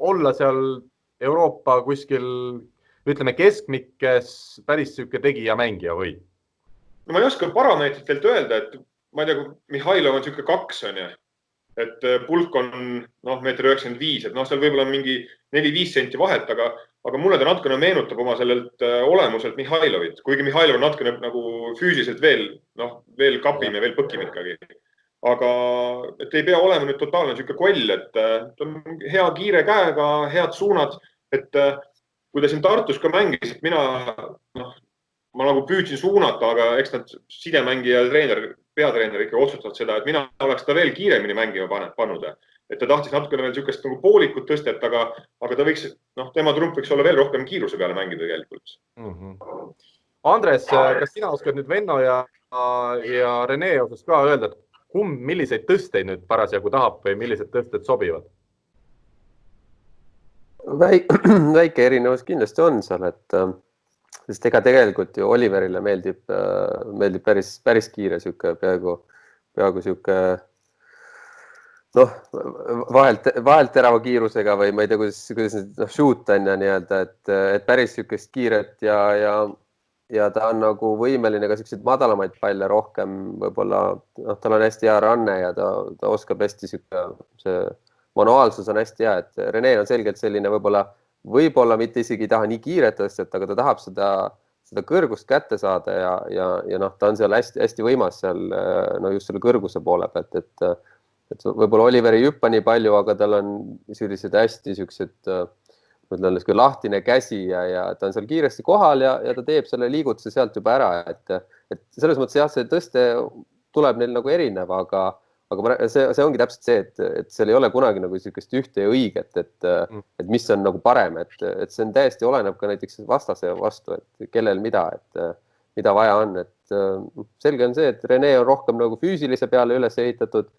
Speaker 2: olla seal Euroopa kuskil, ütleme, keskmikes päris siuke tegija mängija või?
Speaker 5: No ma ei oska parameetrit teilt öelda, et ma ei tea, kui Mihhailov on siuke 2 on ja, et Pulk on 1,95 m, et seal võib-olla on mingi 4-5 senti vahet, aga mulle ta natukene meenutab oma sellelt olemuselt Mihhailovit, kuigi Mihhailov on natukene nagu füüsiliselt veel kapim ja veel põkim ikkagi. Aga et ei pea olema nüüd totaalne siuke koll, et ta on hea kiire käega, head suunad, et kui ta siin Tartus ka mängis, et mina ma nagu püüdsin suunata, aga eks nad sidemängija ja peatreener ikka otsustavad seda, et mina oleks ta veel kiiremini mängima pannud. Et ta tahtis natukene veel niisugust nagu poolikut tõstet, aga ta võiks, tema trump võiks olla veel rohkem kiiruse peale mängida tegelikult.
Speaker 2: Andres, kas sina oskad nüüd Venno ja Rene osas ka öelda, et milliseid tõsteid nüüd parasjagu tahab või millised tõsted sobivad?
Speaker 3: Väike erinevus kindlasti on seal, sest ega tegelikult ju Oliverile meeldib päris kiire siuke peaaegu siuke vahelt terava kiirusega või ma ei tea, kuidas shoot on ja nii-öelda, et päris siukest kiiret ja ta on nagu võimeline ka siukseid madalamaid palle rohkem, võib-olla tal on hästi hea ranne ja ta oskab hästi see manuaalsus on hästi hea, et Rene on selgelt selline võib-olla mitte isegi ei taha nii kiiret tõstet, aga ta tahab seda kõrgust kätte saada ja ta on seal hästi võimas seal just selle kõrguse poole pealt, et võib-olla Oliver ei hüppa nii palju, aga tal on sellised hästi siuksed lahtine käsi ja ta on seal kiiresti kohal ja ta teeb selle liigutuse sealt juba ära, et selles mõttes jah, see tõste tuleb neil nagu erinev, aga see ongi täpselt see, et seal ei ole kunagi nagu niisugust ühte ja õiget, et mis on nagu parem, et see on täiesti oleneb ka näiteks vastase vastu, et kellel mida vaja on, et selge on see, et Rene on rohkem nagu füüsilise peale üles ehitatud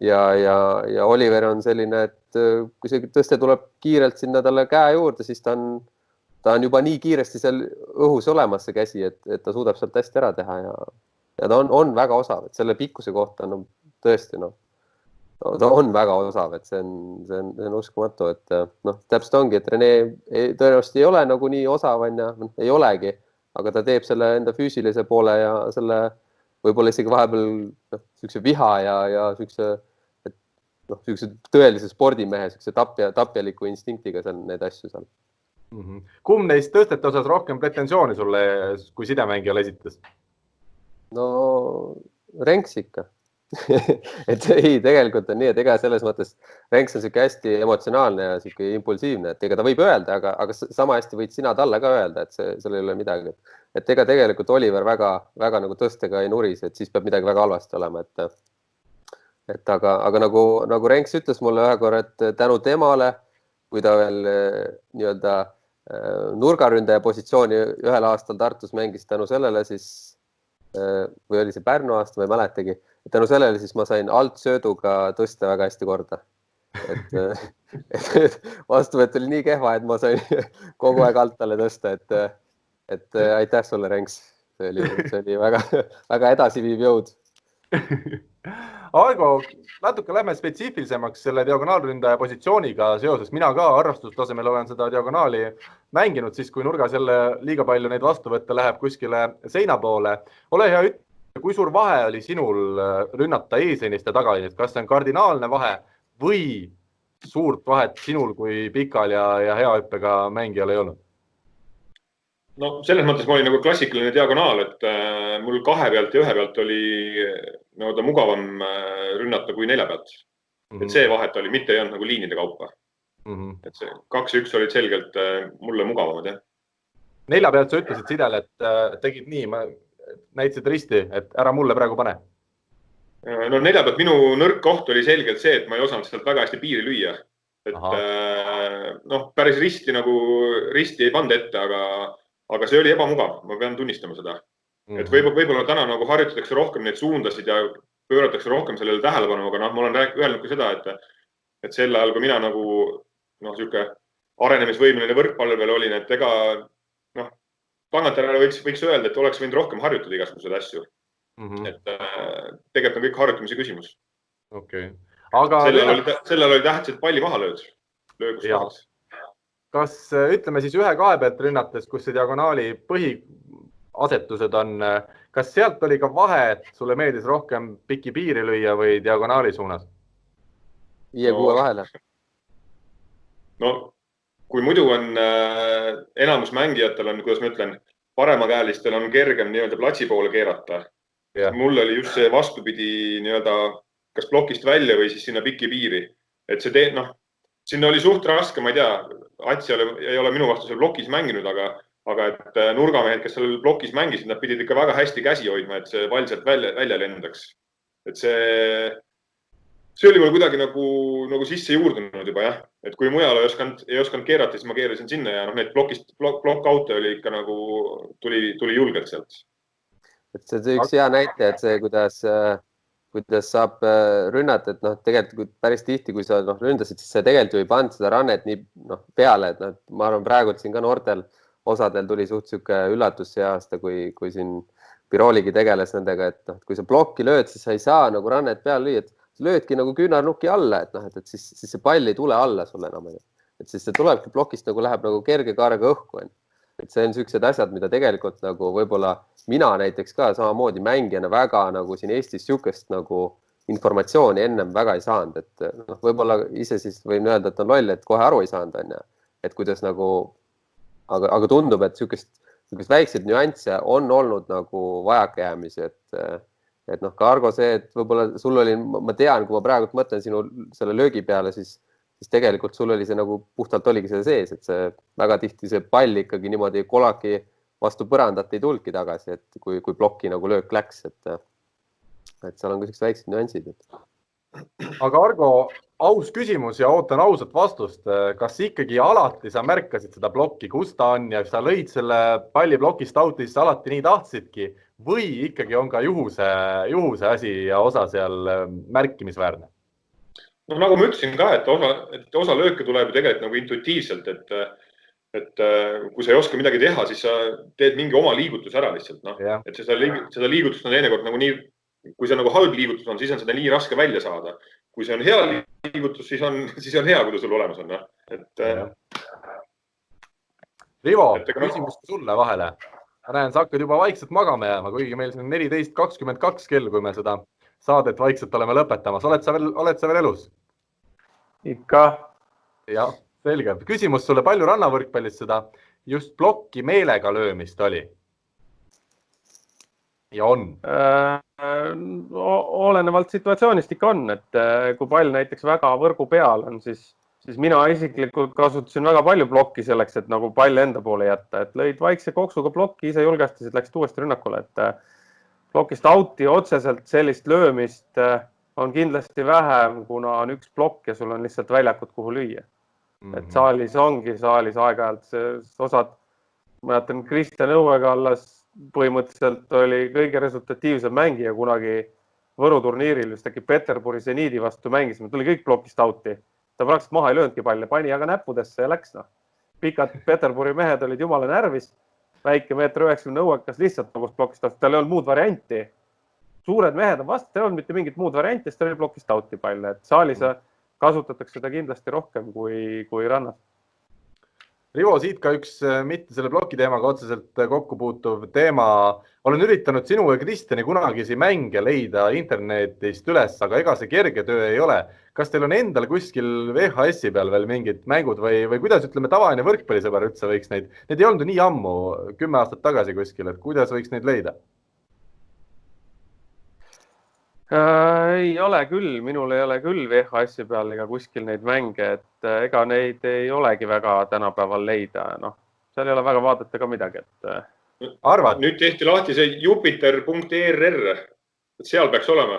Speaker 3: ja Oliver on selline, et kui see tõste tuleb kiirelt sinna talle käe juurde, siis ta on juba nii kiiresti seal õhus olemas see käsi, et ta suudab sealt hästi ära teha ja ta on väga osav, et selle pikkuse kohta on tõesti, ta on väga osav, et see on uskumatu, et täpselt ongi, et Rene tõenäoliselt ei ole nagu nii osav, ei olegi, aga ta teeb selle enda füüsilise poole ja selle võib-olla isegi vahepeal siukse viha ja siukse tõelise spordimehe, siukse tapjaliku instinktiga seal need asju seal.
Speaker 2: Kumb neist tõstete osas rohkem pretensiooni sulle, kui sidemängijale esitas?
Speaker 3: No Renks ikka. Et ei, tegelikult on nii, et ega selles mõttes Renks on siuke hästi emotsionaalne ja siuke impulsiivne, et ega ta võib öelda, aga sama hästi võid sina talle ka öelda, et seal ei ole midagi. Et ega tegelikult Oliver väga nagu tõstega ei nuris, et siis peab midagi väga halvasti olema. Aga nagu Renks ütles mulle ühe korra, et tänu temale, kui ta veel nii-öelda nurgaründaja positsiooni ühel aastal Tartus mängis tänu sellele, siis või oli see Pärnu aasta, ma ei mäletagi, et tänu sellele siis ma sain altsööduga tõste väga hästi korda. Et vastuvõtt oli nii kehva, et ma sain kogu aeg alt talle tõsta, et aitäh sulle, Renks. See oli väga edasiviiv jõud.
Speaker 2: Aigo, natuke lähme spetsiifilisemaks selle diagonaalründaja positsiooniga seoses. Mina ka arrastustasemel olen seda diagonaali mänginud, siis kui nurgas jälle liiga palju neid vastuvõtte läheb kuskile seina poole. Ole hea, ütle, kui suur vahe oli sinul rünnata eesliinist ja tagaliinist? Kas see on kardinaalne vahe või suurt vahet sinul kui pikal ja hea hüppega mängijal ei olnud?
Speaker 5: No selles mõttes ma olin nagu klassikaline diagonaal, et mul 2 pealt ja 1 pealt oli mugavam rünnata kui 4 pealt. Et see vahet oli, mitte ei olnud nagu liinide kaupa. Et see 2-1 olid selgelt mulle mugavamad, jah.
Speaker 2: 4 pealt sa ütlesid Sidele, et tegid nii, näitasid risti, et ära mulle praegu pane.
Speaker 5: No 4 pealt minu nõrk koht oli selgelt see, et ma ei osanud sealt väga hästi piiri lüüa. Et päris risti ei pand ette, aga see oli ebamugav, ma pean tunnistama seda. Et võib-olla täna nagu harjutatakse rohkem neid suundasid ja pööratakse rohkem sellele tähelepanu, aga ma olen öelnud ka seda, et sel ajal, kui mina nagu siuke arenemisvõimeline võrkpallur veel olin, et ega tagantjärele võiks öelda, et oleks võinud rohkem harjutada igasugused asju. Et tegelikult on kõik harjutamise küsimus.
Speaker 2: Okay.
Speaker 5: Sellel oli tähtis, et palli maha löögus kohas.
Speaker 2: Kas ütleme siis 1-2 pealt rünnates, kus see diagonaali põhiasetused on, kas sealt oli ka vahe, et sulle meeldis rohkem piki piiri lüüa või diagonaali suunas?
Speaker 3: 5-6 vahele.
Speaker 5: No, kui muidu on enamus mängijatel on, kuidas ma ütlen, paremakäelistel on kergem nii-öelda platsi poole keerata. Mul oli just see vastupidi nii-öelda kas blokist välja või siis sinna piki piiri. Et sinna oli suht raske, ma ei tea, Atsi ei ole minu vastu seal blokis mänginud, aga et nurgamehed, kes seal plokis mängisid, nad pidid ikka väga hästi käsi hoidma, et see pall sealt välja lendaks. Et see oli mul kuidagi nagu sisse juurdunud juba jah, et kui mujal ei osanud keerata, siis ma keerasin sinna ja need plokk-aute oli ikka nagu tuli julgelt sealt.
Speaker 3: Et see üks hea näite, et see, kuidas saab rünnata, et tegelikult päris tihti, kui sa ründasid, siis sa tegelikult ju ei pannud seda rannet nii peale, et ma arvan, praegu siin ka noortel osadel tuli suht siuke üllatus see aasta, kui siin Birooligi tegeles nendega, et kui sa plokki lööd, siis sa ei saa nagu rannet peale lüüa, et löödki nagu küünarnuki alla, et siis see pall ei tule alla sulle enam. Et siis see tulebki plokist läheb nagu kerge kaarega õhku. Et see on sellised asjad, mida tegelikult nagu võib-olla mina näiteks ka samamoodi mängijana väga nagu siin Eestis siukest nagu informatsiooni ennem väga ei saanud, et võib-olla ise siis võin öelda, et on loll, et kohe aru ei saanud, et kuidas nagu, aga tundub, et siukest väikseid nüansse on olnud nagu vajakajäämisi, et Argo see, et võib-olla sul oli, ma tean, kui ma praegu mõtlen sinu selle löögi peale, siis tegelikult sul oli see nagu puhtalt oligi see sees, et see väga tihti see pall ikkagi niimoodi kolaki vastu põrandat ei tulki tagasi, et kui plokki nagu löök läks, et seal on ka sellised väiksed nüansid.
Speaker 2: Aga Argo, aus küsimus ja ootan ausat vastust. Kas ikkagi alati sa märkasid seda plokki, kus ta on ja sa lõid selle palli plokist auti, siis alati nii tahtsidki või ikkagi on ka juhuse asi ja osa seal märkimisväärne?
Speaker 5: Nagu ma ütlesin ka, et osa lööke tuleb ju tegelikult nagu intuitiivselt, et kui sa ei oska midagi teha, siis sa teed mingi oma liigutus ära lihtsalt. Et seda liigutust on teinekord nagu nii, kui see nagu halb liigutus on, siis on seda nii raske välja saada. Kui see on hea liigutus, siis on hea, kui ta sul olemas on.
Speaker 2: Rivo, küsimus sulle vahele. Ma näen, sa hakkad juba vaikselt magama jääma, kuigi meil siin 14.22 kell, kui me seda saadet vaikselt oleme lõpetamas. Oled sa veel elus?
Speaker 4: Ikka.
Speaker 2: Jah, selge. Küsimus sulle, palju rannavõrkpallis seda just plokki meelega löömist oli? Ja on?
Speaker 4: Olenevalt situatsioonist ikka on, et kui pall näiteks väga võrgu peal on, siis mina isiklikult kasutasin väga palju plokki selleks, et nagu pall enda poole jätta, et lõid vaikse koksuga plokki, ise julgestasid, läksid uuesti rünnakule, et plokist auti otseselt sellist löömist on kindlasti vähem, kuna on üks plokk ja sul on lihtsalt väljakut, kuhu lüüa. Et saalis aeg-ajalt osad, ma jätan Kristjan Õuekallas põhimõtteliselt oli kõige resultatiivsem mängija kunagi Võru turniiril, just äkki Peterburi Zeniidi vastu mängisime, tuli kõik plokist auti. Ta praktiliselt maha ei lööndki palle, pani aga näppudesse ja läks. Pikad Peterburi mehed olid jumala närvis, väike 1,90 m õuekas lihtsalt plokist auti, tal ei olnud muud varianti. Suured mehed on vastu, ei olnud mitte mingit muud varianti, sest ta oli plokist auti palle, et saalis kasutatakse seda kindlasti rohkem kui rannas.
Speaker 2: Rivo, siit ka üks mitte selle ploki teemaga otseselt kokku puutuv teema. Olen üritanud sinu ja Kristjani kunagisi mänge leida internetist üles, aga ega see kerge töö ei ole. Kas teil on endal kuskil VHS-i peal veel mingid mängud või kuidas ütleme tavaline võrkpallisõber üldse võiks neid ei olnud nii ammu, 10 aastat tagasi kuskil, et kuidas võiks neid leida?
Speaker 4: Ei ole küll, minul ei ole küll VHS-i peal ega kuskil neid mänge, et ega neid ei olegi väga tänapäeval leida. Seal ei ole väga vaadata ka midagi.
Speaker 2: Arvad?
Speaker 5: Nüüd tehti lahti see jupiter.err, et seal peaks olema.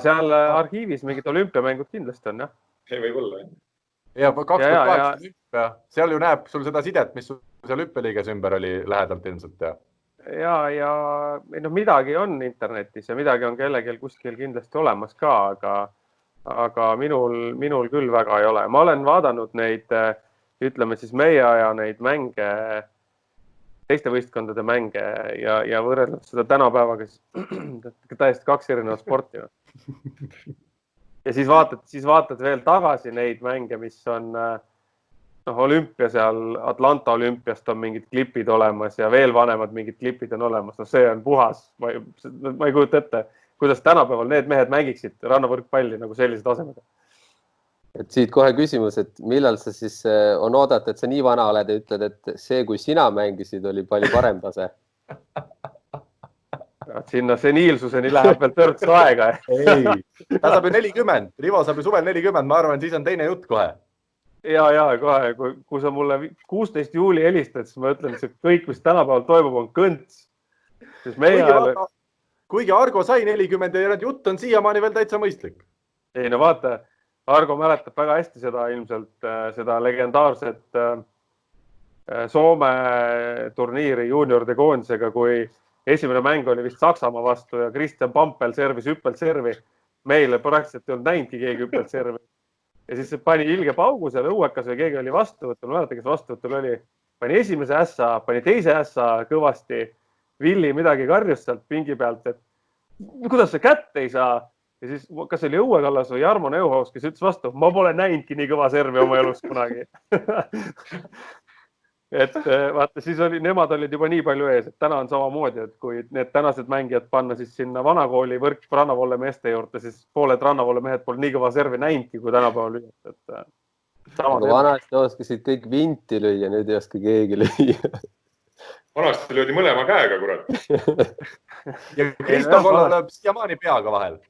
Speaker 4: Seal arhiivis mingid olümpiamängud kindlasti on, jah?
Speaker 5: See võib olla, jah.
Speaker 2: Ja 2008 olümpia, seal ju näeb sul seda sidet, mis seal hüppeliiges ümber oli lähedalt ilmselt, jah?
Speaker 4: Ja midagi on internetis ja midagi on kellelgi kuskil kindlasti olemas ka, aga minul küll väga ei ole. Ma olen vaadanud neid, ütleme siis meie aja neid mänge, teiste võistkondade mänge ja võrrelnud seda tänapäevaga, siis täiesti 2 erinevat sporti. Ja siis vaatad veel tagasi neid mänge, mis on olümpia seal, Atlanta olümpiast on mingid klipid olemas ja veel vanemad mingid klipid on olemas. See on puhas. Ma ei kujuta ette, kuidas tänapäeval need mehed mängiksid rannavõrkpalli nagu sellise tasemega.
Speaker 3: Et siit kohe küsimus, et millal sa siis on oodata, et sa nii vana oled ja ütled, et see, kui sina mängisid, oli palju parem tase?
Speaker 4: Sinna seniilsuseni läheb veel törts aega.
Speaker 2: Ei, ta saab ju 40. Rivo saab ju suvel 40. Ma arvan, siis on teine jutt kohe.
Speaker 4: ja kohe, kui sa mulle 16 juuli helistad, siis ma ütlen, et kõik, mis tänapäeval toimub, on kõnts.
Speaker 2: Kuigi Argo sai 40 ja jutt on siiamaani veel täitsa mõistlik.
Speaker 4: Ei, no vaata, Argo mäletab väga hästi seda ilmselt, seda legendaarset Soome turniiri juunioride koondisega, kui esimene mäng oli vist Saksamaa vastu ja Kristjan Pampel servis hüppelservi. Meile praktiliselt ei olnud näinudki keegi hüppelservi. Ja siis pani ilge paugu seal õuekas või keegi oli vastuvõtul, ma mäletan, kes vastuvõtul oli. Pani esimese ässa, pani teise ässa kõvasti. Villi midagi karjus sealt pingi pealt, et kuidas sa kätte ei saa. Ja siis kas oli õuekallas või Jarmo Neuhaus, kes ütles vastu, ma pole näinudki nii kõva servi oma elus kunagi. Et vaata, siis nemad olid juba nii palju ees, et täna on samamoodi, et kui need tänased mängijad panna siis sinna vanakooli võrk Rannavolle meeste juurde, siis pooled Rannavolle mehed pole nii kõva servi näinudki, kui tänapäeval lüüa.
Speaker 3: Aga vanasti oskasid kõik vinti lüüa, nüüd ei oska keegi lüüa.
Speaker 5: Vanasti löödi mõlema käega, kurat.
Speaker 2: Ja Kristofola lööb siiamaani peaga vahel.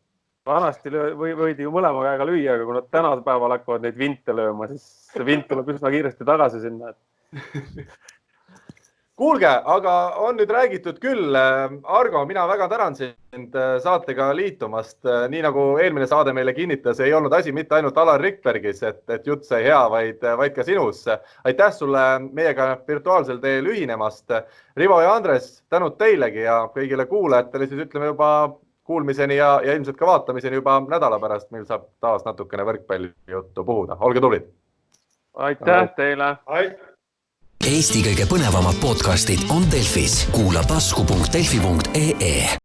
Speaker 4: Vanasti võidi ju mõlema käega lüüa, aga kui nad tänapäeval hakkavad neid vinte lööma, siis see vint tuleb üsna kiiresti tagasi sinna.
Speaker 2: Kuulge, aga on nüüd räägitud küll. Argo, mina väga tänan sind saatega liitumast. Nii nagu eelmine saade meile kinnitas, ei olnud asi mitte ainult Alar Rikbergis, et jutt sai hea, vaid ka sinus. Aitäh sulle meiega virtuaalsel teel ühinemast. Rivo ja Andres, tänud teilegi ja kõigile kuulajatele siis ütleme juba kuulmiseni ja ilmselt ka vaatamiseni juba nädala pärast, meil saab taas natukene võrkpalli juttu puhuda. Olge tulid!
Speaker 4: Aitäh teile!
Speaker 1: Eesti kõige põnevamad podcastid on Delfis. Kuula tasku.delfi.ee.